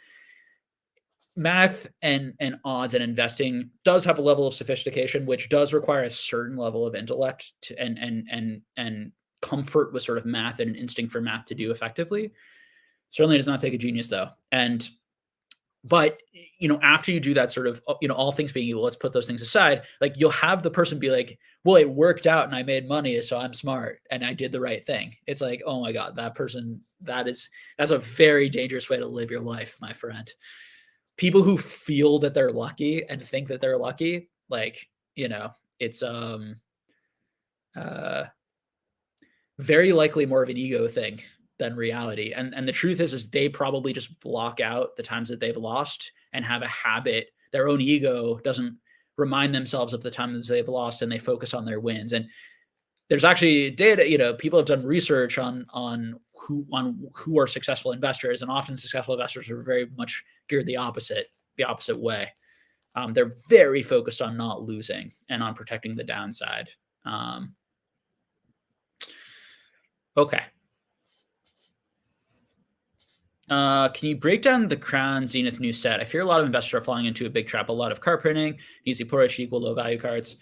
Math and odds and investing does have a level of sophistication, which does require a certain level of intellect and comfort with sort of math and an instinct for math to do effectively. Certainly does not take a genius though. But after you do that sort of, all things being equal, let's put those things aside, like you'll have the person be like, well, it worked out and I made money, so I'm smart and I did the right thing. It's like, oh my God, that's a very dangerous way to live your life, my friend. People who feel that they're lucky and think that they're lucky, like, it's very likely more of an ego thing than reality. And the truth is they probably just block out the times that they've lost and have a habit. Their own ego doesn't remind themselves of the times they've lost, and they focus on their wins. And there's actually data, people have done research on who are successful investors, and often successful investors are very much geared the opposite way. They're very focused on not losing and on protecting the downside. Okay. Can you break down the Crown Zenith new set? I fear a lot of investors are falling into a big trap. A lot of card printing, easy push, equal low value cards.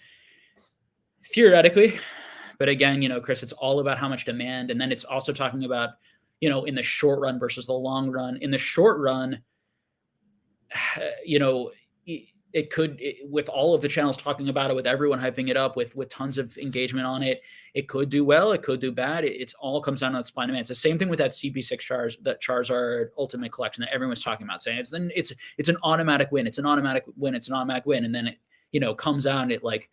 Theoretically, but again, Chris, it's all about how much demand. And then it's also talking about, in the short run versus the long run. In the short run, it could, with all of the channels talking about it, with everyone hyping it up, with tons of engagement on it, it could do well, it could do bad. It all comes down to that supply and demand. It's the same thing with that CP6 that Charizard Ultimate Collection that everyone's talking about, saying it's an automatic win, it's an automatic win, it's an automatic win, and then it comes out and it like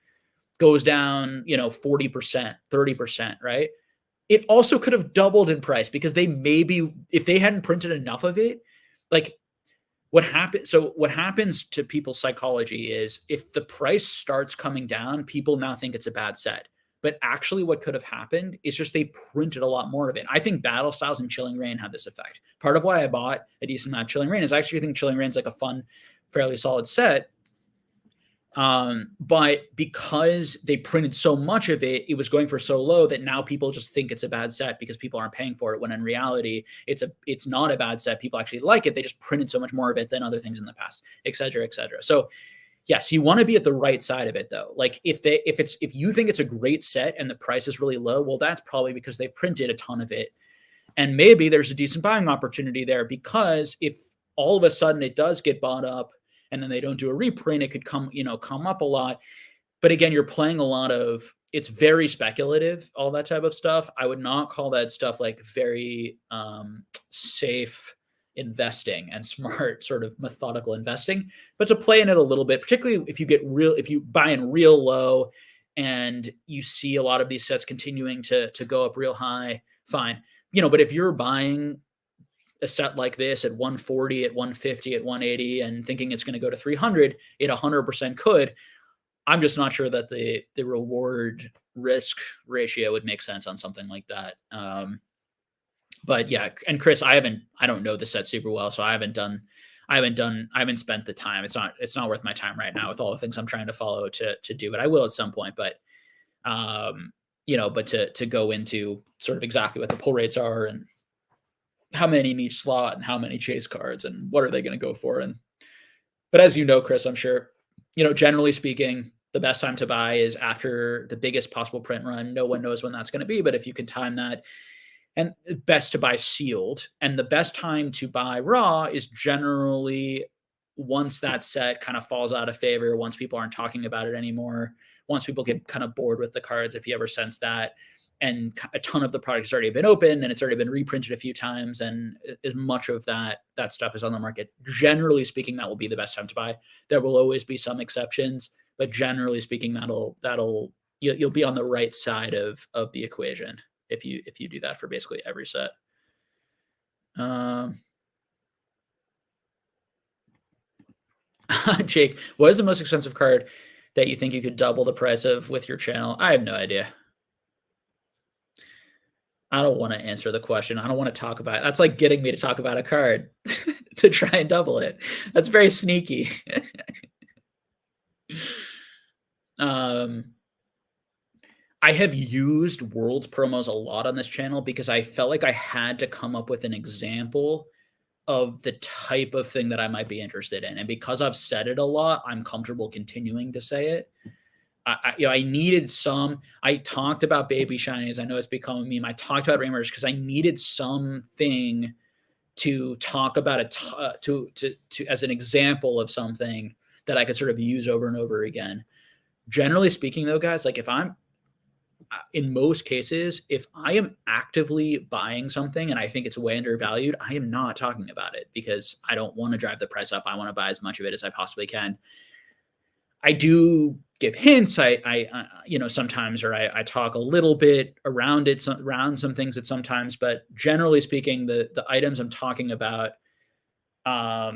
goes down 40%, 30%, right? It also could have doubled in price because if they hadn't printed enough of it, like what happens to people's psychology is if the price starts coming down, people now think it's a bad set. But actually what could have happened is just they printed a lot more of it. I think Battle Styles and Chilling Reign had this effect. Part of why I bought a decent amount of Chilling Reign is I actually think Chilling Reign's like a fun, fairly solid set. But because they printed so much of it, it was going for so low that now people just think it's a bad set because people aren't paying for it, when in reality, it's not a bad set. People actually like it. They just printed so much more of it than other things in the past, et cetera, et cetera. So yes, you want to be at the right side of it though. Like if you think it's a great set and the price is really low, well, that's probably because they've printed a ton of it. And maybe there's a decent buying opportunity there, because if all of a sudden it does get bought up and then they don't do a reprint, it could come up a lot. But again, you're playing a lot of, it's very speculative, all that type of stuff. I would not call that stuff like very safe investing and smart sort of methodical investing, but to play in it a little bit, particularly if you buy in real low and you see a lot of these sets continuing to go up real high, fine. But if you're buying a set like this at 140, at 150, at 180, and thinking it's going to go to 300, it 100% could. I'm just not sure that the reward risk ratio would make sense on something like that. But yeah, and Chris, I don't know the set super well, so I haven't spent the time. It's not worth my time right now with all the things I'm trying to follow to do it. I will at some point, but but to go into sort of exactly what the pull rates are and how many in each slot and how many chase cards and what are they going to go for. And but as you know, Chris, I'm sure, generally speaking, the best time to buy is after the biggest possible print run. No one knows when that's going to be, but if you can time that, and best to buy sealed. And the best time to buy raw is generally once that set kind of falls out of favor, once people aren't talking about it anymore, once people get kind of bored with the cards, if you ever sense that, and a ton of the product has already been open and it's already been reprinted a few times, and as much of that stuff is on the market. Generally speaking, that will be the best time to buy. There will always be some exceptions, but generally speaking, you'll be on the right side of the equation if you do that for basically every set. Jake, what is the most expensive card that you think you could double the price of with your channel? I have no idea. I don't want to answer the question. I don't want to talk about it. That's like getting me to talk about a card to try and double it. That's very sneaky. I have used Worlds promos a lot on this channel because I felt like I had to come up with an example of the type of thing that I might be interested in. And because I've said it a lot, I'm comfortable continuing to say it. I needed some. I talked about baby shinies. I know it's become a meme. I talked about Rainbows because I needed something to talk about to as an example of something that I could sort of use over and over again. Generally speaking, though, guys, like in most cases, if I am actively buying something and I think it's way undervalued, I am not talking about it because I don't want to drive the price up. I want to buy as much of it as I possibly can. I do give hints. I sometimes, or I talk a little bit around it, around some things at sometimes, but generally speaking, the items I'm talking about, I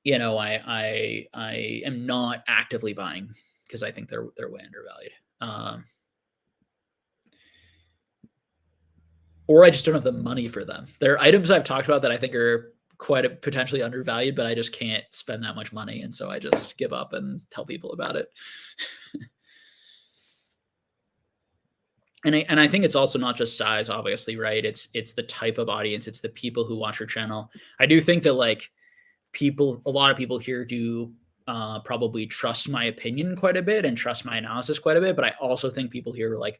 am not actively buying because I think they're way undervalued. Or I just don't have the money for them. There are items I've talked about that I think are quite potentially undervalued, but I just can't spend that much money. And so I just give up and tell people about it. And I think it's also not just size, obviously, right? It's the type of audience. It's the people who watch your channel. I do think that a lot of people here do probably trust my opinion quite a bit and trust my analysis quite a bit. But I also think people here are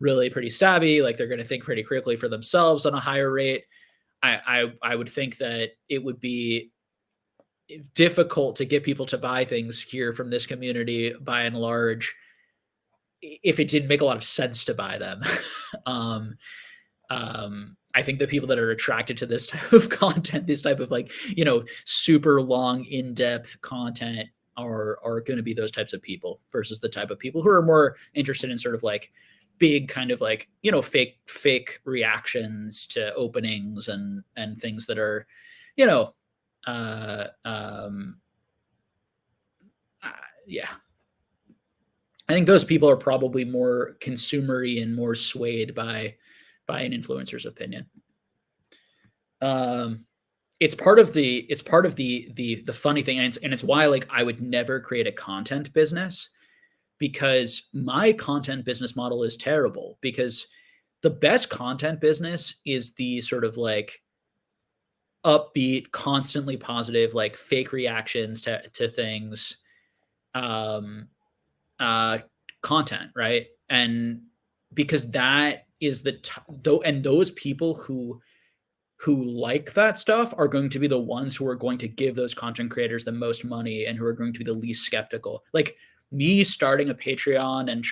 really pretty savvy. Like they're going to think pretty critically for themselves on a higher rate. I would think that it would be difficult to get people to buy things here from this community by and large if it didn't make a lot of sense to buy them. I think the people that are attracted to this type of content, this type of super long, in-depth content are going to be those types of people versus the type of people who are more interested in sort of big kind of fake reactions to openings and things that are, yeah. I think those people are probably more consumery and more swayed by an influencer's opinion. It's part of the funny thing, and it's why I would never create a content business, because my content business model is terrible. Because the best content business is the sort of upbeat, constantly positive, fake reactions to things, content, right? And because that is and those people who like that stuff are going to be the ones who are going to give those content creators the most money and who are going to be the least skeptical. Like me starting a Patreon and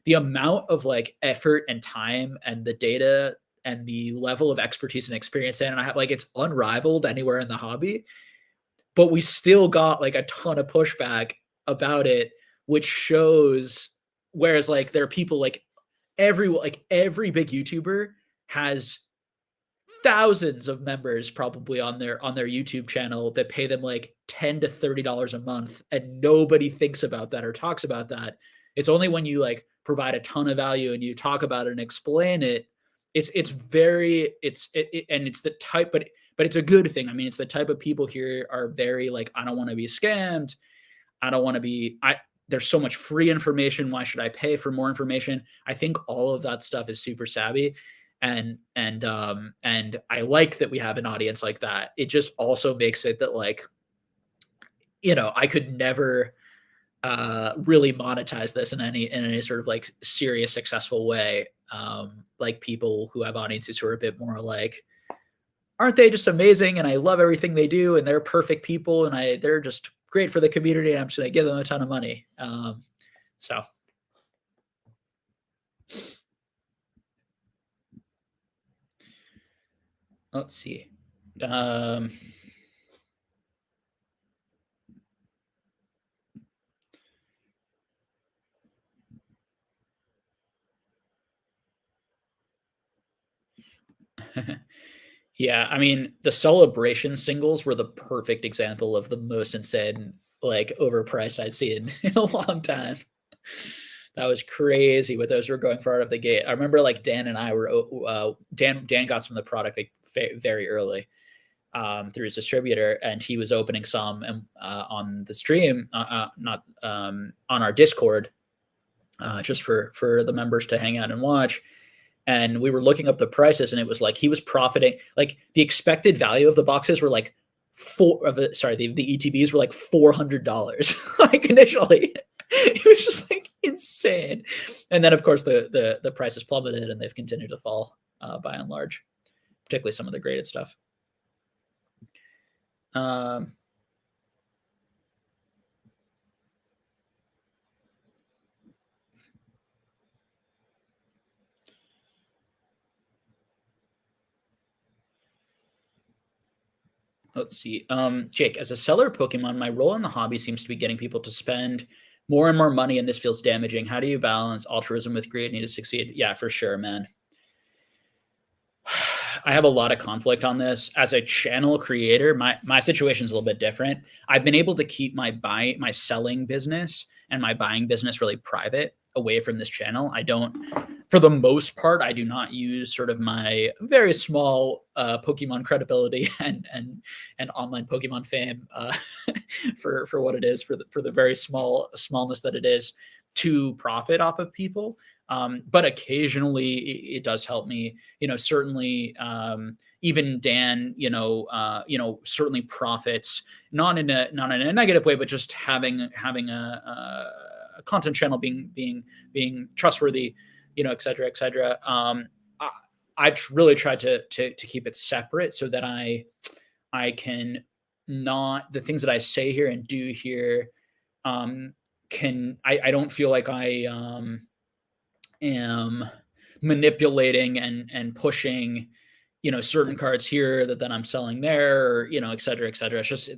the amount of effort and time and the data and the level of expertise and experience and I have it's unrivaled anywhere in the hobby. But we still got a ton of pushback about it, which shows, whereas there are people every big YouTuber has thousands of members probably on their YouTube channel that pay them like $10 to $30 a month, and nobody thinks about that or talks about that. It's only when you like provide a ton of value and you talk about it and explain it. It's very and it's the type, but it's a good thing. I mean, it's the type of people here are very like, I don't want to be scammed. I don't want to be I there's so much free information. Why should I pay for more information? I think all of that stuff is super savvy. And I like that we have an audience like that. It just also makes it that like, I could never really monetize this in any sort of like serious successful way. Like people who have audiences who are a bit more like, aren't they just amazing? And I love everything they do, and they're perfect people, and they're just great for the community. And I'm just gonna give them a ton of money. So let's see. Um, Yeah, I mean, the Celebration singles were the perfect example of the most insane, like, overpriced I'd seen in a long time. That was crazy what those were going for out of the gate. I remember, like, Dan and I were Dan got some of the product, like, very early, through his distributor, and he was opening some, and, on the stream, not, on our Discord, just for the members to hang out and watch, and we were looking up the prices, and it was like he was profiting like the expected value of the boxes were like the ETBs were like $400 like initially. It was just like insane. And then of course the prices plummeted, and they've continued to fall, by and large, particularly some of the graded stuff. Um, let's see. Jake, as a seller of Pokemon, my role in the hobby seems to be getting people to spend more and more money, and this feels damaging. How do you balance altruism with greed? Need to succeed? Yeah, for sure, man. I have a lot of conflict on this. As a channel creator, my situation is a little bit different. I've been able to keep my selling business and my buying business really private, away from this channel. I don't, for the most part, I do not use sort of my very small Pokemon credibility and online Pokemon fame, for what it is, for the very smallness that it is, to profit off of people. But occasionally it does help me, certainly, even Dan, certainly profits, not in a negative way, but just having a content channel being trustworthy, et cetera, et cetera. I've really tried to keep it separate so that I can not, the things that I say here and do here, I don't feel like I am manipulating and pushing, certain cards here that then I'm selling there, or, et cetera, et cetera. It's just,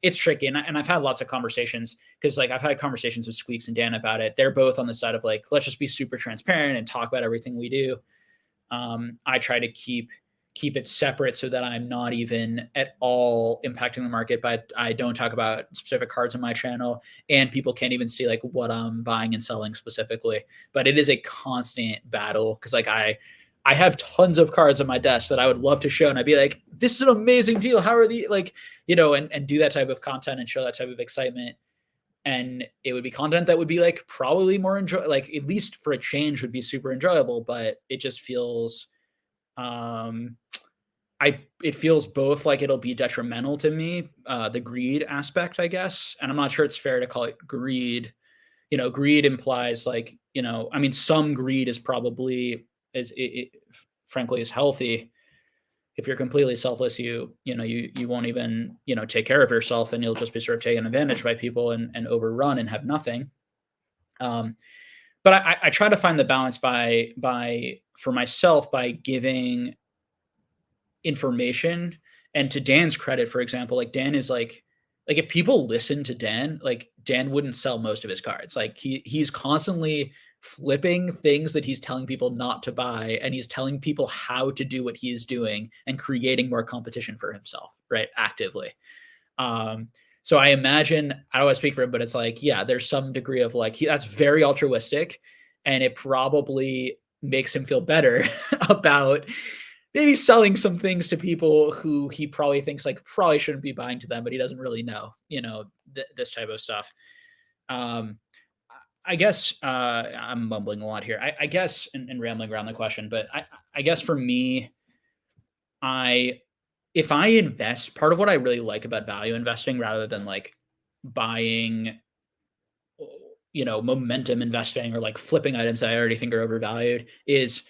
it's tricky. And I've had lots of conversations, because like I've had conversations with Squeaks and Dan about it. They're both on the side of like, let's just be super transparent and talk about everything we do. I try to keep it separate so that I'm not even at all impacting the market, but I don't talk about specific cards on my channel, and people can't even see like what I'm buying and selling specifically. But it is a constant battle, because like I have tons of cards on my desk that I would love to show, and I'd be like, this is an amazing deal. How are the, like, and do that type of content and show that type of excitement. And it would be content that would be like probably more like, at least for a change, would be super enjoyable, but it just feels, it feels both like it'll be detrimental to me, the greed aspect, I guess. And I'm not sure it's fair to call it greed. Greed implies like, I mean, some greed is probably, frankly, is healthy. If you're completely selfless, you won't even, take care of yourself, and you'll just be sort of taken advantage by people and overrun and have nothing. But I try to find the balance for myself, by giving information. And to Dan's credit, for example, like Dan is like if people listen to Dan, like Dan wouldn't sell most of his cards. Like he's constantly flipping things that he's telling people not to buy, and he's telling people how to do what he is doing and creating more competition for himself, right? Actively. Um, so I imagine, I don't want to speak for him, but it's like, yeah, there's some degree of like, that's very altruistic, and it probably makes him feel better about maybe selling some things to people who he probably thinks like probably shouldn't be buying to them, but he doesn't really know, this type of stuff. Um, I guess I'm mumbling a lot here. I guess and rambling around the question, but I guess for me, I if I invest, part of what I really like about value investing rather than like buying, momentum investing or like flipping items that I already think are overvalued is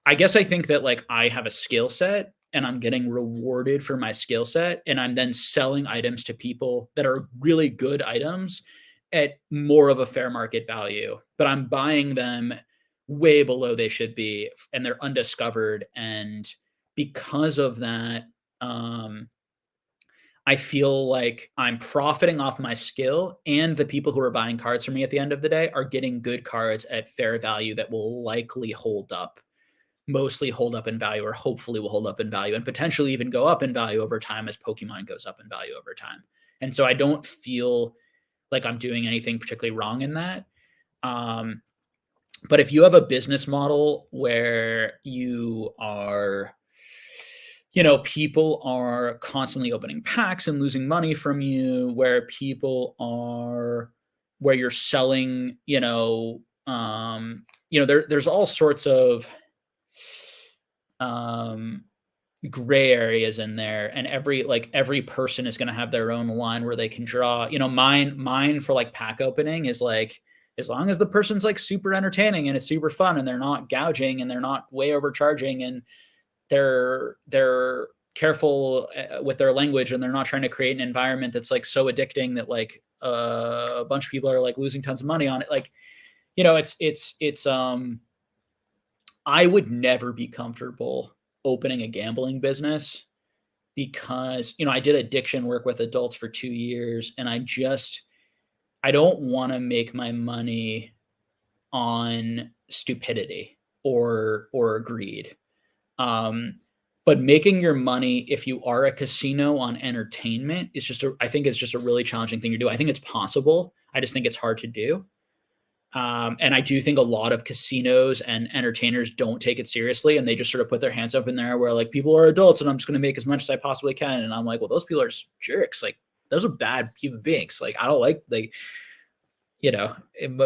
I guess I think that like I have a skill set and I'm getting rewarded for my skill set and I'm then selling items to people that are really good items at more of a fair market value, but I'm buying them way below they should be and they're undiscovered. And because of that, um, I feel like I'm profiting off my skill, and the people who are buying cards from me at the end of the day are getting good cards at fair value that will likely hold up, mostly hold up in value, or hopefully will hold up in value, and potentially even go up in value over time as Pokemon goes up in value over time. And so I don't feel like I'm doing anything particularly wrong in that. Um, but if you have a business model where people are constantly opening packs and losing money from you, where you're selling, there's all sorts of um, gray areas in there, and every person is going to have their own line where they can draw. Mine for like pack opening is like, as long as the person's like super entertaining and it's super fun and they're not gouging and they're not way overcharging and they're careful with their language and they're not trying to create an environment that's like so addicting that like a bunch of people are like losing tons of money on it. Like, it's I would never be comfortable opening a gambling business because, I did addiction work with adults for 2 years, and I don't want to make my money on stupidity or greed. But making your money, if you are a casino, on entertainment I think it's just a really challenging thing to do. I think it's possible. I just think it's hard to do. And I do think a lot of casinos and entertainers don't take it seriously, and they just sort of put their hands up in there where like, people are adults and I'm just going to make as much as I possibly can. And I'm like, well, those people are just jerks. Like, those are bad human beings. Like, I don't like, it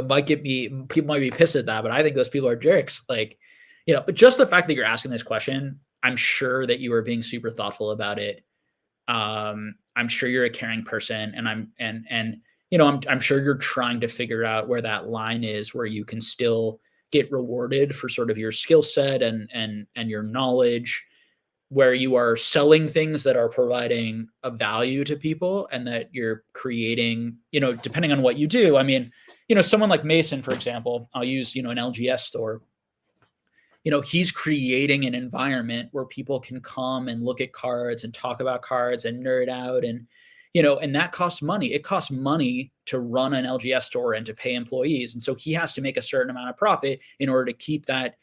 might get me, people might be pissed at that, but I think those people are jerks. Like, but just the fact that you're asking this question, I'm sure that you are being super thoughtful about it. I'm sure you're a caring person, and I'm sure you're trying to figure out where that line is where you can still get rewarded for sort of your skill set and your knowledge, where you are selling things that are providing a value to people and that you're creating, depending on what you do. I mean, someone like Mason, for example, I'll use, an LGS store. He's creating an environment where people can come and look at cards and talk about cards and nerd out, and that costs money. It costs money to run an LGS store and to pay employees. And so he has to make a certain amount of profit in order to keep that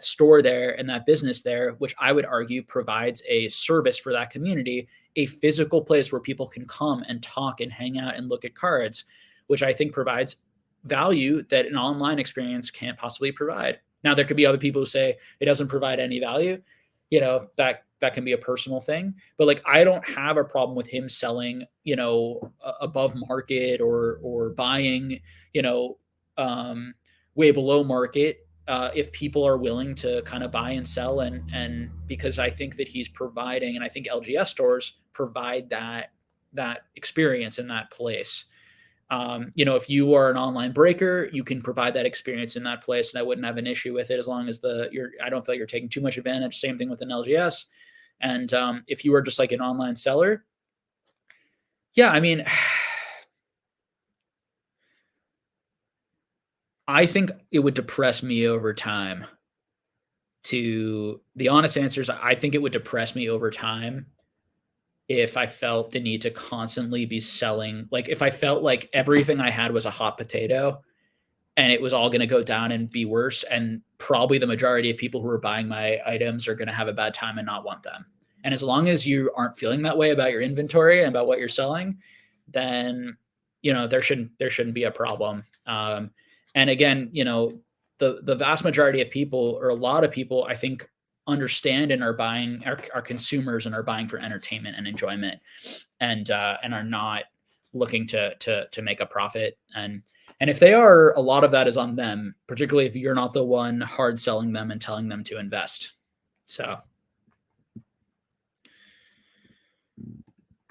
store there and that business there, which I would argue provides a service for that community, a physical place where people can come and talk and hang out and look at cards, which I think provides value that an online experience can't possibly provide. Now, there could be other people who say it doesn't provide any value. That can be a personal thing, but like, I don't have a problem with him selling, above market or buying, way below market, if people are willing to kind of buy and sell, and because I think that he's providing, and I think LGS stores provide that experience in that place. If you are an online breaker, you can provide that experience in that place, and I wouldn't have an issue with it as long as I don't feel like you're taking too much advantage. Same thing with an LGS. And if you are just like an online seller, yeah, I mean, I think it would depress me over time. The honest answer is, I think it would depress me over time if I felt the need to constantly be selling. Like, if I felt like everything I had was a hot potato, and it was all going to go down and be worse. And probably the majority of people who are buying my items are going to have a bad time and not want them. And as long as you aren't feeling that way about your inventory and about what you're selling, then there shouldn't be a problem. And again, the vast majority of people, or a lot of people, I think, understand and are buying, are consumers and are buying for entertainment and enjoyment, and are not looking to make a profit. And if they are, a lot of that is on them, particularly if you're not the one hard selling them and telling them to invest. So,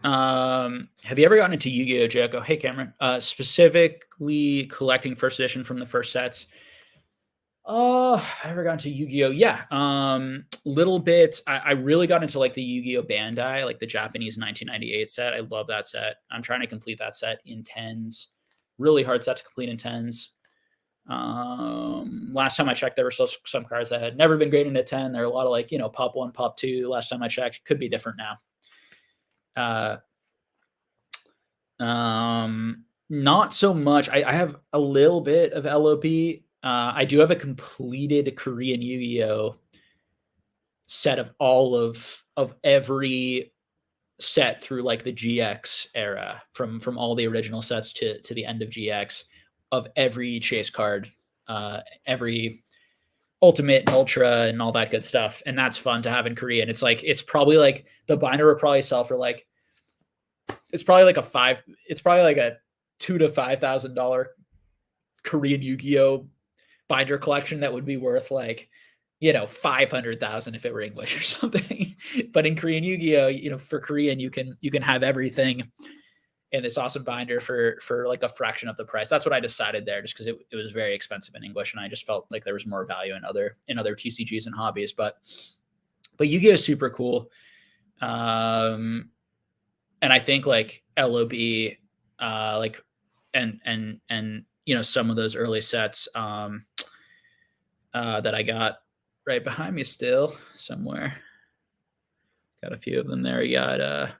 have you ever gotten into Yu-Gi-Oh, Joko? Hey, Cameron. Specifically collecting first edition from the first sets. Oh, I ever got into Yu-Gi-Oh? Yeah. Little bit. I really got into like the Yu-Gi-Oh Bandai, like the Japanese 1998 set. I love that set. I'm trying to complete that set in tens. Really hard set to complete in tens. Last time I checked, there were still some cards that had never been graded into 10. There are a lot of like, pop 1, pop 2. Last time I checked, could be different now. Not so much. I have a little bit of LOP. I do have a completed Korean Yu-Gi-Oh set of all of every set through like the GX era, from all the original sets to the end of GX, of every chase card, every ultimate and ultra and all that good stuff. And that's fun to have in Korean. It's probably like the binder would probably sell for like, it's probably like a $2,000 to $5,000 Korean Yu-Gi-Oh binder collection that would be worth like, 500,000 if it were English or something. But in Korean Yu-Gi-Oh, for Korean, you can have everything in this awesome binder for like a fraction of the price. That's what I decided there, just because it was very expensive in English, and I just felt like there was more value in other TCGs and hobbies. But Yu-Gi-Oh is super cool. And I think like LOB, like and some of those early sets that I got right behind me still somewhere. Got a few of them there. You got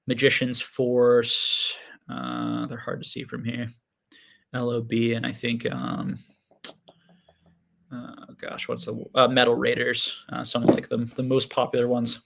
Magician's Force. They're hard to see from here. LOB, and I think what's the Metal Raiders? Some of like the most popular ones.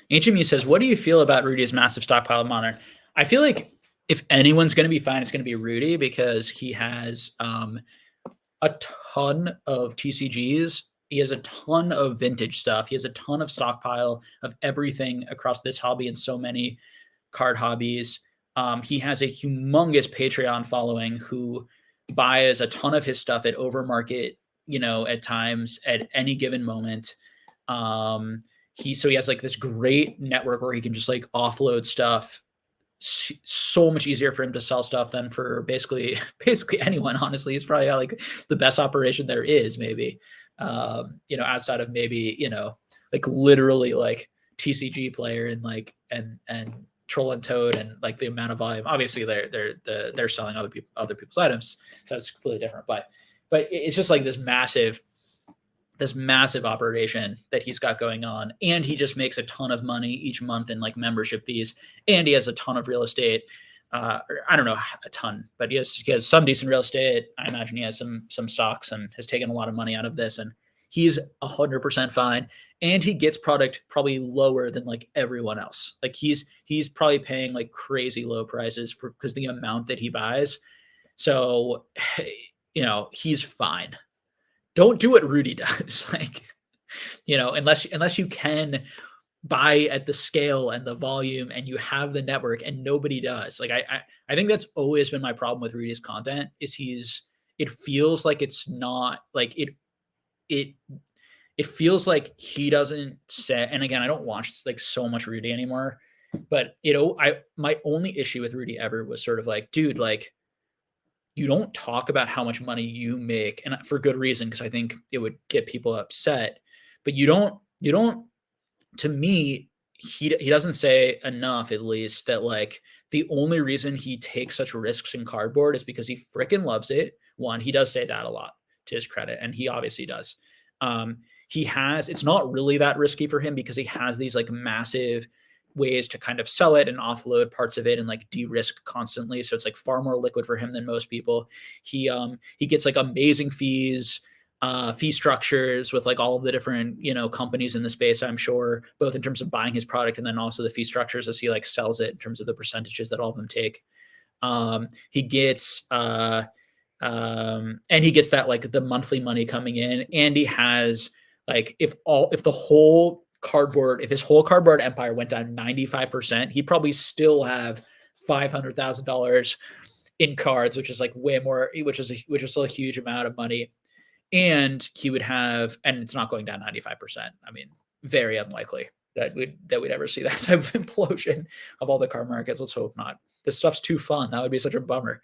Ancient Muse says, what do you feel about Rudy's massive stockpile of Modern? I feel like if anyone's going to be fine, it's going to be Rudy, because he has a ton of TCGs. He has a ton of vintage stuff. He has a ton of stockpile of everything across this hobby and so many card hobbies. He has a humongous Patreon following who buys a ton of his stuff at overmarket, at times, at any given moment. He has like this great network where he can just like offload stuff. So much easier for him to sell stuff than for basically anyone. Honestly, he's probably like the best operation there is, maybe. Outside of maybe like literally like TCG Player and like and Troll and Toad, and like the amount of volume. Obviously, they're selling other people's items, so it's completely different. But it's just like this massive operation that he's got going on, and he just makes a ton of money each month in like membership fees, and he has a ton of real estate. I don't know a ton, but he has some decent real estate. I imagine he has some stocks and has taken a lot of money out of this, and he's 100% fine. And he gets product probably lower than like everyone else. Like he's probably paying like crazy low prices because the amount that he buys. So, he's fine. Don't do what Rudy does. Like, unless you can buy at the scale and the volume and you have the network, and nobody does. Like I think that's always been my problem with Rudy's content, is it feels like it's not like it feels like he doesn't say, and again, I don't watch like so much Rudy anymore, but my only issue with Rudy ever was sort of like, dude, like, you don't talk about how much money you make, and for good reason, because I think it would get people upset, but you don't, to me, he doesn't say enough, at least, that like the only reason he takes such risks in cardboard is because he freaking loves it. One, he does say that a lot, to his credit, and he obviously does. it's not really that risky for him because he has these like massive ways to kind of sell it and offload parts of it and like de-risk constantly. So it's like far more liquid for him than most people. He gets like amazing fee structures with like all of the different, companies in the space, I'm sure, both in terms of buying his product and then also the fee structures as he like sells it in terms of the percentages that all of them take. He gets and he gets that like the monthly money coming in, and he has like if his whole cardboard empire went down 95%, he'd probably still have $500,000 in cards, which is like way more, which is still a huge amount of money. And he would have, and it's not going down 95%. I mean, very unlikely that we'd ever see that type of implosion of all the car markets. Let's hope not. This stuff's too fun. That would be such a bummer.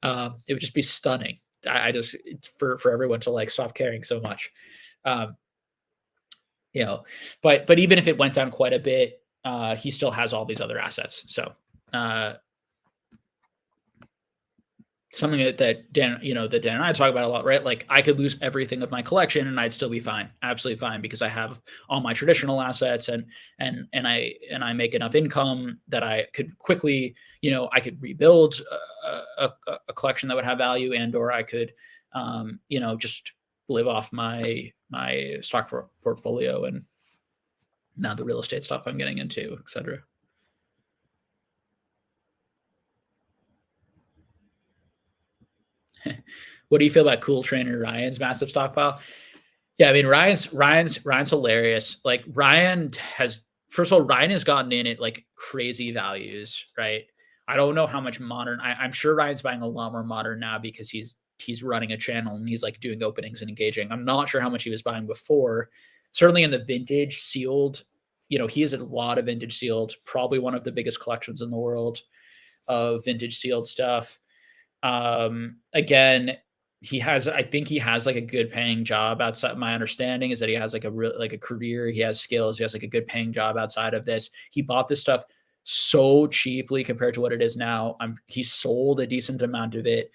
It would just be stunning. I just for everyone to like stop caring so much. Um, but even if it went down quite a bit, he still has all these other assets. So something that Dan and I talk about a lot, right? Like I could lose everything of my collection and I'd still be fine, absolutely fine, because I have all my traditional assets and I make enough income that I could quickly, I could rebuild a collection that would have value, and or I could, just live off my stock portfolio and now the real estate stuff I'm getting into, etc. What do you feel about Cool Trainer Ryan's massive stockpile? Yeah, I mean Ryan's hilarious. Like Ryan has first of all, Ryan has gotten in at like crazy values, right? I don't know how much modern. I'm sure Ryan's buying a lot more modern now because he's running a channel and he's like doing openings and engaging. I'm not sure how much he was buying before. Certainly in the vintage sealed, he has a lot of vintage sealed, probably one of the biggest collections in the world of vintage sealed stuff. Again, I think he has like a good paying job outside. My understanding is that he has like a real, like a career. He has skills. He has like a good paying job outside of this. He bought this stuff so cheaply compared to what it is now. He sold a decent amount of it.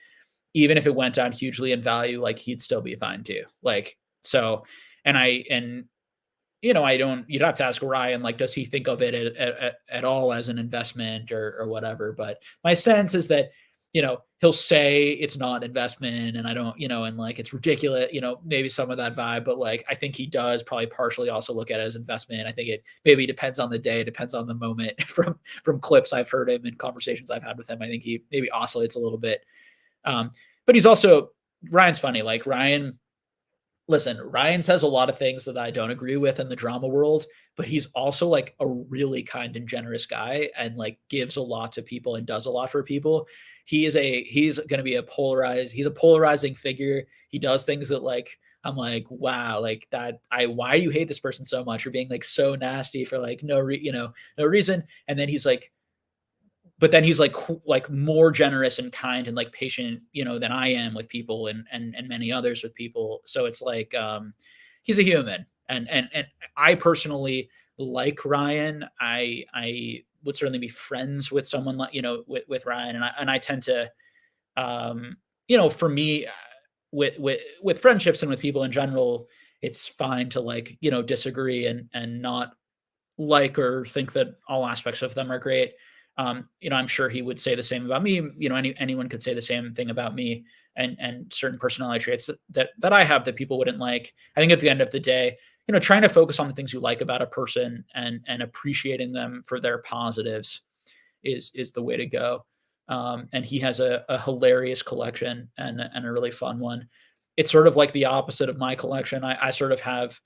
Even if it went down hugely in value, like he'd still be fine too. Like, so, you'd have to ask Ryan, like, does he think of it at all as an investment or whatever? But my sense is that, he'll say it's not investment and I don't, and like, it's ridiculous, maybe some of that vibe, but like, I think he does probably partially also look at it as investment. I think it maybe depends on the day, depends on the moment from clips I've heard him and conversations I've had with him. I think he maybe oscillates a little bit. But Ryan's funny. Like listen, Ryan says a lot of things that I don't agree with in the drama world, but he's also like a really kind and generous guy and like gives a lot to people and does a lot for people. He's going to be he's a polarizing figure. He does things that like, I'm like, wow, like why do you hate this person so much? You're being like so nasty for like no reason. And then he's like, but then he's like more generous and kind and like patient, than I am with people and many others with people. So it's like, he's a human and I personally like Ryan. I would certainly be friends with someone like, with Ryan. And I tend to, for me, with friendships and with people in general, it's fine to like, disagree and not like or think that all aspects of them are great. I'm sure he would say the same about me. Anyone could say the same thing about me and certain personality traits that I have that people wouldn't like. I think at the end of the day, trying to focus on the things you like about a person and appreciating them for their positives is the way to go. And he has a hilarious collection and a really fun one. It's sort of like the opposite of my collection. I sort of have,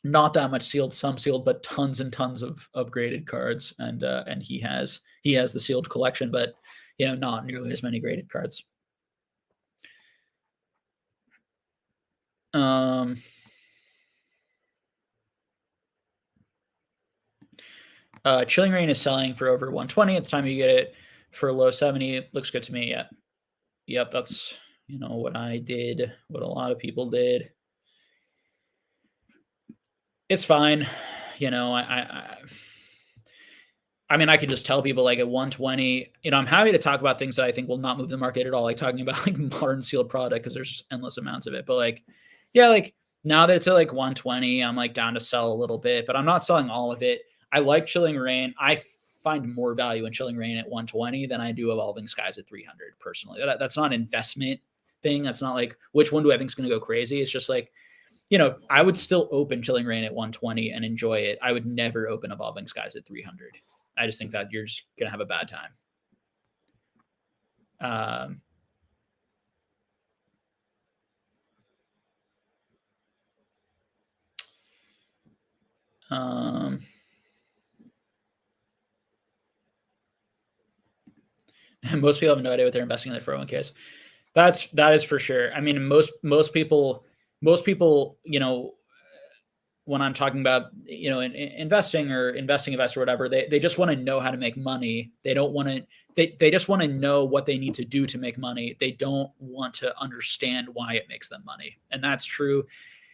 not that much sealed, some sealed, but tons and tons of graded cards. And he has the sealed collection, but not nearly as many graded cards. Chilling Reign is selling for over 120 at the time you get it for a low 70. Looks good to me. Yeah. Yep. That's, what I did, what a lot of people did. It's fine. I mean, I could just tell people like at 120, I'm happy to talk about things that I think will not move the market at all. Like talking about like modern sealed product because there's just endless amounts of it. But like, yeah, like Now that it's at like 120, I'm like down to sell a little bit, but I'm not selling all of it. I like Chilling Reign. I find more value in Chilling Reign at 120 than I do Evolving Skies at 300 personally. That's not an investment thing. That's not like which one do I think is going to go crazy. It's just like, I would still open Chilling Reign at 120 and enjoy it. I would never open Evolving Skies at 300. I just think that you're just going to have a bad time. Um, um, most people have no idea what they're investing in their 401ks. That is for sure. I mean, most people, when I'm talking about, investing or investing investor or whatever, they just want to know how to make money. They don't want to, they just want to know what they need to do to make money. They don't want to understand why it makes them money. And that's true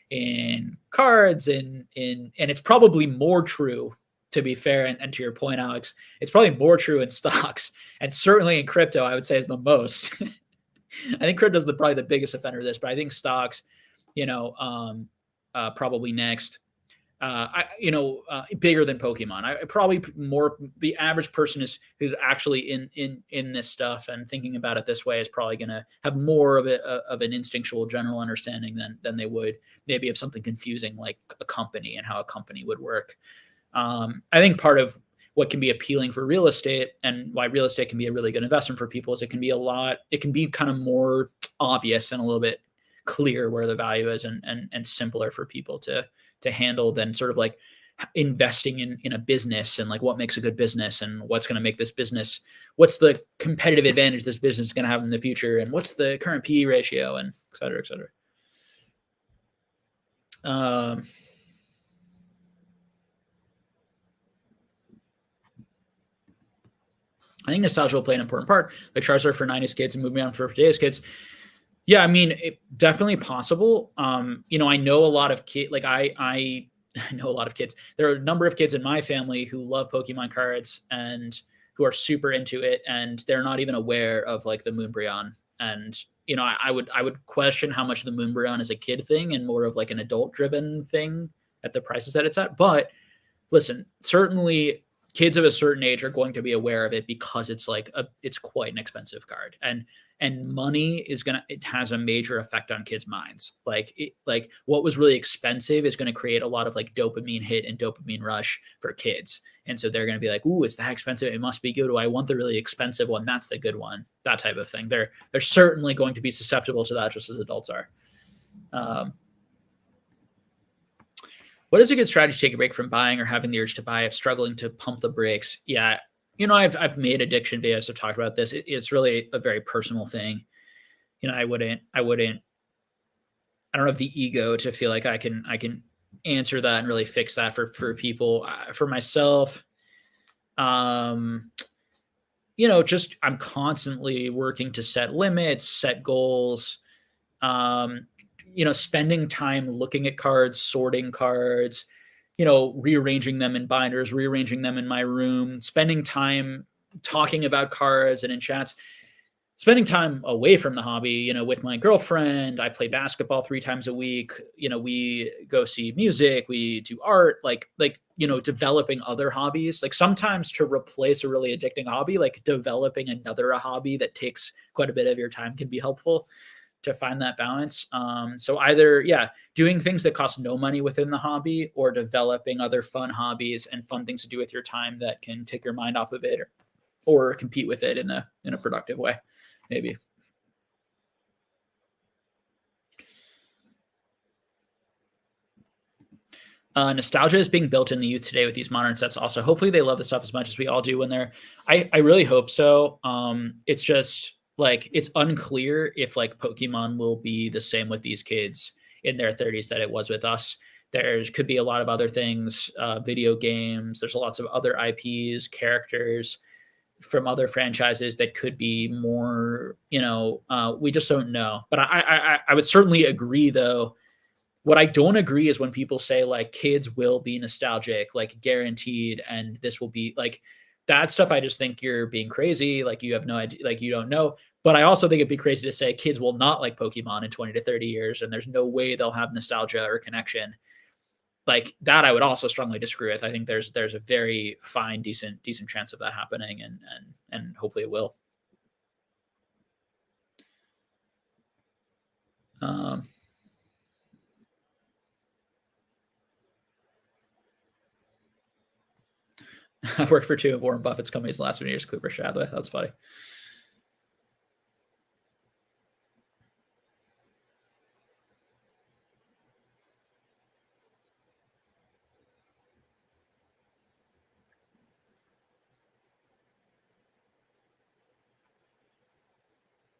in cards and it's probably more true, to be fair. And to your point, Alex, it's probably more true in stocks, and certainly in crypto, I would say is the most. I think crypto is probably the biggest offender of this, but I think stocks, probably next. Bigger than Pokemon. I probably more the average person who's actually in this stuff and thinking about it this way is probably going to have more of an instinctual general understanding than they would maybe of something confusing like a company and how a company would work. I think part of what can be appealing for real estate and why real estate can be a really good investment for people is it can be kind of more obvious and a little bit clear where the value is and simpler for people to handle than sort of like investing in a business and like what makes a good business and what's going to make this business, what's the competitive advantage this business is going to have in the future and what's the current PE ratio and et cetera, et cetera. I think nostalgia will play an important part, like Charizard for 90s kids and moving on for today's kids. Yeah, I mean, definitely possible. I know a lot of kids. Like I know a lot of kids. There are a number of kids in my family who love Pokemon cards and who are super into it, and they're not even aware of like the Moonbryon. And I would question how much the Moonbryon is a kid thing and more of like an adult driven thing at the prices that it's at. But listen, certainly kids of a certain age are going to be aware of it because it's quite an expensive card, and money it has a major effect on kids' minds. Like what was really expensive is going to create a lot of like dopamine hit and dopamine rush for kids, and so they're going to be like, "Ooh, it's that expensive. It must be good. I want the really expensive one. That's the good one." That type of thing. They're certainly going to be susceptible to that, just as adults are. What is a good strategy to take a break from buying or having the urge to buy if struggling to pump the brakes? Yeah, I've made addiction videos. I've talked about this. It's really a very personal thing. I don't have the ego to feel like I can answer that and really fix that for people. For myself, just I'm constantly working to set limits, set goals. Spending time looking at cards, sorting cards, rearranging them in binders, rearranging them in my room, spending time talking about cards and in chats, spending time away from the hobby, with my girlfriend. I play basketball 3 times a week. We go see music, we do art, developing other hobbies. Like sometimes to replace a really addicting hobby, like developing another hobby that takes quite a bit of your time can be helpful to find that balance. So either, doing things that cost no money within the hobby or developing other fun hobbies and fun things to do with your time that can take your mind off of it or compete with it in a productive way, maybe. Nostalgia is being built in the youth today with these modern sets also. Hopefully they love the stuff as much as we all do when I really hope so. It's just like, it's unclear if like Pokemon will be the same with these kids in their 30s that it was with us. There could be a lot of other things, video games. There's lots of other IPs, characters from other franchises that could be more, we just don't know. But I would certainly agree though. What I don't agree is when people say like kids will be nostalgic, like guaranteed, and this will be like, that stuff, I just think you're being crazy. Like you have no idea, like you don't know. But I also think it'd be crazy to say kids will not like Pokemon in 20 to 30 years, and there's no way they'll have nostalgia or connection. Like that, I would also strongly disagree with. I think there's a very fine, decent chance of that happening, and hopefully it will. Um, I've worked for two of Warren Buffett's companies the last few years. Cooper Shadley. That's funny.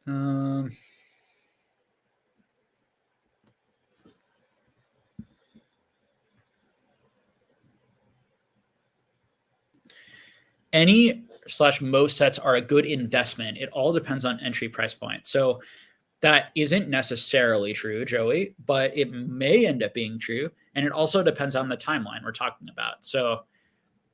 Um, any slash most sets are a good investment. It all depends on entry price point. So that isn't necessarily true, Joey, but it may end up being true. And it also depends on the timeline we're talking about. So,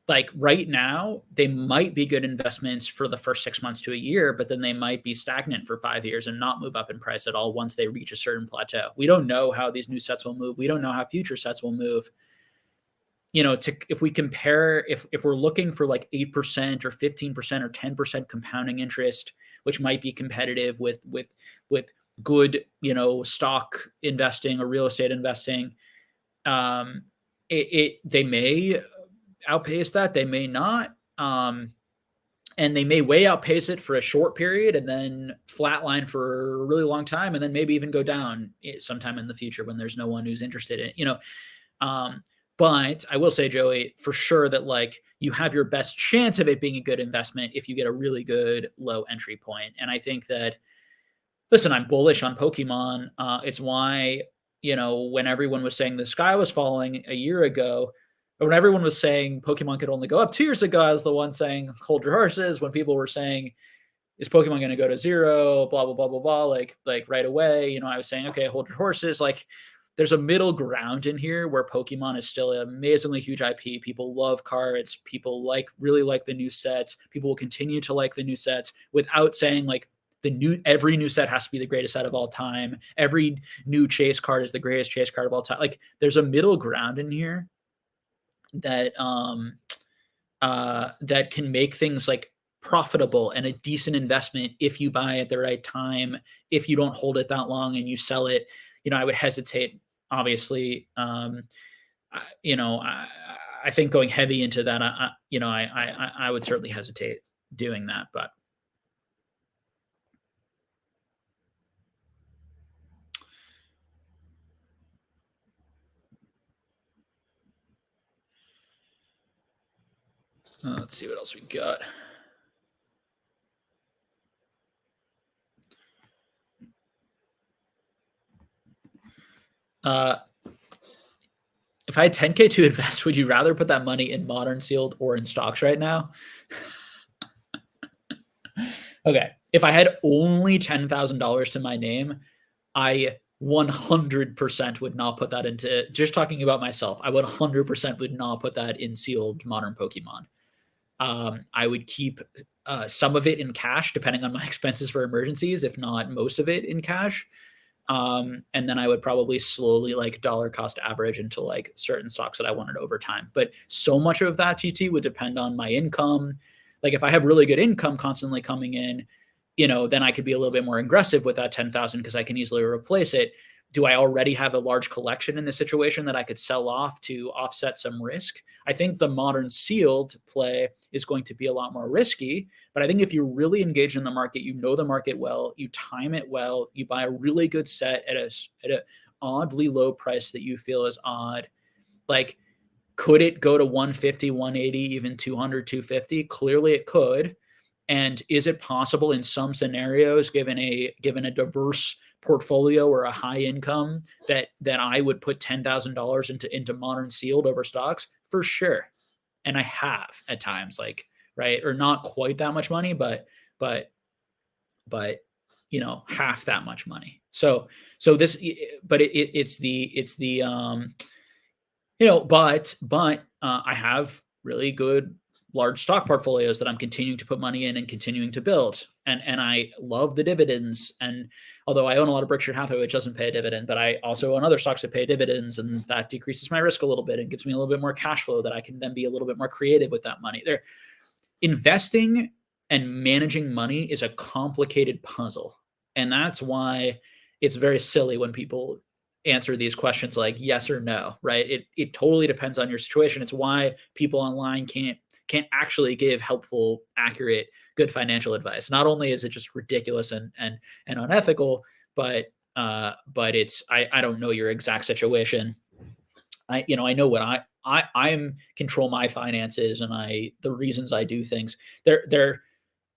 like right now, they might be good investments for the first 6 months to a year, but then they might be stagnant for 5 years and not move up in price at all once they reach a certain plateau. We don't know how these new sets will move. We don't know how future sets will move. If we compare, if we're looking for like 8% or 15% or 10% compounding interest, which might be competitive with good, stock investing or real estate investing, um, they may outpace that, they may not, and they may way outpace it for a short period and then flatline for a really long time, and then maybe even go down sometime in the future when there's no one who's interested in it. Um, but I will say, Joey, for sure that like you have your best chance of it being a good investment if you get a really good low entry point. And I think that, listen, I'm bullish on Pokemon. It's why, when everyone was saying the sky was falling a year ago, or when everyone was saying Pokemon could only go up 2 years ago, I was the one saying hold your horses. When people were saying, is Pokemon going to go to zero? Blah blah blah blah blah. Like right away, I was saying, okay, hold your horses. Like there's a middle ground in here where Pokemon is still an amazingly huge IP. People love cards. People really like the new sets. People will continue to like the new sets without saying like every new set has to be the greatest set of all time. Every new chase card is the greatest chase card of all time. Like there's a middle ground in here that that can make things like profitable and a decent investment if you buy at the right time. If you don't hold it that long and you sell it, I would hesitate. Obviously, I, you know, I, I think going heavy into that, I would certainly hesitate doing that. But let's see what else we got. Uh, if I had 10K to invest, would you rather put that money in modern sealed or in stocks right now? Okay. If I had only $10,000 to my name, I 100% would not put that into, just talking about myself. I would 100% would not put that in sealed modern Pokemon. I would keep some of it in cash, depending on my expenses for emergencies, if not most of it in cash. And then I would probably slowly like dollar cost average into like certain stocks that I wanted over time. But so much of that TT would depend on my income. Like if I have really good income constantly coming in, then I could be a little bit more aggressive with that 10,000 because I can easily replace it. Do I already have a large collection in this situation that I could sell off to offset some risk? I think the modern sealed play is going to be a lot more risky. But I think if you're really engaged in the market, you know the market well, you time it well, you buy a really good set at a oddly low price that you feel is odd. Like, could it go to 150, 180, even 200, 250? Clearly it could. And is it possible in some scenarios, given a diverse portfolio or a high income, that I would put $10,000 into modern sealed over stocks? For sure. And I have at times, like, right, or not quite that much money, but but half that much money. So this, but it's the but I have really good large stock portfolios that I'm continuing to put money in and continuing to build. And I love the dividends. And although I own a lot of Berkshire Hathaway, which doesn't pay a dividend, but I also own other stocks that pay dividends, and that decreases my risk a little bit and gives me a little bit more cash flow that I can then be a little bit more creative with that money. There, investing and managing money is a complicated puzzle. And that's why it's very silly when people answer these questions like yes or no, right? It totally depends on your situation. It's why people online can't actually give helpful, accurate, good financial advice. Not only is it just ridiculous and unethical, but it's I don't know your exact situation. I know what I'm control my finances, and the reasons I do things.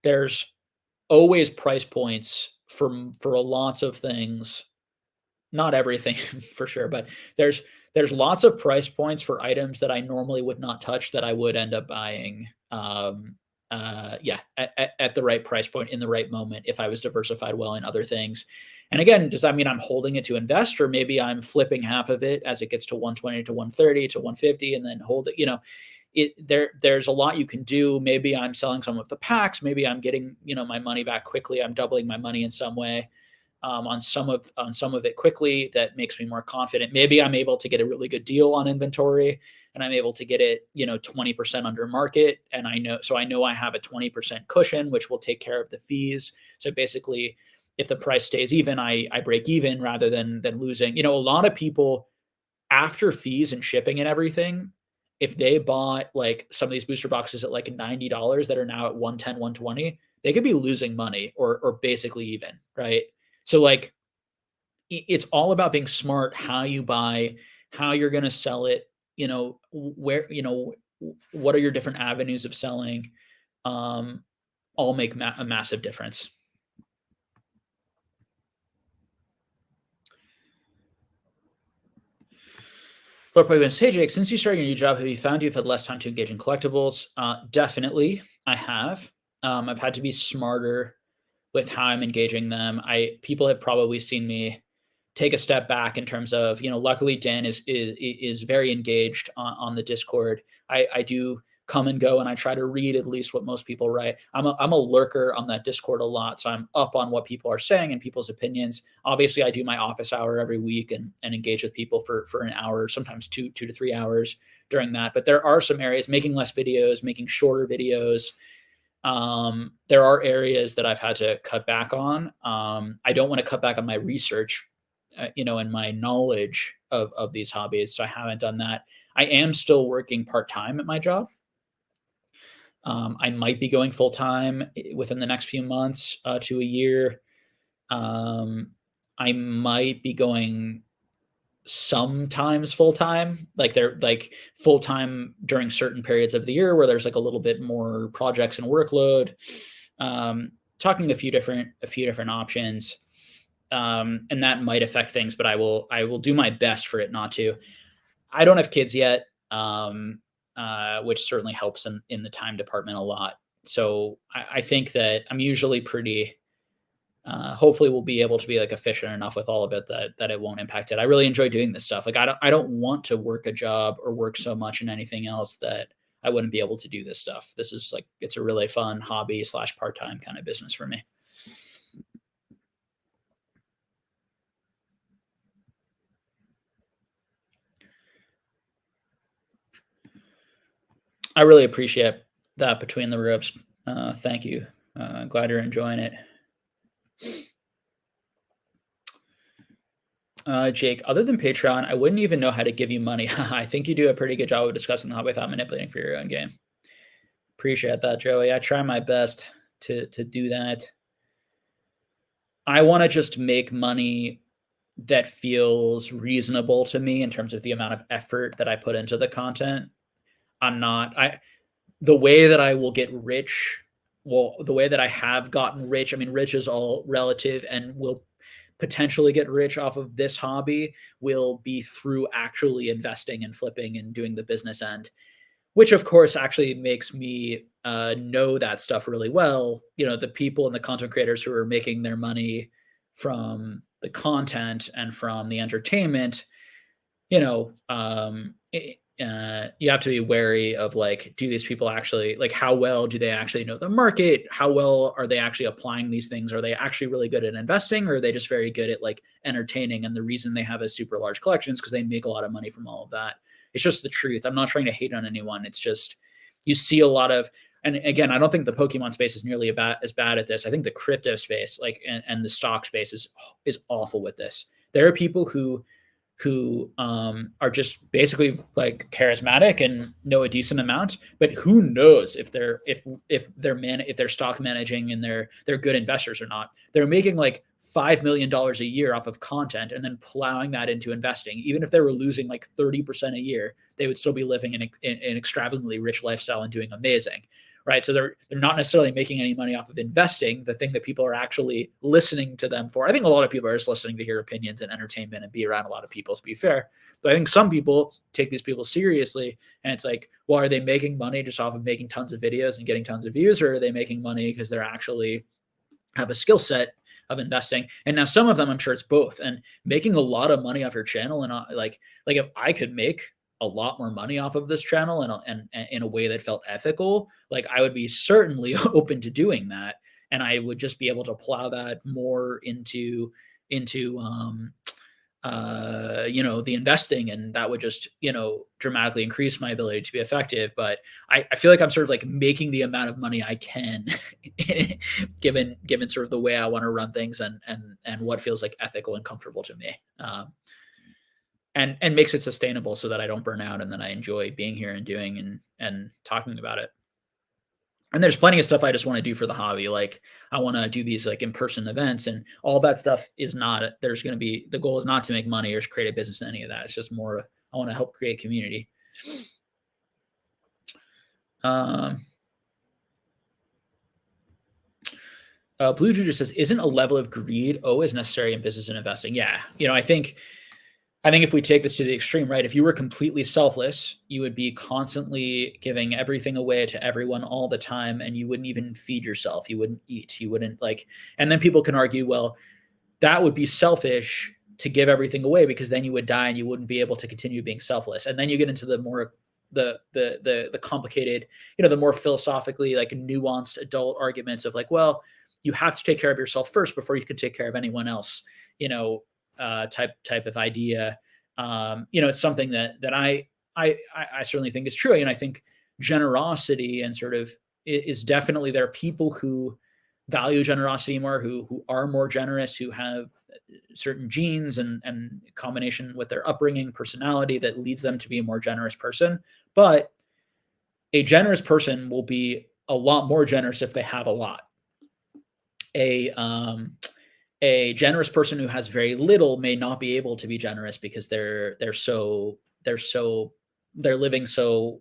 There's always price points for a lots of things, not everything for sure, but there's there's lots of price points for items that I normally would not touch that I would end up buying. Yeah, at the right price point in the right moment if I was diversified well in other things. And again, does that mean I'm holding it to invest, or maybe I'm flipping half of it as it gets to 120 to 130 to 150 and then hold it? There's a lot you can do. Maybe I'm selling some of the packs. Maybe I'm getting my money back quickly. I'm doubling my money in some way on some of it quickly that makes me more confident. Maybe I'm able to get a really good deal on inventory and I'm able to get it 20% under market, and I know I have a 20% cushion which will take care of the fees. So basically, if the price stays even, I break even rather than losing. A lot of people, after fees and shipping and everything, if they bought like some of these booster boxes at like $90 that are now at 110, 120, they could be losing money or basically even, right? So like it's all about being smart, how you buy, how you're going to sell it, where, what are your different avenues of selling, um, all make a massive difference. Lord Playman, hey Jake, since you started your new job, have you found you've had less time to engage in collectibles? Definitely, I have. I've had to be smarter with how I'm engaging them. People have probably seen me take a step back in terms of, luckily Dan is very engaged on the Discord. I do come and go and I try to read at least what most people write. I'm a lurker on that Discord a lot, so I'm up on what people are saying and people's opinions. Obviously, I do my office hour every week and engage with people for an hour, sometimes two to 3 hours during that. But there are some areas, making less videos, making shorter videos. There are areas that I've had to cut back on. I don't want to cut back on my research, and my knowledge of these hobbies. So I haven't done that. I am still working part time at my job. I might be going full time within the next few months to a year. Um, I might be going sometimes full time, like they're like full time during certain periods of the year where there's like a little bit more projects and workload. Talking a few different options, and that might affect things, but I will do my best for it not to. I don't have kids yet, which certainly helps in the time department a lot. So I think that I'm usually pretty. Hopefully, we'll be able to be like efficient enough with all of it that it won't impact it. I really enjoy doing this stuff. Like I don't want to work a job or work so much in anything else that I wouldn't be able to do this stuff. This is like it's a really fun hobby / part time kind of business for me. I really appreciate that between the ropes. Thank you. Glad you're enjoying it. Jake, other than Patreon, I wouldn't even know how to give you money. I think you do a pretty good job of discussing the hobby without manipulating for your own game. Appreciate that, Joey. I try my best to do that. I want to just make money that feels reasonable to me in terms of the amount of effort that I put into the content. I'm not I the way that I will get rich, well, the way that I have gotten rich, I mean, rich is all relative, and will potentially get rich off of this hobby will be through actually investing and flipping and doing the business end, which of course actually makes me know that stuff really well. The people and the content creators who are making their money from the content and from the entertainment, you have to be wary of like, do these people actually like how well do they actually know the market? How well are they actually applying these things? Are they actually really good at investing, or are they just very good at like entertaining? And the reason they have a super large collection is because they make a lot of money from all of that. It's just the truth. I'm not trying to hate on anyone. It's just you see a lot of, and again, I don't think the Pokemon space is nearly as bad at this. I think the crypto space, like and the stock space, is awful with this. There are people who are just basically like charismatic and know a decent amount, but who knows if they're stock managing and they're good investors or not. They're making like $5 million a year off of content and then plowing that into investing. Even if they were losing like 30% a year, they would still be living in an extravagantly rich lifestyle and doing amazing, right? So they're not necessarily making any money off of investing, the thing that people are actually listening to them for. I think a lot of people are just listening to hear opinions and entertainment and be around a lot of people, to be fair. But I think some people take these people seriously, and it's like, well, are they making money just off of making tons of videos and getting tons of views, or are they making money because they're actually have a skill set of investing? And now some of them, I'm sure it's both. And making a lot of money off your channel, and like if I could make a lot more money off of this channel and in a way that felt ethical, like I would be certainly open to doing that, and I would just be able to plow that more into the investing, and that would just dramatically increase my ability to be effective. But I feel like I'm sort of like making the amount of money I can given sort of the way I want to run things, and what feels like ethical and comfortable to me, and makes it sustainable so that I don't burn out, and then I enjoy being here and doing and talking about it. And there's plenty of stuff I just want to do for the hobby. Like I want to do these like in-person events, and all that stuff is not, there's going to be, the goal is not to make money or create a business in any of that. It's just more, I want to help create community. Um, Blue Juju says, isn't a level of greed always necessary in business and investing? Yeah. I think if we take this to the extreme, right? If you were completely selfless, you would be constantly giving everything away to everyone all the time, and you wouldn't even feed yourself. You wouldn't eat. You wouldn't like, and then people can argue, well, that would be selfish to give everything away, because then you would die and you wouldn't be able to continue being selfless. And then you get into the more the complicated, the more philosophically like nuanced adult arguments of like, well, you have to take care of yourself first before you can take care of anyone else, type of idea. It's something that I certainly think is true, and I think generosity and sort of is definitely, there are people who value generosity more, who are more generous, who have certain genes and combination with their upbringing, personality, that leads them to be a more generous person. But a generous person will be a lot more generous if they have a lot. A a generous person who has very little may not be able to be generous, because they're living so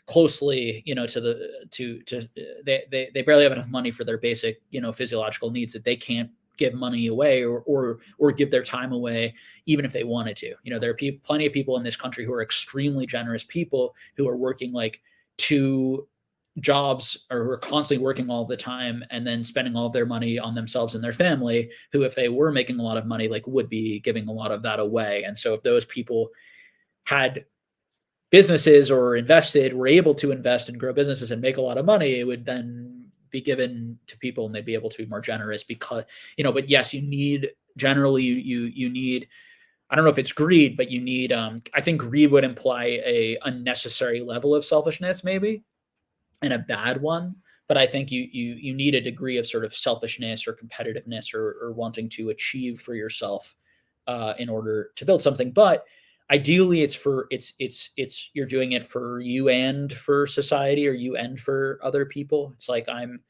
closely, to they barely have enough money for their basic, physiological needs, that they can't give money away, or give their time away, even if they wanted to. There are plenty of people in this country who are extremely generous people, who are working like two jobs, or who are constantly working all the time and then spending all of their money on themselves and their family, who, if they were making a lot of money, like would be giving a lot of that away. And so if those people had businesses or were able to invest and grow businesses and make a lot of money, it would then be given to people, and they'd be able to be more generous, because, but yes, you need, generally, you need, I don't know if it's greed, but you need, I think greed would imply a unnecessary level of selfishness, maybe, and a bad one. But I think you need a degree of sort of selfishness or competitiveness, or wanting to achieve for yourself, in order to build something. But ideally, it's you're doing it for you and for society, or you and for other people. It's like, I'm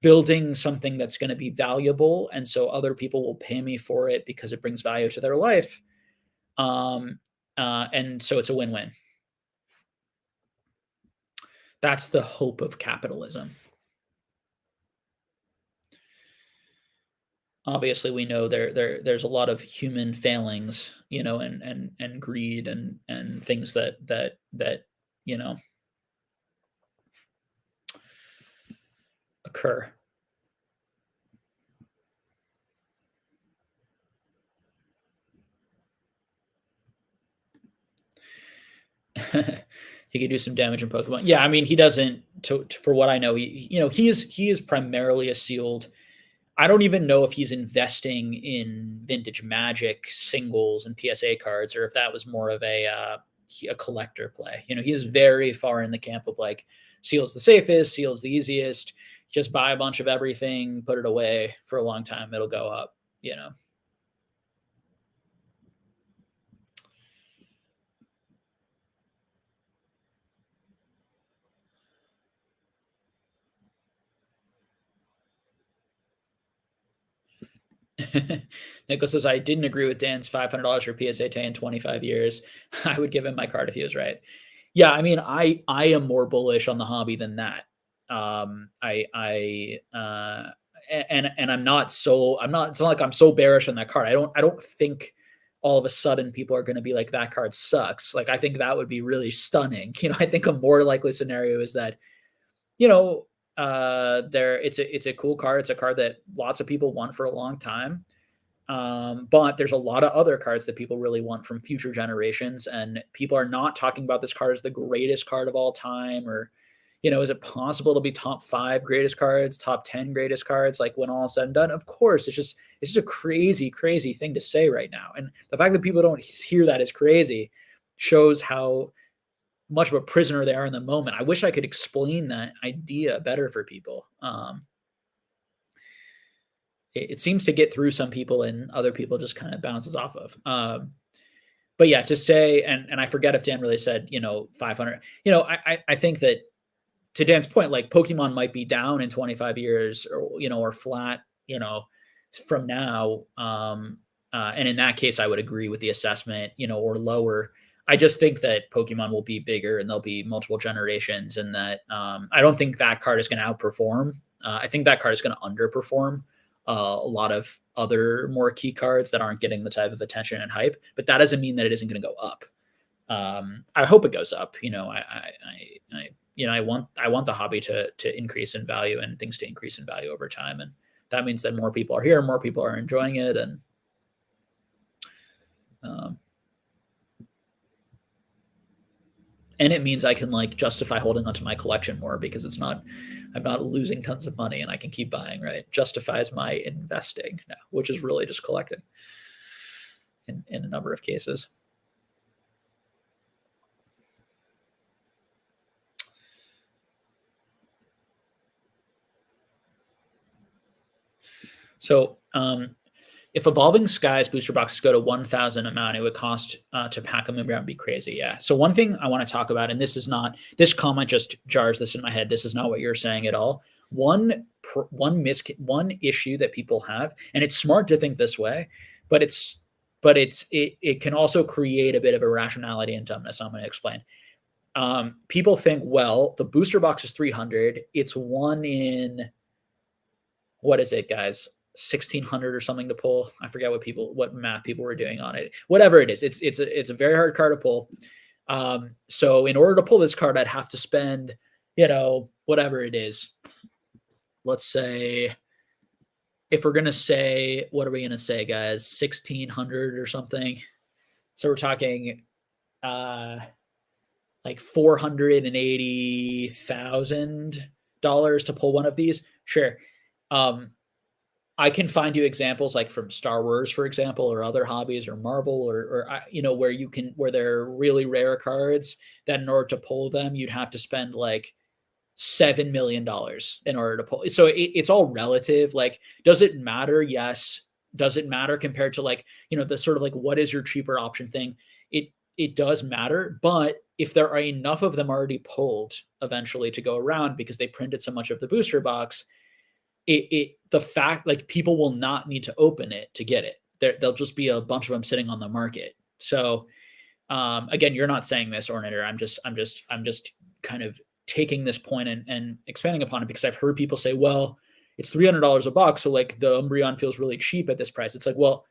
building something that's going to be valuable, and so other people will pay me for it because it brings value to their life. And so it's a win-win. That's the hope of capitalism. Obviously, we know there's a lot of human failings, and greed, and things that you know occur. He could do some damage in Pokemon. Yeah, I mean, he doesn't for what I know, he is primarily a sealed. I don't even know if he's investing in vintage Magic singles and PSA cards, or if that was more of a collector play. He is very far in the camp of like seal's the safest, seal's the easiest. Just buy a bunch of everything, put it away for a long time, it'll go up. You know. Nicholas says, I didn't agree with Dan's $500 for PSA 10 in 25 years. I would give him my card if he was right. Yeah, I mean, I am more bullish on the hobby than that. And I'm not it's not like I'm so bearish on that card. I don't think all of a sudden people are going to be like that card sucks. Like I think that would be really stunning. I think a more likely scenario is that, you know, there it's a cool card. It's a card that lots of people want for a long time. But there's a lot of other cards that people really want from future generations, and people are not talking about this card as the greatest card of all time, or is it possible to be top 5 greatest cards, top 10 greatest cards, like when all is said and done? Of course, it's just a crazy, crazy thing to say right now, and the fact that people don't hear that is crazy shows how much of a prisoner they are in the moment. I wish I could explain that idea better for people. It seems to get through some people and other people just kind of bounces off of. But yeah, to say, and I forget if Dan really said, 500, I think that to Dan's point, like Pokemon might be down in 25 years or flat, from now. And in that case, I would agree with the assessment, or lower. I just think that Pokemon will be bigger and there'll be multiple generations, and that I don't think that card is going to outperform. I think that card is going to underperform a lot of other more key cards that aren't getting the type of attention and hype, but that doesn't mean that it isn't going to go up. I hope it goes up. I want the hobby to increase in value and things to increase in value over time, and that means that more people are here, more people are enjoying it, and um, it means I can like justify holding onto my collection more because I'm not losing tons of money and I can keep buying, right? Justifies my investing now, which is really just collecting in a number of cases. So if Evolving Skies booster boxes go to 1,000 amount, it would cost to pack them around, be crazy. Yeah. So one thing I want to talk about, and this comment just jars this in my head. This is not what you're saying at all. One issue that people have, and it's smart to think this way, but it can also create a bit of irrationality and dumbness. I'm going to explain. People think, well, the booster box is 300. It's one in, what is it, guys? 1,600 or something to pull. I forget what math people were doing on it. Whatever it is, it's a very hard card to pull. So in order to pull this card, I'd have to spend, whatever it is. Let's say, if we're gonna say, what are we gonna say, guys? 1,600 or something. So we're talking like $480,000 to pull one of these. Sure. I can find you examples like from Star Wars, for example, or other hobbies, or Marvel, or where they're really rare cards that in order to pull them, you'd have to spend like $7 million in order to pull. So it's all relative. Like, does it matter? Yes. Does it matter compared to like, the sort of like, what is your cheaper option thing? It does matter, but if there are enough of them already pulled eventually to go around because they printed so much of the booster box, the fact, like, people will not need to open it to get it. There'll just be a bunch of them sitting on the market. So again, you're not saying this, Ornator. I'm just kind of taking this point and expanding upon it, because I've heard people say, well, it's $300 a box, so like the Umbreon feels really cheap at this price. It's like, well,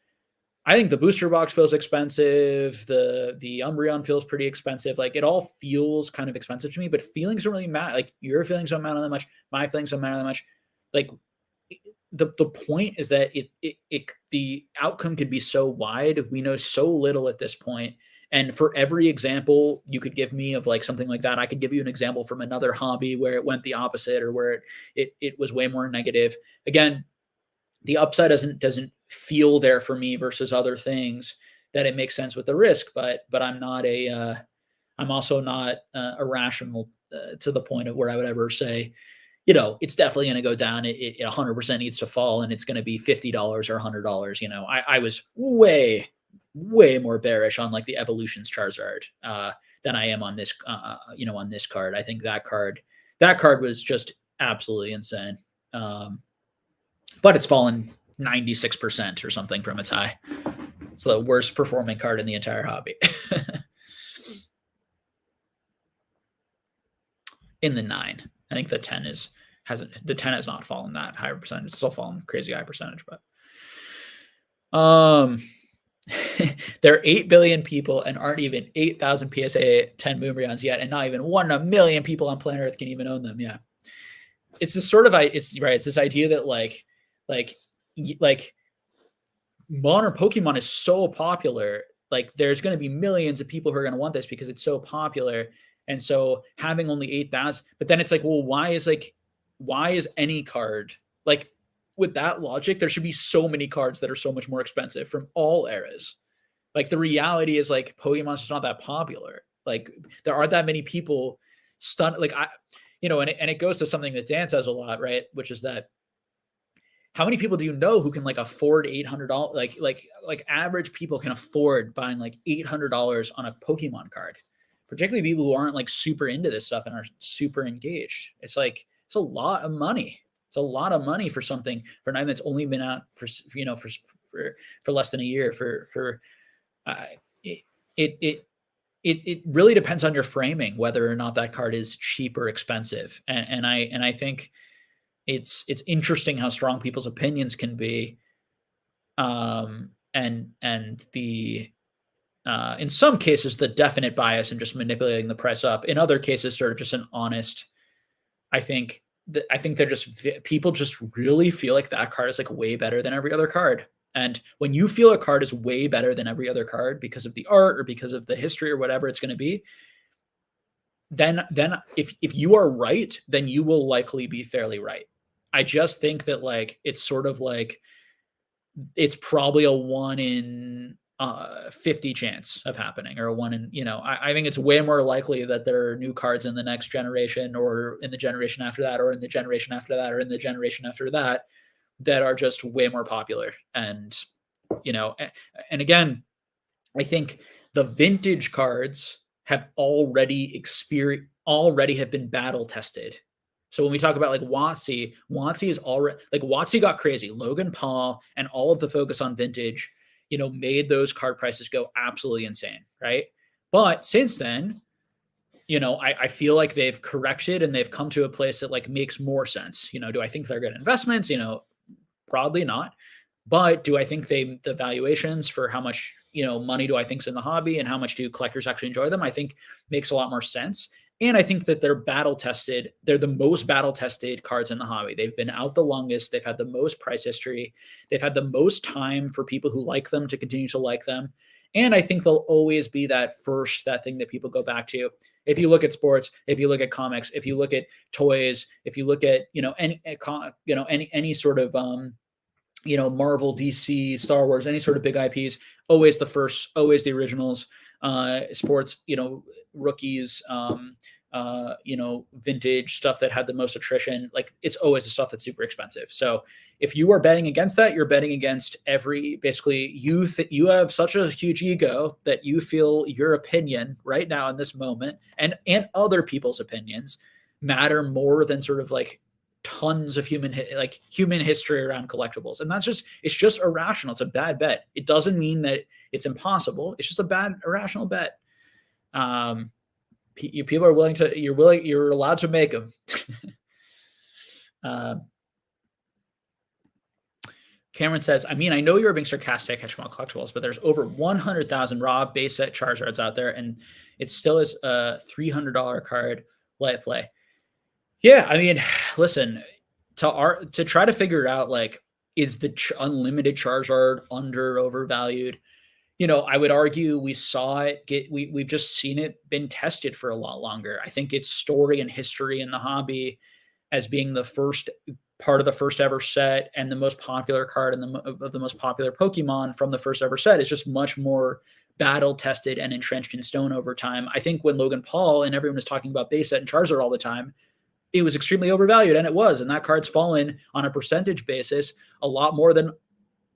I think the booster box feels expensive. The Umbreon feels pretty expensive. Like, it all feels kind of expensive to me, but feelings don't really matter. Like, your feelings don't matter that much. My feelings don't matter that much. Like, the point is that the outcome could be so wide. We know so little at this point, And for every example you could give me of like something like that, I could give you an example from another hobby where it went the opposite or where it was way more negative. Again, the upside doesn't feel there for me versus other things that it makes sense with the risk. But I'm not I'm also not irrational to the point of where I would ever say, it's definitely going to go down. It 100% needs to fall, and it's going to be $50 or $100. I was way more bearish on like the Evolutions Charizard than I am on this, on this card. I think that card was just absolutely insane. But it's fallen 96% or something from its high. It's the worst performing card in the entire hobby. In the 9. I think the 10 has not fallen that high percentage. It's still fallen crazy high percentage, but there are 8 billion people and aren't even 8,000 PSA 10 Moonbryons yet, and not even 1 in a million people on planet Earth can even own them. Yeah. It's this sort of it's right. It's this idea that like modern Pokemon is so popular. Like there's going to be millions of people who are going to want this because it's so popular. And so having only 8,000, but then it's like, well, why is any card like with that logic? There should be so many cards that are so much more expensive from all eras. Like the reality is like Pokemon's just not that popular. Like there aren't that many people like and it goes to something that Dan says a lot, right? Which is that how many people do you know who can like afford $800? Like average people can afford buying like $800 on a Pokemon card, particularly people who aren't like super into this stuff and are super engaged. It's like, it's a lot of money. It's a lot of money for something for an item that's only been out for less than a year. It really depends on your framing whether or not that card is cheap or expensive. And I think it's interesting how strong people's opinions can be. And the in some cases the definite bias and just manipulating the price up. In other cases, sort of just an honest. I think they're just people just really feel like that card is like way better than every other card. And when you feel a card is way better than every other card because of the art or because of the history or whatever it's going to be, then if you are right, then you will likely be fairly right. I just think that like it's sort of like it's probably a 1 in 50 chance of happening, or a 1 in, I think it's way more likely that there are new cards in the next generation or in the generation after that or in the generation after that or in the generation after that that are just way more popular. And again, I think the vintage cards have already have been battle tested. So when we talk about like WotC is already like WotC got crazy. Logan Paul and all of the focus on vintage, made those card prices go absolutely insane, right? But since then, I feel like they've corrected and they've come to a place that like makes more sense. Do I think they're good investments? Probably not. But do I think the valuations for how much, money do I think is in the hobby and how much do collectors actually enjoy them, I think makes a lot more sense. And I think that they're battle tested. They're the most battle tested cards in the hobby. They've been out the longest. They've had the most price history. They've had the most time for people who like them to continue to like them. And I think they'll always be that thing that people go back to. If you look at sports, if you look at comics, if you look at toys, if you look at, any sort of, Marvel, DC, Star Wars, any sort of big IPs, always the first, always the originals. Sports, rookies, vintage stuff that had the most attrition. Like it's always the stuff that's super expensive. So if you are betting against that, you're betting against basically you have such a huge ego that you feel your opinion right now in this moment and other people's opinions matter more than sort of like tons of human history around collectibles. And it's just irrational. It's a bad bet. It doesn't mean that it's impossible. It's just a bad, irrational bet. People are you're allowed to make them. Cameron says, I know you're being sarcastic at Shmuel Collectibles, but there's over 100,000 raw base set Charizards out there, and it still is a $300 card. Let it play. Yeah, listen, to try to figure out like, is the unlimited Charizard under or overvalued? I would argue we saw it we've just seen it been tested for a lot longer. I think its story and history in the hobby as being the first part of the first ever set and the most popular card and of the most popular Pokemon from the first ever set is just much more battle tested and entrenched in stone over time. I think when Logan Paul and everyone was talking about base set and Charizard all the time, it was extremely overvalued, and it was. And that card's fallen on a percentage basis a lot more than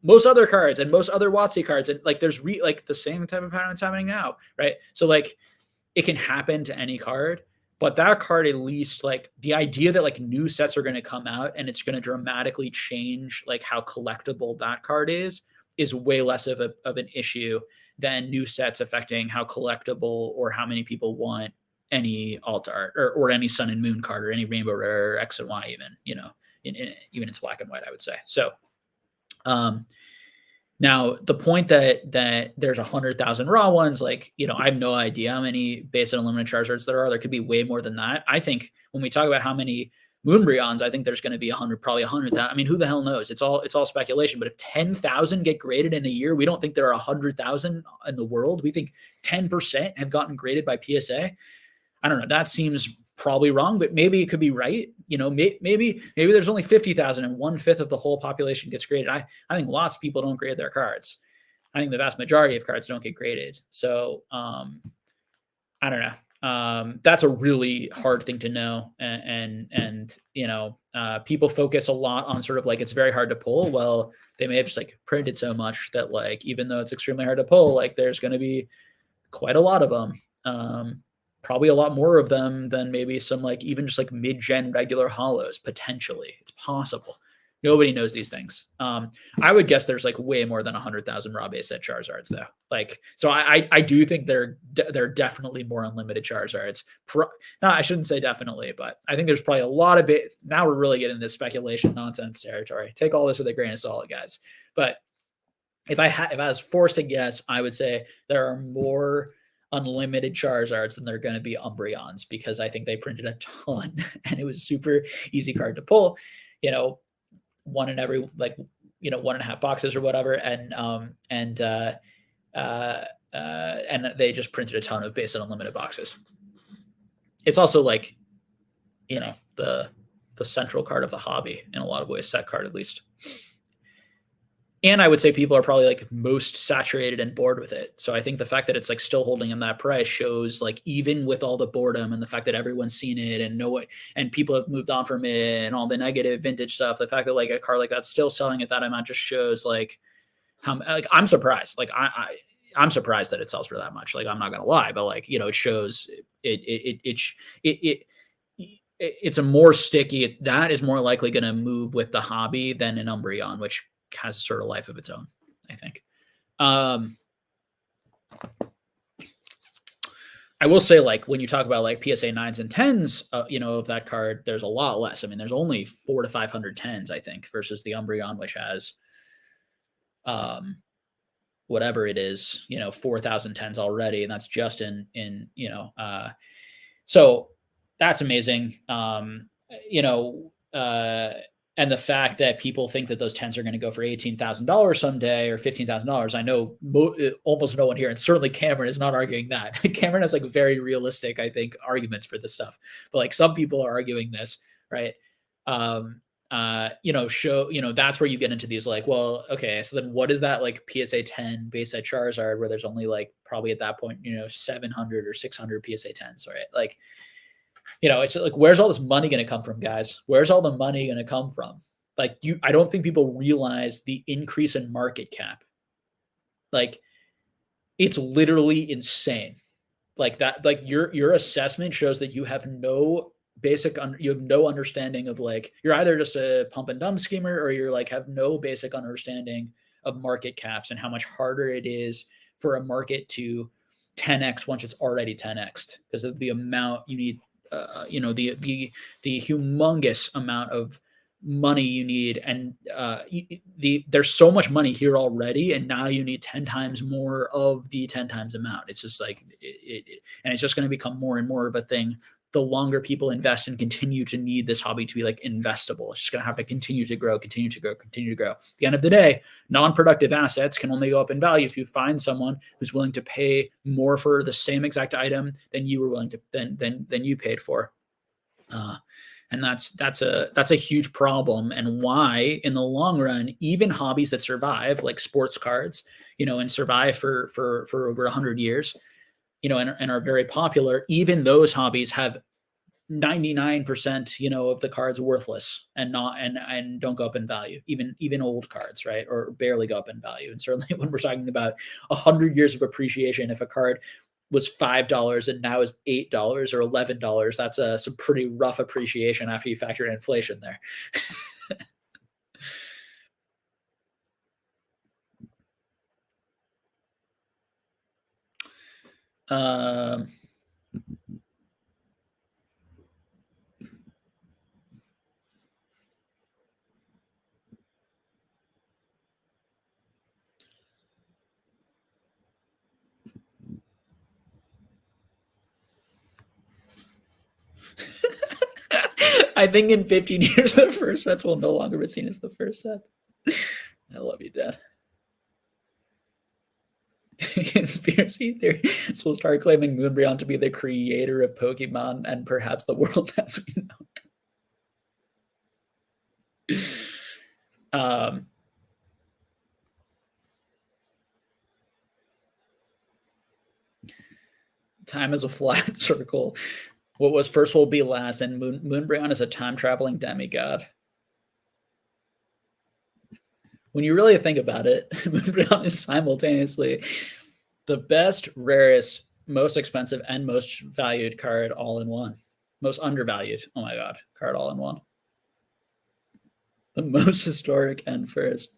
most other cards and most other WotC cards. And like there's like the same type of pattern that's happening now, right? So like it can happen to any card, but that card, at least, like the idea that like new sets are going to come out and it's going to dramatically change like how collectible that card is way less of an issue than new sets affecting how collectible or how many people want any alt art or any Sun and Moon card or any Rainbow Rare or X and Y, even, even it's black and white, I would say. So, now the point that there's 100,000 raw ones, like, I have no idea how many base and unlimited Charizards there are. There could be way more than that. I think when we talk about how many Moonbreons, I think there's going to be probably 100,000. I mean, who the hell knows? It's all speculation. But if 10,000 get graded in a year, we don't think there are 100,000 in the world. We think 10% have gotten graded by PSA. I don't know. That seems probably wrong, but maybe it could be right. Maybe there's only 50,000 and 1/5 of the whole population gets graded. I think lots of people don't grade their cards. I think the vast majority of cards don't get graded. So I don't know. That's a really hard thing to know. And people focus a lot on sort of like, it's very hard to pull. Well, they may have just like printed so much that like, even though it's extremely hard to pull, like there's going to be quite a lot of them. Probably a lot more of them than maybe some like even just like mid-gen regular holos, potentially. It's possible. Nobody knows these things. I would guess there's like way more than 100,000 raw base set Charizards though. Like, so I do think there are definitely more unlimited Charizards. No, I shouldn't say definitely, but I think there's probably a lot of it. Now we're really getting into speculation nonsense territory. Take all this with a grain of salt, guys. But if I was forced to guess, I would say there are more unlimited Charizards than they're going to be Umbreons, because I think they printed a ton and it was super easy card to pull, one in every 1.5 boxes or whatever. And they just printed a ton of base and unlimited boxes. It's also like, the central card of the hobby in a lot of ways, set card at least. And I would say people are probably like most saturated and bored with it. So I think the fact that it's like still holding in that price shows like, even with all the boredom and the fact that everyone's seen it and know it, and people have moved on from it and all the negative vintage stuff, the fact that like a card like that's still selling at that amount just shows like how, like, I'm surprised. Like I'm surprised that it sells for that much. Like, I'm not going to lie, but like, it shows it's a more sticky, that is more likely going to move with the hobby than an Umbreon, which has a sort of life of its own, I think. I will say, like, when you talk about like PSA 9s and 10s, of that card, there's a lot less. I mean, there's only 400 to 500 10s, I think, versus the Umbreon, which has, whatever it is, 4,000 10s already. And that's just so that's amazing. And the fact that people think that those 10s are going to go for $18,000 someday or $15,000, I know almost no one here, and certainly Cameron is not arguing that. Cameron has like very realistic, I think, arguments for this stuff. But like some people are arguing this, right? That's where you get into these like, well, okay, so then what is that like PSA 10 base set Charizard where there's only like probably at that point, 700 or 600 PSA 10s, right? Like, it's like, where's all this money going to come from, guys? Where's all the money going to come from? Like, I don't think people realize the increase in market cap. Like, it's literally insane. Like that, like your assessment shows that you have no understanding of like, you're either just a pump and dump schemer or you're like, have no basic understanding of market caps and how much harder it is for a market to 10x once it's already 10x'd because of the amount you need. The humongous amount of money you need, and there's so much money here already, and now you need 10 times more of the 10 times amount. It's just like and it's just going to become more and more of a thing the longer people invest and continue to need this hobby to be like investable. It's just going to have to continue to grow, continue to grow, continue to grow. At the end of the day, non-productive assets can only go up in value if you find someone who's willing to pay more for the same exact item than you were willing to than you paid for. Uh, and that's a huge problem, and why in the long run, even hobbies that survive like sports cards, and survive for over 100 years, and are very popular, even those hobbies have 99%, of the cards worthless and not and don't go up in value. Even old cards, right? Or barely go up in value. And certainly when we're talking about 100 years of appreciation, if a card was $5 and now is $8 or $11, that's some pretty rough appreciation after you factor in inflation there. um, I think in 15 years, the first sets will no longer be seen as the first set. I love you, Dad. Conspiracy theory. So we'll start claiming Moonbryon to be the creator of Pokemon and perhaps the world as we know. Time is a flat circle. What was first will be last, and Moonbryon is a time-traveling demigod. When you really think about it, Moonbryon is simultaneously the best, rarest, most expensive, and most valued card all in one. Most undervalued, oh my god, card all in one. The most historic and first.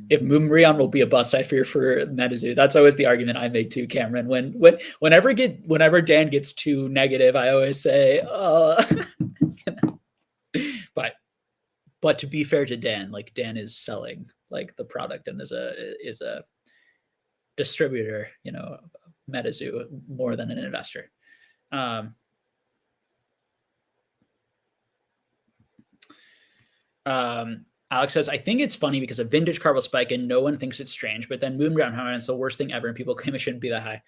If Moonbryon will be a bust, I fear for MetaZoo. That's always the argument I make too, Cameron. Whenever Dan gets too negative, I always say, but to be fair to Dan, like Dan is selling like the product and is a distributor, MetaZoo more than an investor. Alex says, I think it's funny because a vintage card will spike and no one thinks it's strange, but then Moonbryon is the worst thing ever and people claim it shouldn't be that high.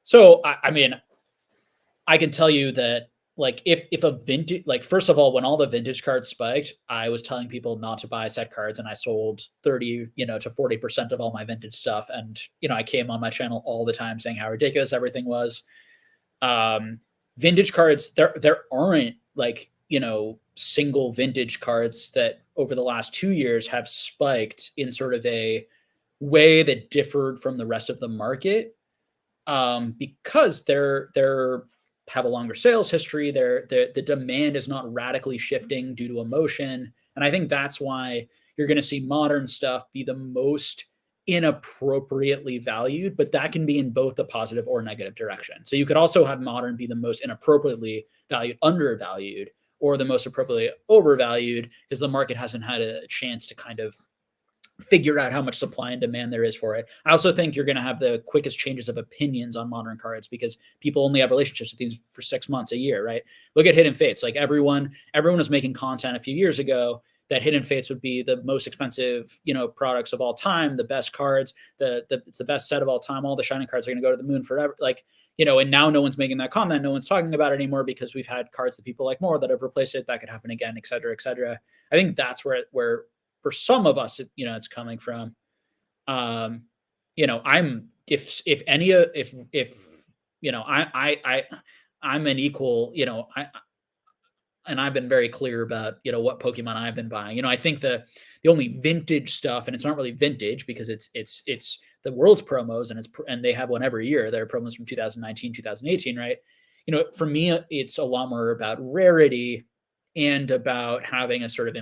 So, I mean, I can tell you that, like, if a vintage, like, first of all, when all the vintage cards spiked, I was telling people not to buy set cards, and I sold 30, to 40% of all my vintage stuff. And, I came on my channel all the time saying how ridiculous everything was. Vintage cards, there aren't like, single vintage cards that over the last 2 years have spiked in sort of a way that differed from the rest of the market, because they're have a longer sales history. The demand is not radically shifting due to emotion, and I think that's why you're going to see modern stuff be the most inappropriately valued, but that can be in both the positive or negative direction. So you could also have modern be the most inappropriately valued, undervalued, or the most appropriately overvalued because the market hasn't had a chance to kind of figure out how much supply and demand there is for it. I also think you're going to have the quickest changes of opinions on modern cards because people only have relationships with these for 6 months, a year, right? Look at Hidden Fates. Like everyone was making content a few years ago that Hidden Fates would be the most expensive, products of all time, the best cards, it's the best set of all time. All the shining cards are going to go to the moon forever. Like, and now no one's making that comment. No one's talking about it anymore because we've had cards that people like more that have replaced it. That could happen again, et cetera, et cetera. I think that's where for some of us, it's coming from. I'm I'm an equal, and I've been very clear about, what Pokemon I've been buying. I think the only vintage stuff, and it's not really vintage because it's the world's promos, and they have one every year. There are promos from 2019, 2018, right? For me, it's a lot more about rarity and about having a sort of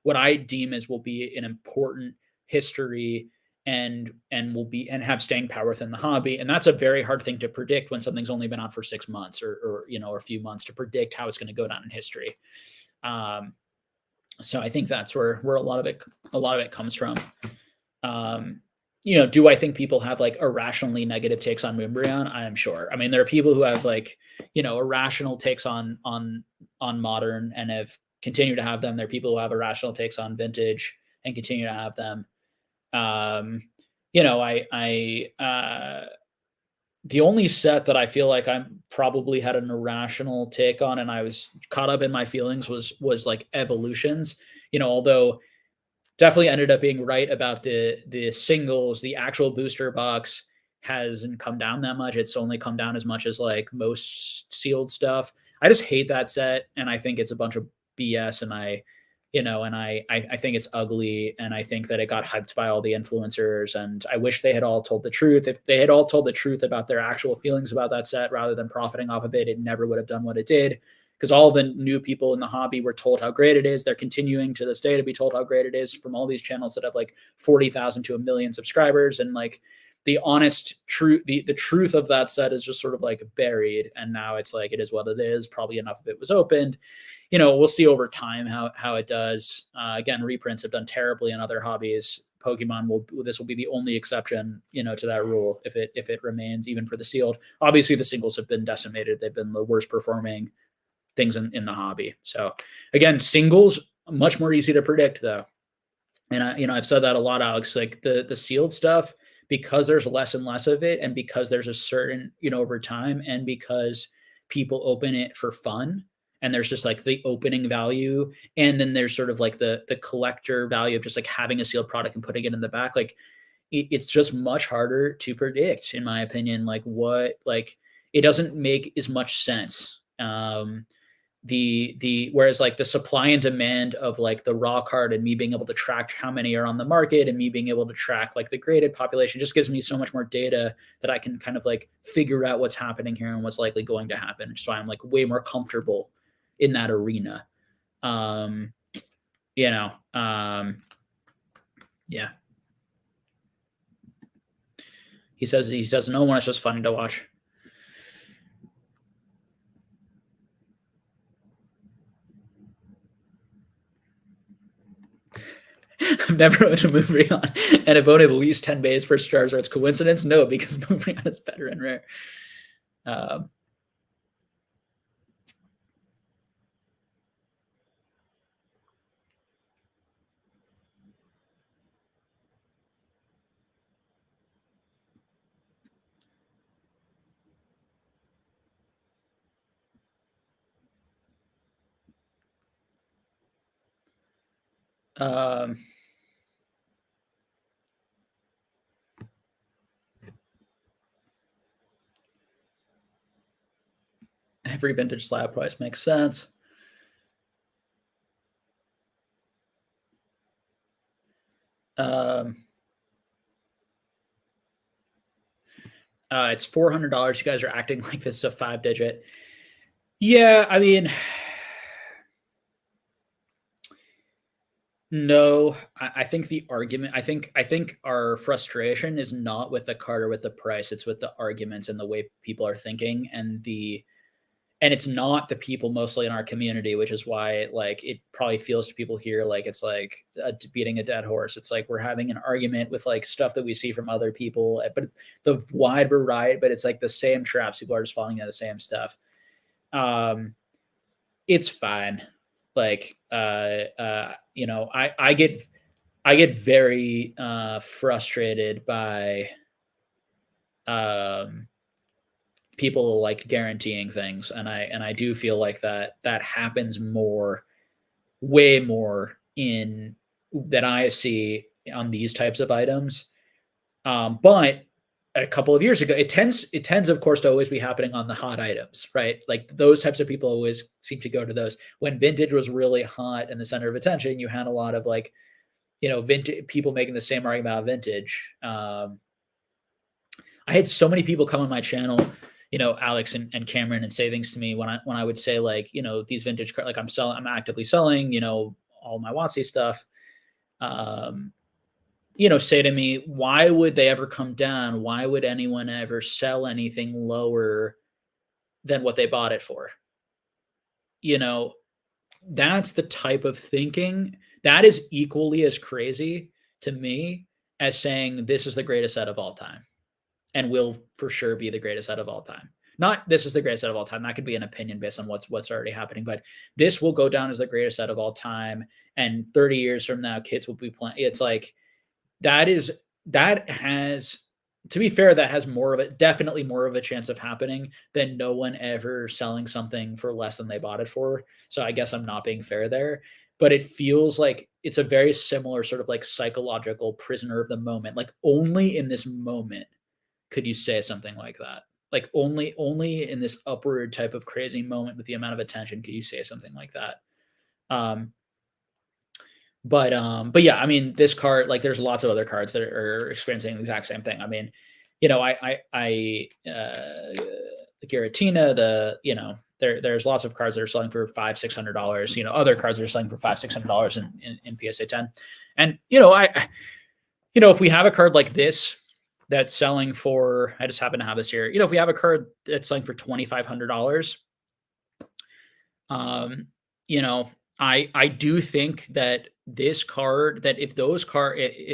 what I deem as will be an important history and have staying power within the hobby. And that's a very hard thing to predict when something's only been out for 6 months or a few months, to predict how it's going to go down in history. So I think that's where a lot of it comes from. Um, do I think people have like irrationally negative takes on Moonbryon? I am sure. I mean, there are people who have like, irrational takes on modern and have continued to have them. There are people who have irrational takes on vintage and continue to have them. Um, the only set that I feel like I'm probably had an irrational take on and I was caught up in my feelings was like evolutions. Although definitely ended up being right about the singles. The actual booster box hasn't come down that much. It's only come down as much as like most sealed stuff. I just hate that set, and I think it's a bunch of BS. And I think it's ugly, and I think that it got hyped by all the influencers. And I wish they had all told the truth. If they had all told the truth about their actual feelings about that set, rather than profiting off of it, it never would have done what it did, because all the new people in the hobby were told how great it is. They're continuing to this day to be told how great it is from all these channels that have like 40,000 to a million subscribers. And like the honest truth, the truth of that set is just sort of like buried. And now it's like, it is what it is. Probably enough of it was opened. We'll see over time how it does. Again, reprints have done terribly in other hobbies. Pokemon this will be the only exception, to that rule if it remains even for the sealed. Obviously, the singles have been decimated. They've been the worst performing things in the hobby. So again, singles much more easy to predict though. And I've said that a lot, Alex, like the sealed stuff, because there's less and less of it, and because there's a certain, over time, and because people open it for fun, and there's just like the opening value, and then there's sort of like the collector value of just like having a sealed product and putting it in the back. Like it's just much harder to predict, in my opinion, like what, like it doesn't make as much sense. The whereas like the supply and demand of like the raw card, and me being able to track how many are on the market, and me being able to track like the graded population, just gives me so much more data that I can kind of like figure out what's happening here and what's likely going to happen. Which is why I'm like way more comfortable in that arena. um you know yeah, he says he doesn't know when it's just funny to watch. I've never owned a Moonbryon, and I've owned at least 10 bays for Charizard's. Coincidence? No, because Moonbryon is better and rare. Um, um, every vintage slab price makes sense. Um, it's $400. You guys are acting like this is a 5-digit. Yeah, I mean, no. I think the argument. I think our frustration is not with the card or with the price. It's with the arguments and the way people are thinking, and it's not the people mostly in our community, which is why like it probably feels to people here like it's like beating a dead horse. It's like we're having an argument with like stuff that we see from other people, but the wide variety, but it's like the same traps. People are just falling into the same stuff. um it's fine. Like I get very frustrated by um people like guaranteeing things, and I do feel like that happens more, way more in that I see on these types of items. But a couple of years ago, it tends of course to always be happening on the hot items, right? Like those types of people always seem to go to those. When vintage was really hot and the center of attention, you had a lot of like, vintage people making the same argument about vintage. I had so many people come on my channel, Alex and Cameron, and say things to me when I would say like, these vintage cards, like I'm actively selling, all my WotC stuff. Um, say to me, why would they ever come down? Why would anyone ever sell anything lower than what they bought it for? You know, that's the type of thinking that is equally as crazy to me as saying this is the greatest set of all time and will for sure be the greatest set of all time. Not this is the greatest set of all time. That could be an opinion based on what's already happening, but this will go down as the greatest set of all time. And 30 years from now, kids will be playing. It's like that is that has to be fair, that has more of a definitely more of a chance of happening than no one ever selling something for less than they bought it for. So I guess I'm not being fair there, but it feels like it's a very similar sort of like psychological prisoner of the moment. Like only in this moment could you say something like that. Like only in this upward type of crazy moment with the amount of attention could you say something like that. Um, but yeah, I mean, this card, like, there's lots of other cards that are experiencing the exact same thing. I mean, the Giratina, there's lots of cards that are selling for $500-$600. Other cards that are selling for $500-$600 in PSA 10. And if we have a card like this that's selling for, I just happen to have this here. If we have a card that's selling for $2,500, um, you know, I do think that this card that if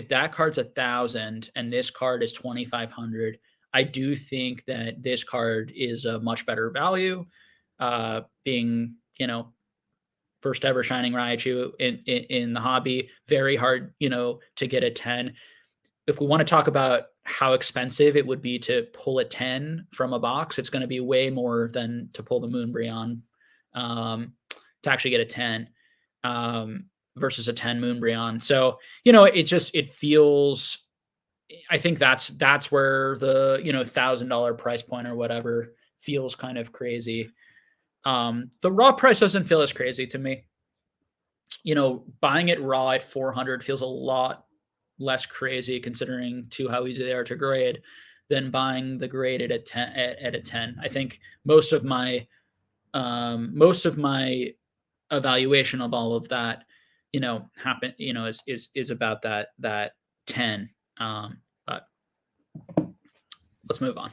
that card's 1,000 and this card is 2,500, I do think that this card is a much better value. Being first ever Shining Raichu in the hobby, very hard to get a 10. If we want to talk about how expensive it would be to pull a 10 from a box, it's going to be way more than to pull the Moonbreon to actually get a 10 versus a 10 Moonbreon. So, it feels, I think that's where the, $1,000 price point or whatever feels kind of crazy. The raw price doesn't feel as crazy to me. Buying it raw at 400 feels a lot less crazy considering how easy they are to grade than buying the graded at 10 at a 10. I think most of my evaluation of all of that, happen, is about that 10. But let's move on.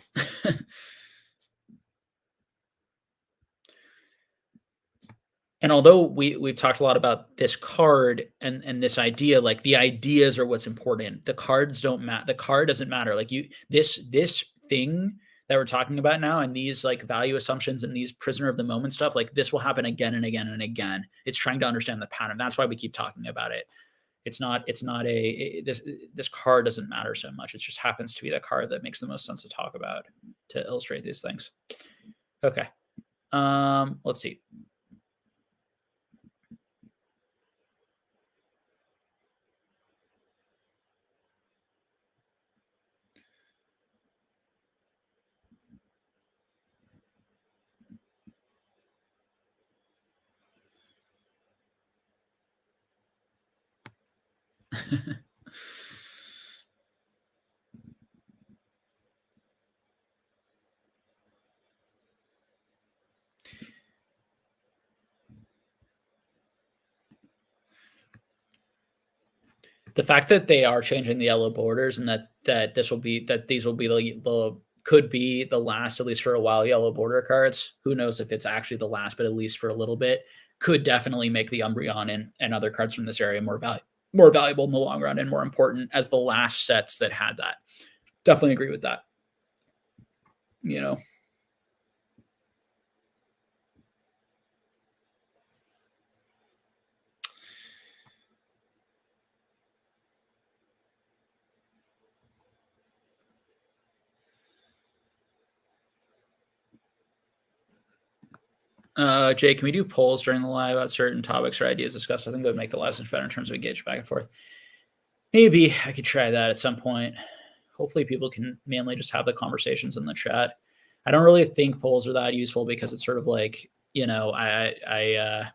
And although we've talked a lot about this card and this idea, like the ideas are what's important. The cards don't matter. The card doesn't matter. Like this thing that we're talking about now, and these like value assumptions and these prisoner of the moment stuff, like this will happen again and again and again. It's trying to understand the pattern. That's why we keep talking about it. It's not this card doesn't matter so much. It just happens to be the card that makes the most sense to talk about to illustrate these things. Okay. Let's see. The fact that they are changing the yellow borders and that these will be the could be the last, at least for a while, yellow border cards. Who knows if it's actually the last, but at least for a little bit, could definitely make the Umbreon and other cards from this area more valuable in the long run and more important as the last sets that had that. Definitely agree with that. Jay, can we do polls during the live about certain topics or ideas discussed? I think that would make the lessons better in terms of engagement back and forth. Maybe I could try that at some point. Hopefully people can mainly just have the conversations in the chat. I don't really think polls are that useful because it's sort of like, I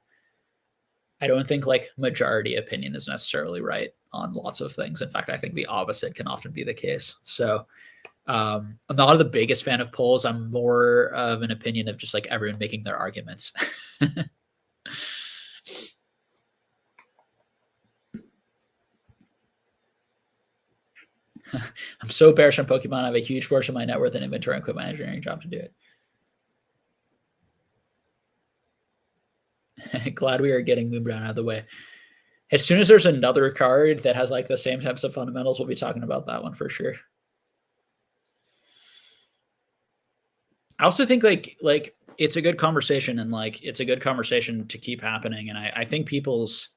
don't think like majority opinion is necessarily right on lots of things. In fact, I think the opposite can often be the case. So I'm not the biggest fan of polls. I'm more of an opinion of just like everyone making their arguments. I'm so bearish on Pokemon. I have a huge portion of my net worth in inventory and quit my engineering job to do it. Glad we are getting Moon Brown out of the way. As soon as there's another card that has like the same types of fundamentals, we'll be talking about that one for sure. I also think like it's a good conversation, and like it's a good conversation to keep happening. And I think people's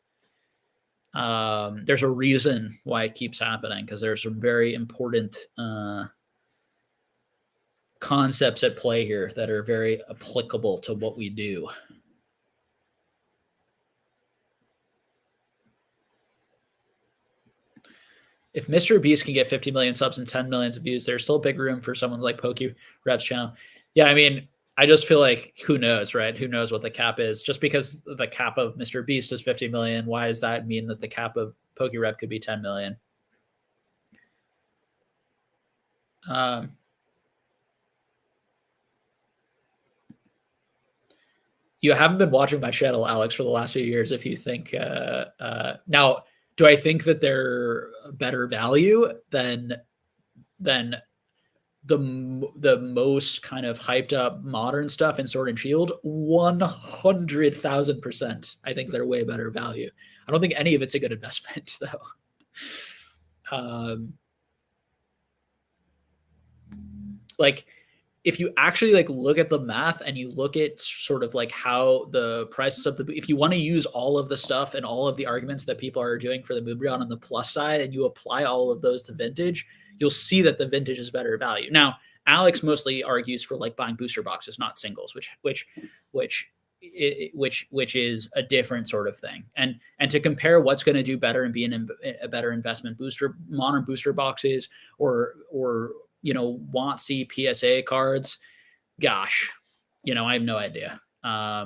there's a reason why it keeps happening, because there's some very important concepts at play here that are very applicable to what we do. If Mr. Beast can get 50 million subs and 10 millions of views, there's still big room for someone like Pokey Rep's channel. Yeah, I mean, I just feel like who knows, right? Who knows what the cap is? Just because the cap of Mr. Beast is 50 million, why does that mean that the cap of Pokey Rep could be 10 million? You haven't been watching my channel, Alex, for the last few years. If you think now, do I think that they're better value than the most kind of hyped up modern stuff in Sword and Shield? 100,000%. I think they're way better value. I don't think any of it's a good investment though. Like if you actually like look at the math and you look at sort of like how the prices of the, if you want to use all of the stuff and all of the arguments that people are doing for the Moonbrion on the plus side, and you apply all of those to vintage, you'll see that the vintage is better value. Now, Alex mostly argues for like buying booster boxes, not singles, which is a different sort of thing. And to compare what's going to do better and be a better investment, modern booster boxes or WotC PSA cards, gosh, I have no idea. I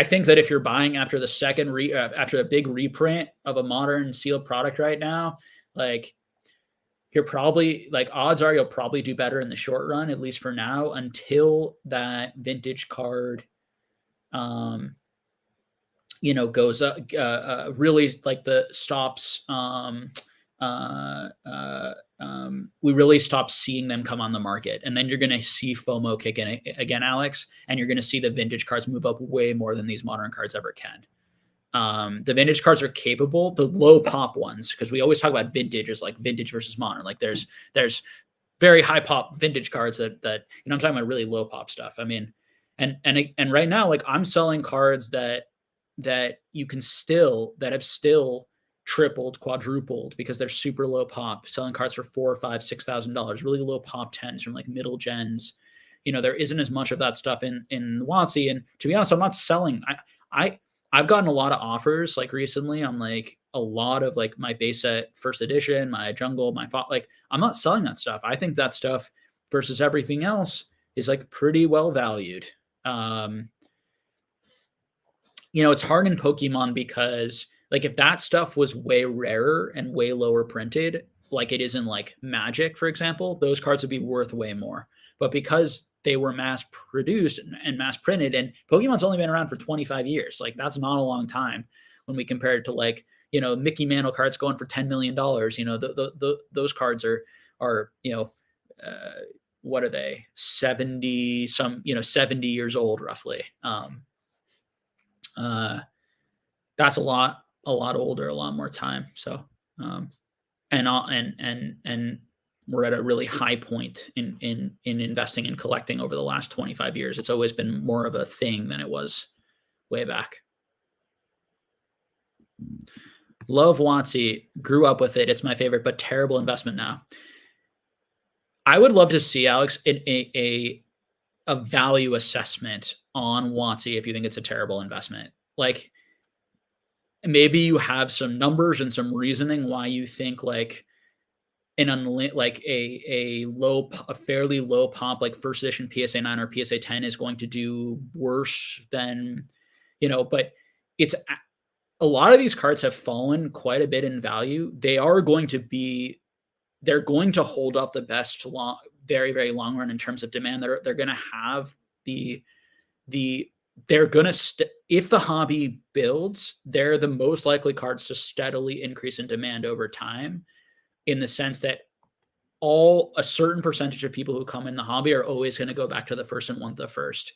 think that if you're buying after the after a big reprint of a modern sealed product right now, like you're probably like odds are you'll probably do better in the short run, at least for now, until that vintage card, goes up, really like the stops. We really stop seeing them come on the market, and then you're going to see FOMO kick in again, Alex, and you're going to see the vintage cards move up way more than these modern cards ever can. The vintage cards are capable, the low pop ones, because we always talk about vintage as like vintage versus modern. Like there's very high pop vintage cards that I'm talking about really low pop stuff. I mean, and right now, like I'm selling cards that you can still, that have still tripled, quadrupled, because they're super low pop, selling cards for $4,000, $5,000, $6,000, really low pop 10s from like middle gens. There isn't as much of that stuff in WotC. And to be honest, I'm not selling. I've gotten a lot of offers like recently on like a lot of like my base set first edition, my jungle, my like I'm not selling that stuff. I think that stuff versus everything else is like pretty well valued. It's hard in Pokemon because like if that stuff was way rarer and way lower printed, like it is in like Magic, for example, those cards would be worth way more. But because they were mass produced and mass printed, and Pokemon's only been around for 25 years, like that's not a long time when we compare it to like, Mickey Mantle cards going for $10 million. Those cards are what are they? 70 years old roughly. That's a lot older, a lot more time. So, and we're at a really high point in investing and collecting over the last 25 years. It's always been more of a thing than it was way back. Love WotC, grew up with it. It's my favorite, but terrible investment now. I would love to see, Alex, a value assessment on WotC if you think it's a terrible investment. Like maybe you have some numbers and some reasoning why you think like a fairly low pop like first edition PSA 9 or PSA 10 is going to do worse than, but it's a lot of these cards have fallen quite a bit in value. They're going to hold up the best very, very long run in terms of demand. They're going to have if the hobby builds, they're the most likely cards to steadily increase in demand over time, in the sense that a certain percentage of people who come in the hobby are always going to go back to the first and want the first.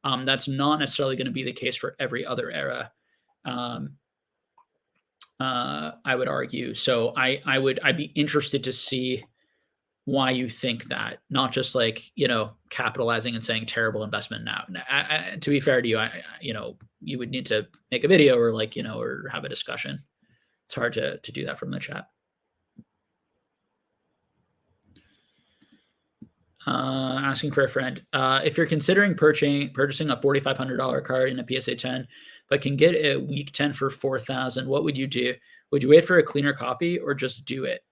That's not necessarily going to be the case for every other era. Um, I would argue. So I'd be interested to see why you think that, not just like, capitalizing and saying terrible investment now. To be fair to you, you would need to make a video or like, or have a discussion. It's hard to do that from the chat. Asking for a friend. If you're considering purchasing a $4,500 card in a PSA 10, but can get a week 10 for 4,000, what would you do? Would you wait for a cleaner copy or just do it?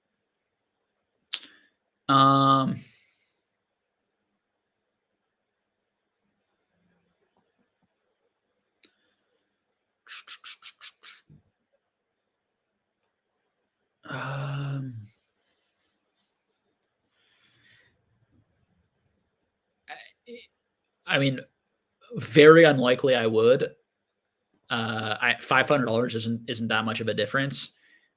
Um, um, I mean, very unlikely I would. $500 isn't that much of a difference.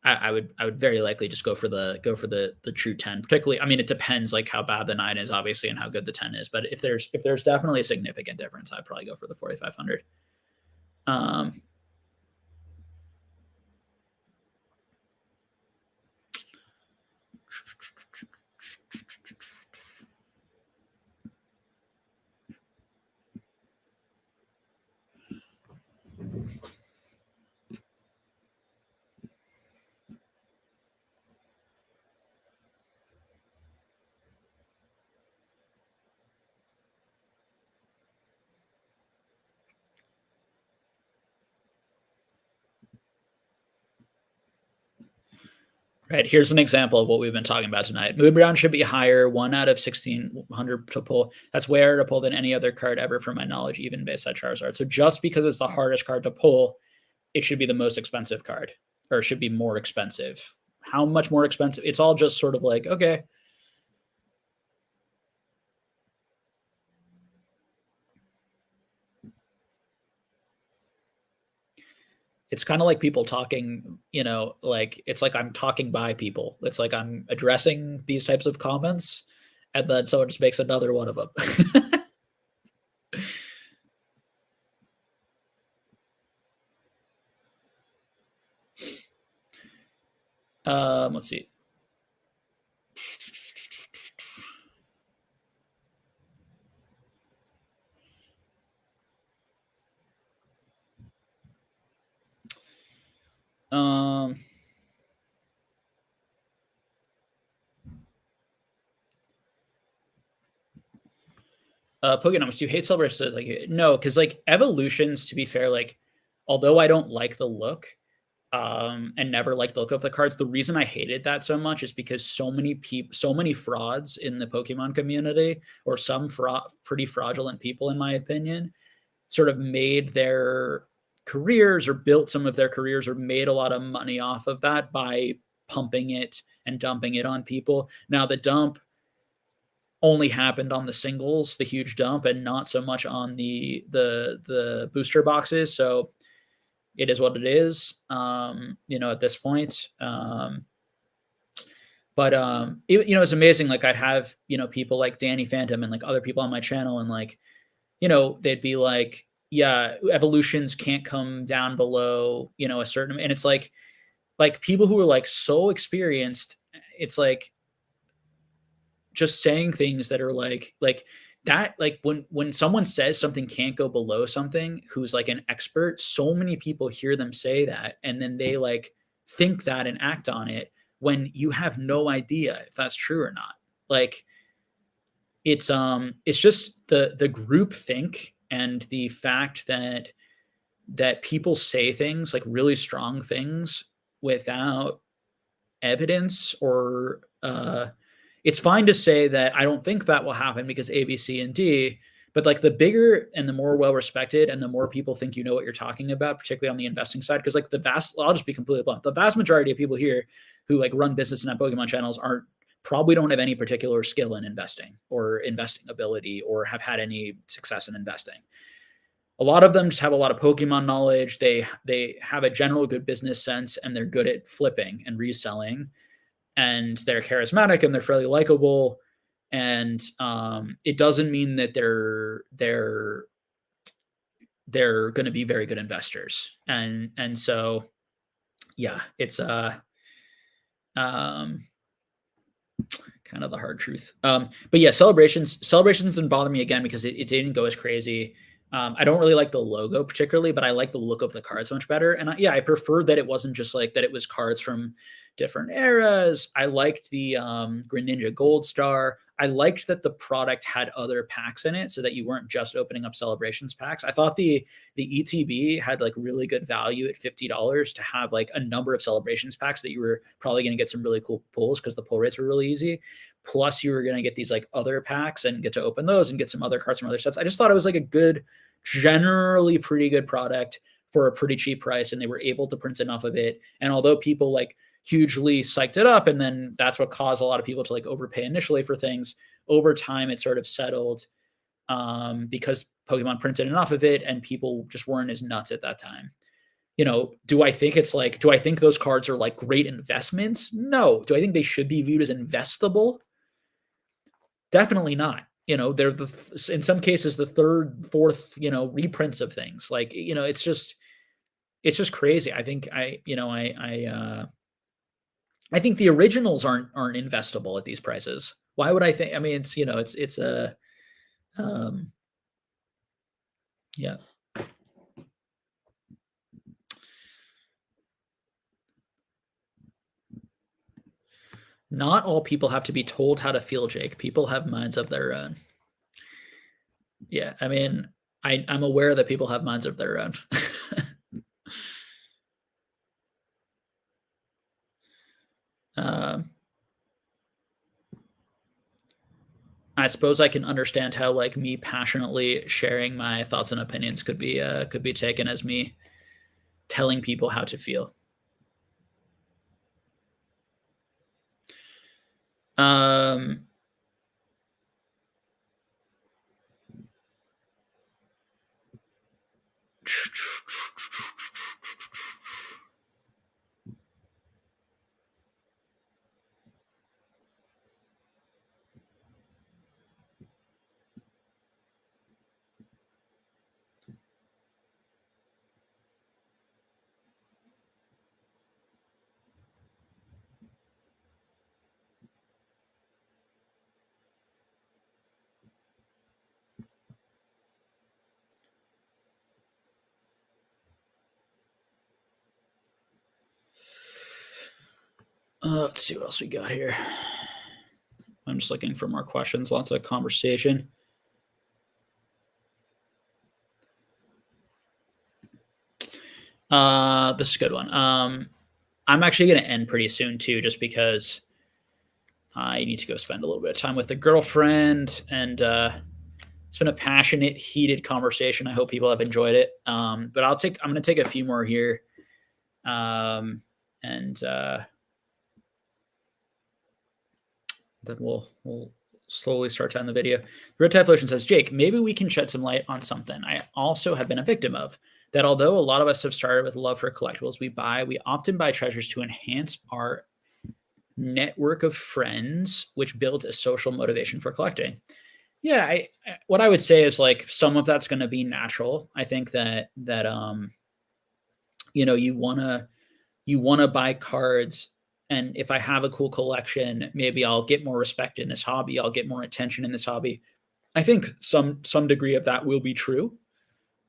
I would very likely just go for the true 10. Particularly, I mean, it depends like how bad the 9 is, obviously, and how good the 10 is. But if there's definitely a significant difference, I'd probably go for the 4,500. Um, right, here's an example of what we've been talking about tonight. Moon Brown should be higher, 1 out of 1,600 to pull. That's way harder to pull than any other card ever from my knowledge, even based on Charizard. So just because it's the hardest card to pull, it should be the most expensive card, or it should be more expensive. How much more expensive? It's all just sort of like, okay. It's kind of like people talking, like it's like I'm talking by people. It's like I'm addressing these types of comments, and then someone just makes another one of them. Let's see. Um, Pokenomics, do you hate Silver? Says like no, because like evolutions, to be fair, like although I don't like the look, and never liked the look of the cards, the reason I hated that so much is because so many frauds in the Pokemon community, or some pretty fraudulent people, in my opinion, sort of made their careers or built some of their careers or made a lot of money off of that by pumping it and dumping it on people. Now the dump only happened on the singles, the huge dump, and not so much on the booster boxes. So it is what it is, at this point. But it's amazing. Like I'd have, people like Danny Phantom and like other people on my channel, and like, they'd be like, yeah, evolutions can't come down below, a certain, and it's like people who are like so experienced, it's like just saying things that are like that, like when someone says something can't go below something, who's like an expert, so many people hear them say that, and then they like think that and act on it when you have no idea if that's true or not. Like it's just the group think, and the fact that people say things, like really strong things, without evidence, or it's fine to say that I don't think that will happen because A, B, C, and D. But like the bigger and the more well respected, and the more people think you know what you're talking about, particularly on the investing side, because like I'll just be completely blunt, the vast majority of people here who like run business and have Pokemon channels probably don't have any particular skill in investing or investing ability, or have had any success in investing. A lot of them just have a lot of Pokemon knowledge. They have a general good business sense, and they're good at flipping and reselling, and they're charismatic, and they're fairly likable. And it doesn't mean that they're they're going to be very good investors. And so yeah, it's um kind of the hard truth. But yeah, celebrations didn't bother me again because it didn't go as crazy. I don't really like the logo particularly, but I like the look of the cards much better. And yeah, I preferred that it wasn't just like that; it was cards from different eras. I liked the Greninja Gold Star. I liked that the product had other packs in it, so that you weren't just opening up celebrations packs. I thought the ETB had like really good value at $50 to have like a number of celebrations packs that you were probably going to get some really cool pulls because the pull rates were really easy. Plus, you were going to get these like other packs and get to open those and get some other cards from other sets. I just thought it was like a good, generally pretty good product for a pretty cheap price, and they were able to print enough of it. And although people like hugely psyched it up, and then that's what caused a lot of people to like overpay initially for things, over time it sort of settled because Pokemon printed enough of it, and people just weren't as nuts at that time. Do I think those cards are like great investments? No. Do I think they should be viewed as investable? Definitely not. They're in some cases the third, fourth, reprints of things. Like, it's just crazy. I think the originals aren't investable at these prices. Why would I think? I mean, it's a um, yeah. Not all people have to be told how to feel, Jake. People have minds of their own. Yeah, I mean, I'm aware that people have minds of their own. um, I suppose I can understand how like me passionately sharing my thoughts and opinions could be taken as me telling people how to feel. Um, let's see what else we got here. I'm just looking for more questions. Lots of conversation. This is a good one. I'm actually going to end pretty soon too, just because I need to go spend a little bit of time with a girlfriend, and it's been a passionate, heated conversation. I hope people have enjoyed it. But I'm going to take a few more here, and then we'll slowly start to end the video. Red Typhlosion says, Jake, maybe we can shed some light on something I also have been a victim of. That although a lot of us have started with love for collectibles we often buy treasures to enhance our network of friends, which builds a social motivation for collecting. Yeah, what I would say is like some of that's going to be natural. I think that you want to buy cards, and if I have a cool collection, maybe I'll get more respect in this hobby, I'll get more attention in this hobby. I think some degree of that will be true.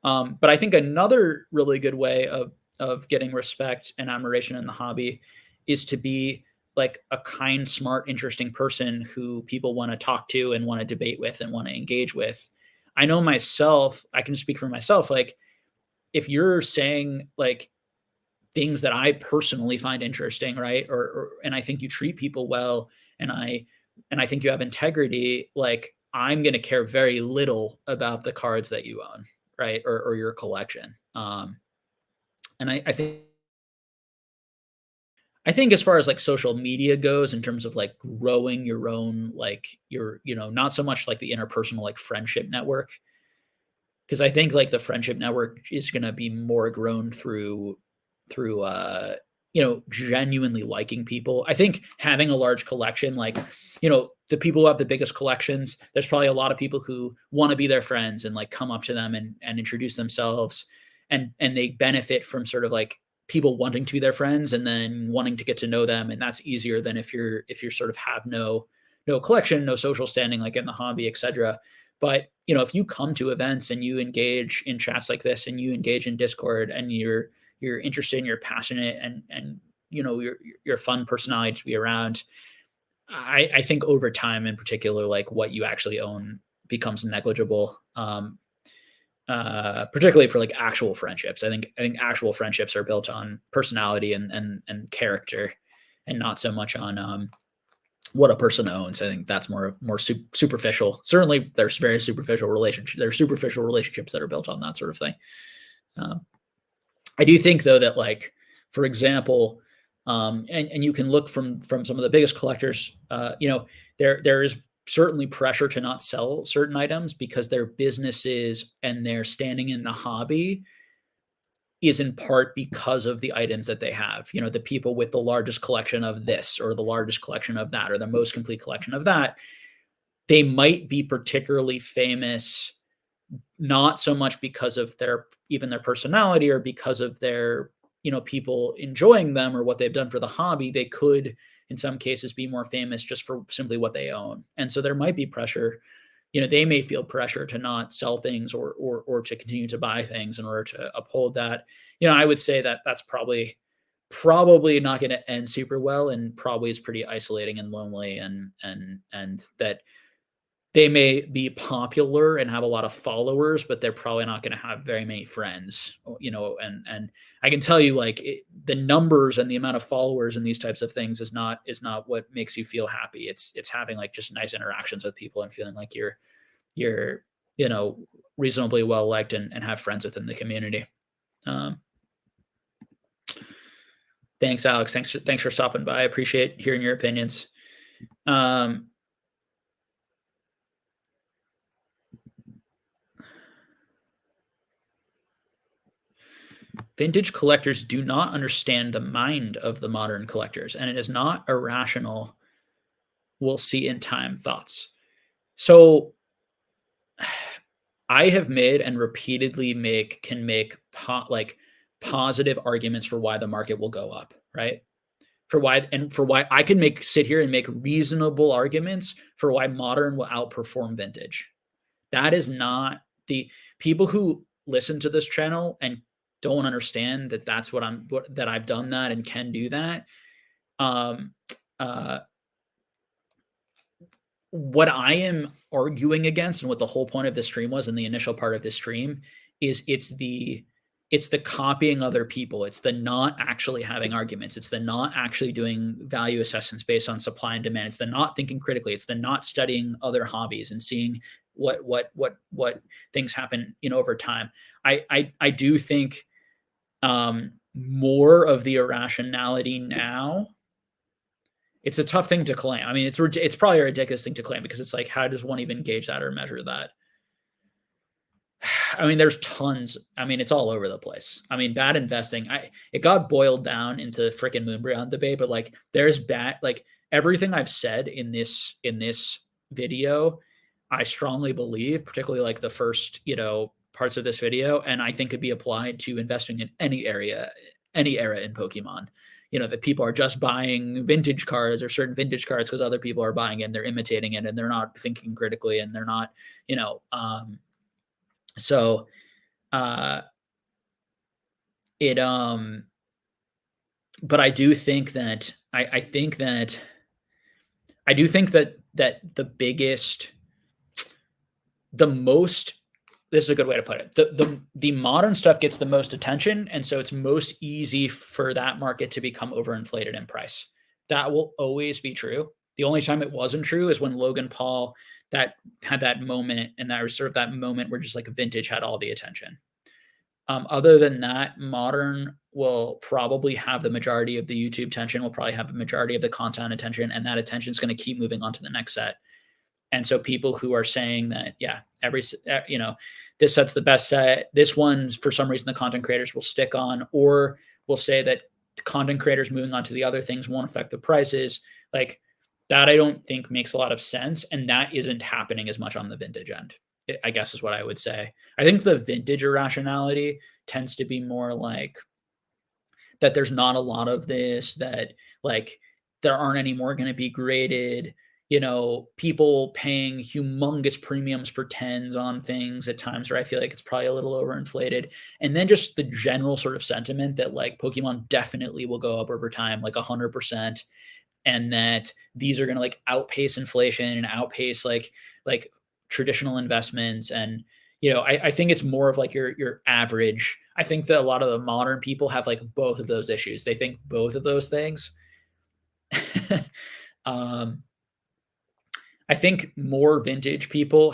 But I think another really good way of getting respect and admiration in the hobby is to be like a kind, smart, interesting person who people want to talk to and want to debate with and want to engage with. I know myself, I can speak for myself. Like if you're saying like things that I personally find interesting, right? And I think you treat people well, and I think you have integrity, like I'm going to care very little about the cards that you own, right? Or your collection. And I think as far as like social media goes, in terms of like growing your own, like not so much like the interpersonal like friendship network, because I think like the friendship network is going to be more grown through genuinely liking people. I think having a large collection, like, the people who have the biggest collections, there's probably a lot of people who want to be their friends and like come up to them and introduce themselves, and they benefit from sort of like people wanting to be their friends and then wanting to get to know them. And that's easier than if you're sort of have no collection, no social standing, like in the hobby, etc. But if you come to events and you engage in chats like this and you engage in Discord and you're interested and you're passionate and you're a fun personality to be around, I think over time, in particular, like what you actually own becomes negligible. Particularly for like actual friendships. I think actual friendships are built on personality and character, and not so much on what a person owns. I think that's more superficial. Certainly, there's very superficial relationships. There's superficial relationships that are built on that sort of thing. I do think though that, like, for example, and you can look from some of the biggest collectors, there is certainly pressure to not sell certain items because their businesses and their standing in the hobby is in part because of the items that they have. The people with the largest collection of this or the largest collection of that or the most complete collection of that, they might be particularly famous not so much because of their personality or because of their people enjoying them or what they've done for the hobby. They could in some cases be more famous just for simply what they own. And so there might be pressure. They may feel pressure to not sell things or to continue to buy things in order to uphold that. I would say that that's probably not going to end super well, and probably is pretty isolating and lonely, and that they may be popular and have a lot of followers, but they're probably not going to have very many friends, and I can tell you, like, the numbers and the amount of followers and these types of things is not what makes you feel happy. It's having like just nice interactions with people and feeling like you're reasonably well liked and have friends within the community. Thanks, Alex. Thanks for stopping by. I appreciate hearing your opinions. Vintage collectors do not understand the mind of the modern collectors, and it is not irrational. We'll see in time. Thoughts. So I have made and repeatedly can make positive arguments for why the market will go up, right? For why I can sit here and make reasonable arguments for why modern will outperform vintage. That is not the people who listen to this channel and don't understand that that's that I've done that and can do that. What I am arguing against, and what the whole point of this stream was in the initial part of this stream, is it's the copying other people. It's the not actually having arguments. It's the not actually doing value assessments based on supply and demand. It's the not thinking critically. It's the not studying other hobbies and seeing what things happen, over time. I do think more of the irrationality now. It's a tough thing to claim. I mean, it's probably a ridiculous thing to claim, because it's like, how does one even gauge that or measure that? I mean, there's tons. I mean, it's all over the place. I mean, bad investing. It got boiled down into freaking Moonbryon debate, but like, there's bad, like, everything I've said in this video, I strongly believe, particularly like the first, parts of this video, and I think could be applied to investing in any era in Pokemon. That people are just buying vintage cards or certain vintage cards because other people are buying it and they're imitating it and they're not thinking critically and they're not, but I do think that I think that the biggest, the most, this is a good way to put it. The modern stuff gets the most attention, and so it's most easy for that market to become overinflated in price. That will always be true. The only time it wasn't true is when Logan Paul had that moment, and that was sort of that moment where just like vintage had all the attention. Other than that, modern will probably have the majority of the YouTube attention, will probably have the majority of the content attention, and that attention is going to keep moving on to the next set. And so people who are saying that, this set's the best set, this one, for some reason, the content creators will stick on, or will say that content creators moving on to the other things won't affect the prices. Like that, I don't think makes a lot of sense, and that isn't happening as much on the vintage end. I guess is what I would say. I think the vintage irrationality tends to be more like that there's not a lot of this, that like there aren't any more going to be graded, people paying humongous premiums for tens on things at times where I feel like it's probably a little overinflated. And then just the general sort of sentiment that like Pokemon definitely will go up over time, like 100%, and that these are going to like outpace inflation and outpace like traditional investments. And I think it's more of like your average. I think that a lot of the modern people have like both of those issues. They think both of those things. um, I think more vintage people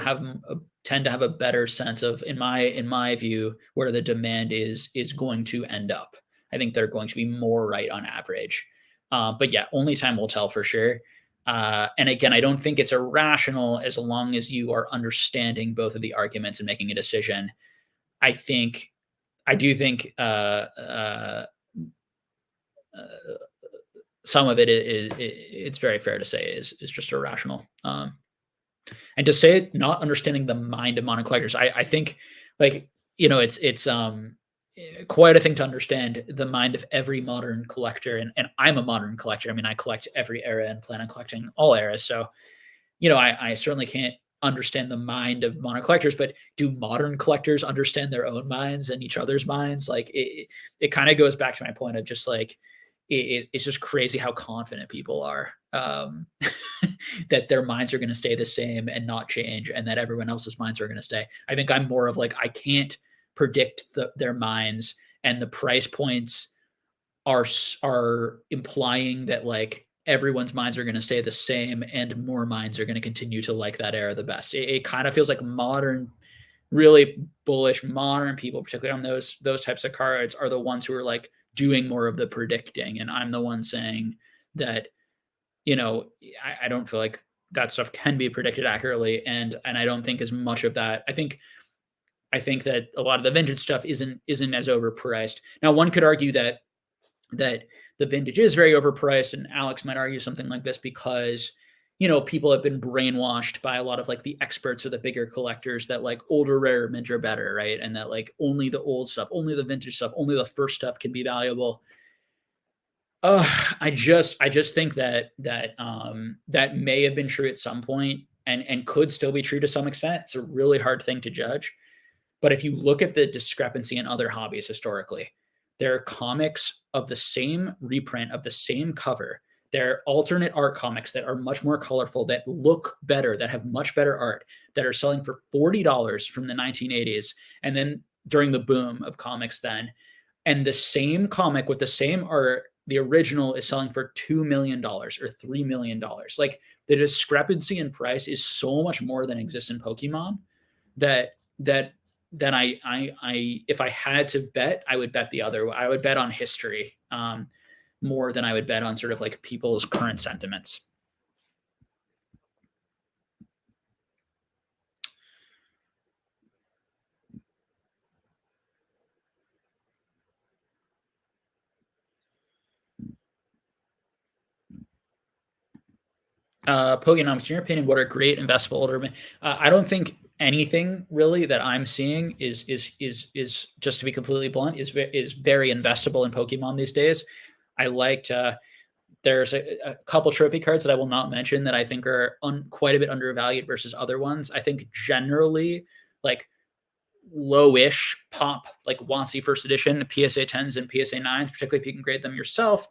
tend to have a better sense of, in my view, where the demand is going to end up. I think they're going to be more right on average. But yeah, only time will tell for sure. And again, I don't think it's irrational as long as you are understanding both of the arguments and making a decision. I do think uh, some of it it's very fair to say is just irrational. And to say it, not understanding the mind of modern collectors, I think like it's quite a thing to understand the mind of every modern collector, and I'm a modern collector. I mean, I collect every era and plan on collecting all eras. So I certainly can't understand the mind of modern collectors, but do modern collectors understand their own minds and each other's minds? Like it kind of goes back to my point of just like it's just crazy how confident people are, that their minds are going to stay the same and not change, and that everyone else's minds are going to stay. I think I'm more of like I can't predict their minds, and the price points are implying that like everyone's minds are going to stay the same, and more minds are going to continue to like that era the best. It kind of feels like modern, really bullish modern people, particularly on those types of cards, are the ones who are like doing more of the predicting, and I'm the one saying that you know I don't feel like that stuff can be predicted accurately, and I don't think as much of that. I think that a lot of the vintage stuff isn't as overpriced. Now, one could argue that the vintage is very overpriced, and Alex might argue something like this because people have been brainwashed by a lot of like the experts or the bigger collectors that like older rare mint are better, right? And that like only the old stuff, only the vintage stuff, only the first stuff can be valuable. I just think that may have been true at some point, and could still be true to some extent. It's a really hard thing to judge. But if you look at the discrepancy in other hobbies historically, there are comics of the same reprint, of the same cover. There are alternate art comics that are much more colorful, that look better, that have much better art, that are selling for $40 from the 1980s. And then during the boom of comics then, and the same comic with the same art, the original is selling for $2 million or $3 million. Like the discrepancy in price is so much more than exists in Pokemon that that then if I had to bet, I would bet the other way. I would bet on history, more than I would bet on sort of like people's current sentiments. Pokenomics, in your opinion, what are great investable older men? I don't think anything really that I'm seeing is just to be completely blunt, is very investable in Pokemon these days. I liked there's a couple trophy cards that I will not mention that I think are quite a bit undervalued versus other ones. I think generally like lowish pop, like WotC first edition, PSA 10s and PSA 9s, particularly if you can grade them yourself,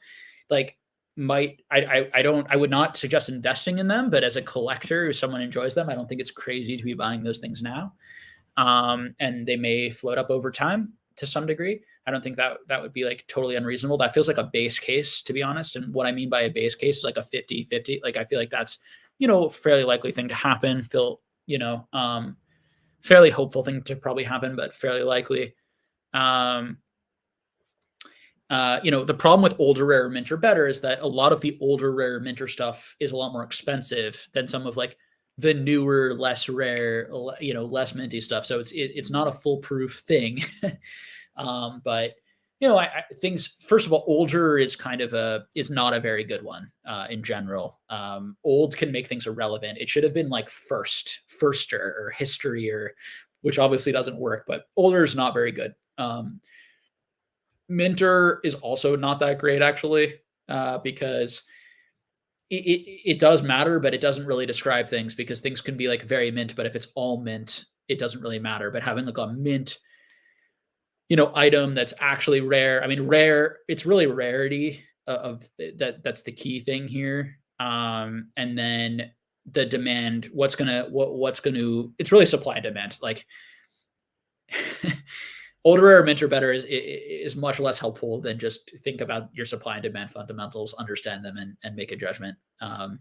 like I would not suggest investing in them, but as a collector, if someone enjoys them, I don't think it's crazy to be buying those things now. And they may float up over time to some degree. I don't think that would be like totally unreasonable. That feels like a base case, to be honest. And what I mean by a base case is like a 50-50. Like I feel like that's, fairly likely thing to happen. Fairly hopeful thing to probably happen, but fairly likely. Um, the problem with older rare minter better is that a lot of the older rare minter stuff is a lot more expensive than some of like the newer, less rare, less minty stuff. So it's not a foolproof thing. But things, first of all, older is is not a very good one in general. Old can make things irrelevant. It should have been like firster or history, or which obviously doesn't work, but older is not very good. Minter is also not that great actually, because it does matter, but it doesn't really describe things, because things can be like very mint, but if it's all mint, it doesn't really matter. But having like a mint, item that's actually rare. I mean, rare, it's really rarity of that. That's the key thing here. And then the demand, it's really supply and demand. Like older, rare, mint, or better is much less helpful than just think about your supply and demand fundamentals, understand them, and make a judgment. Um,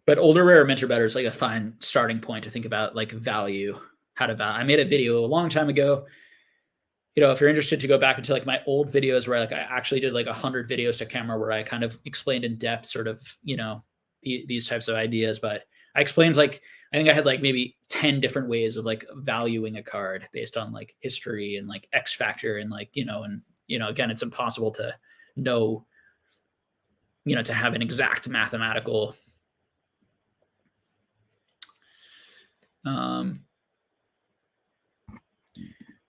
but older, rare, mint, or better is like a fine starting point to think about like value, how to value. I made a video a long time ago. If you're interested to go back into like my old videos where like I actually did like 100 videos to camera where I kind of explained in depth sort of, these types of ideas. But I explained like, I think I had like maybe 10 different ways of like valuing a card based on like history and like X factor and like, again, it's impossible to know, to have an exact mathematical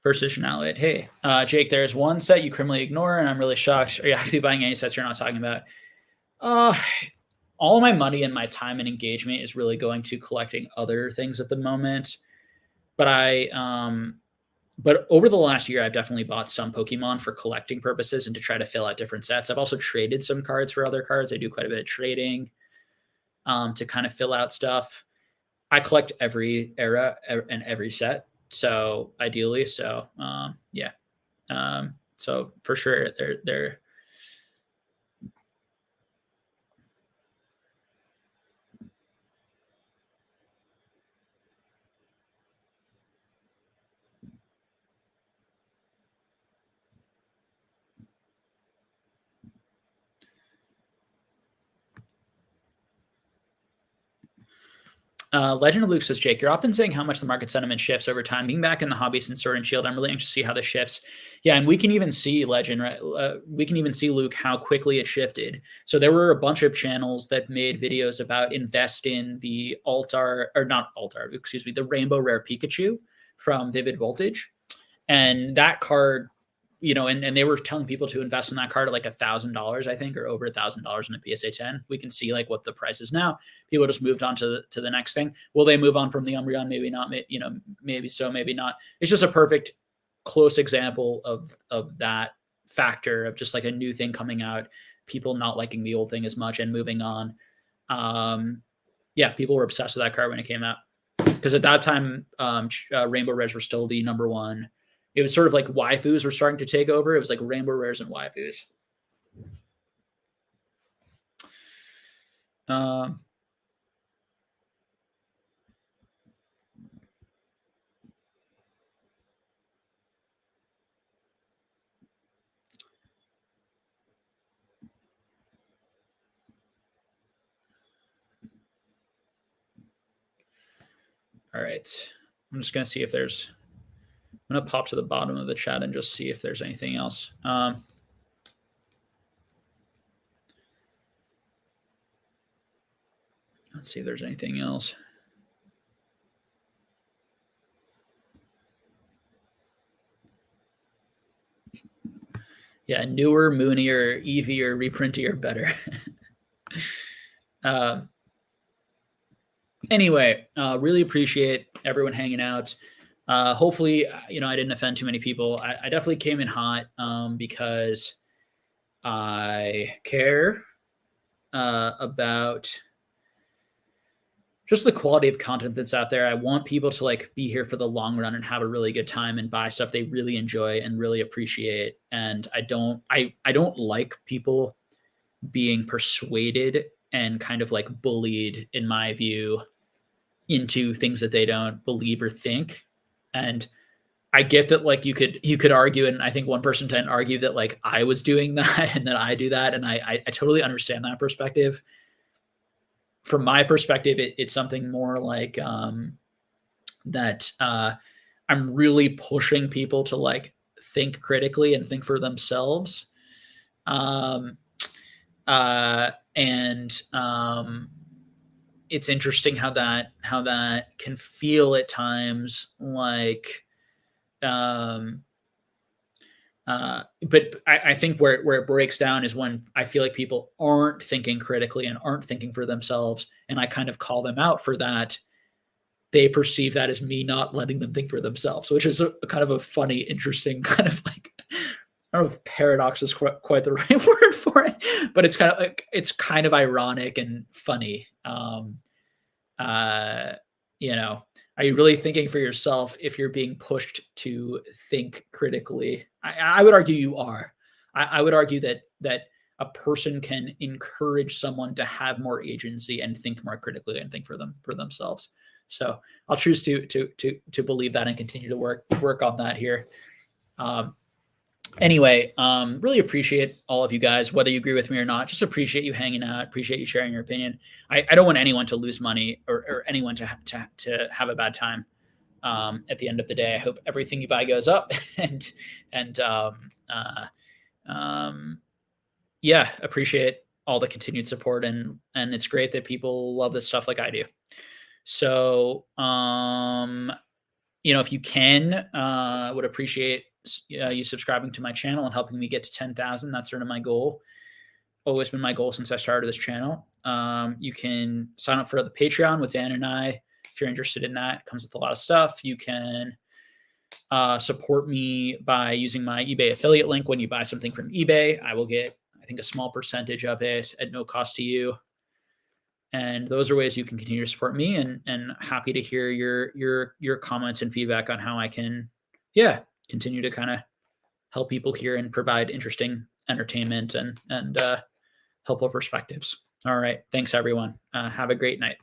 Precision outlet. Hey, Jake, there's one set you criminally ignore, and I'm really shocked. Are you actually buying any sets you're not talking about? All of my money and my time and engagement is really going to collecting other things at the moment. But but over the last year, I've definitely bought some Pokemon for collecting purposes and to try to fill out different sets. I've also traded some cards for other cards. I do quite a bit of trading to kind of fill out stuff. I collect every era and every set. So ideally, yeah. So for sure, they're Legend of Luke says, Jake, you're often saying how much the market sentiment shifts over time. Being back in the hobby since Sword and Shield, I'm really anxious to see how this shifts. Yeah, and we can even see Legend, right? We can even see, Luke, how quickly it shifted. So there were a bunch of channels that made videos about invest in the the Rainbow Rare Pikachu from Vivid Voltage. And that card, and they were telling people to invest in that card at like $1,000, I think, or over $1,000 in a PSA 10. We can see like what the price is now. People just moved on to the next thing. Will they move on from the Umbreon? Maybe not. Maybe so, maybe not. It's just a perfect close example of that factor of just like a new thing coming out, people not liking the old thing as much and moving on. Yeah, people were obsessed with that card when it came out, because at that time, Rainbow Rares were still the number one. It was sort of like waifus were starting to take over. It was like Rainbow Rares and waifus. All right. I'm just going to see if there's, I'm going to pop to the bottom of the chat and just see if there's anything else. Let's see if there's anything else. Yeah, newer, moonier, eevier, reprintier, better. Anyway, really appreciate everyone hanging out. Hopefully, I didn't offend too many people. I definitely came in hot because I care about just the quality of content that's out there. I want people to like be here for the long run and have a really good time and buy stuff they really enjoy and really appreciate. And I don't like people being persuaded and kind of like bullied, in my view, into things that they don't believe or think. And I get that like you could argue, and I think one person can argue that like I was doing that and that I do that. And I totally understand that perspective. From my perspective, it's something more like that I'm really pushing people to like think critically and think for themselves. Um, and it's interesting how that can feel at times like um, but I think where it breaks down is when I feel like people aren't thinking critically and aren't thinking for themselves, and I kind of call them out for that. They perceive that as me not letting them think for themselves, which is a kind of a funny, interesting kind of like I don't know if paradox is quite the right word for it, but it's kind of like it's kind of ironic and funny. Uh, you know, are you really thinking for yourself if you're being pushed to think critically? I would argue you are. I would argue that a person can encourage someone to have more agency and think more critically and think for themselves. So I'll choose to believe that and continue to work on that here. Um, anyway, really appreciate all of you guys, whether you agree with me or not. Just appreciate you hanging out. Appreciate you sharing your opinion. I don't want anyone to lose money or anyone to have a bad time. At the end of the day, I hope everything you buy goes up, and um, yeah, appreciate all the continued support, and it's great that people love this stuff like I do. So if you can, would appreciate you subscribing to my channel and helping me get to 10,000. That's sort of my goal. Always been my goal since I started this channel. You can sign up for the Patreon with Dan and I if you're interested in that. It comes with a lot of stuff. You can support me by using my eBay affiliate link. When you buy something from eBay, I will get, I think, a small percentage of it at no cost to you. And those are ways you can continue to support me, and happy to hear your comments and feedback on how I can, continue to kind of help people here and provide interesting entertainment and helpful perspectives. All right. Thanks, everyone. Have a great night.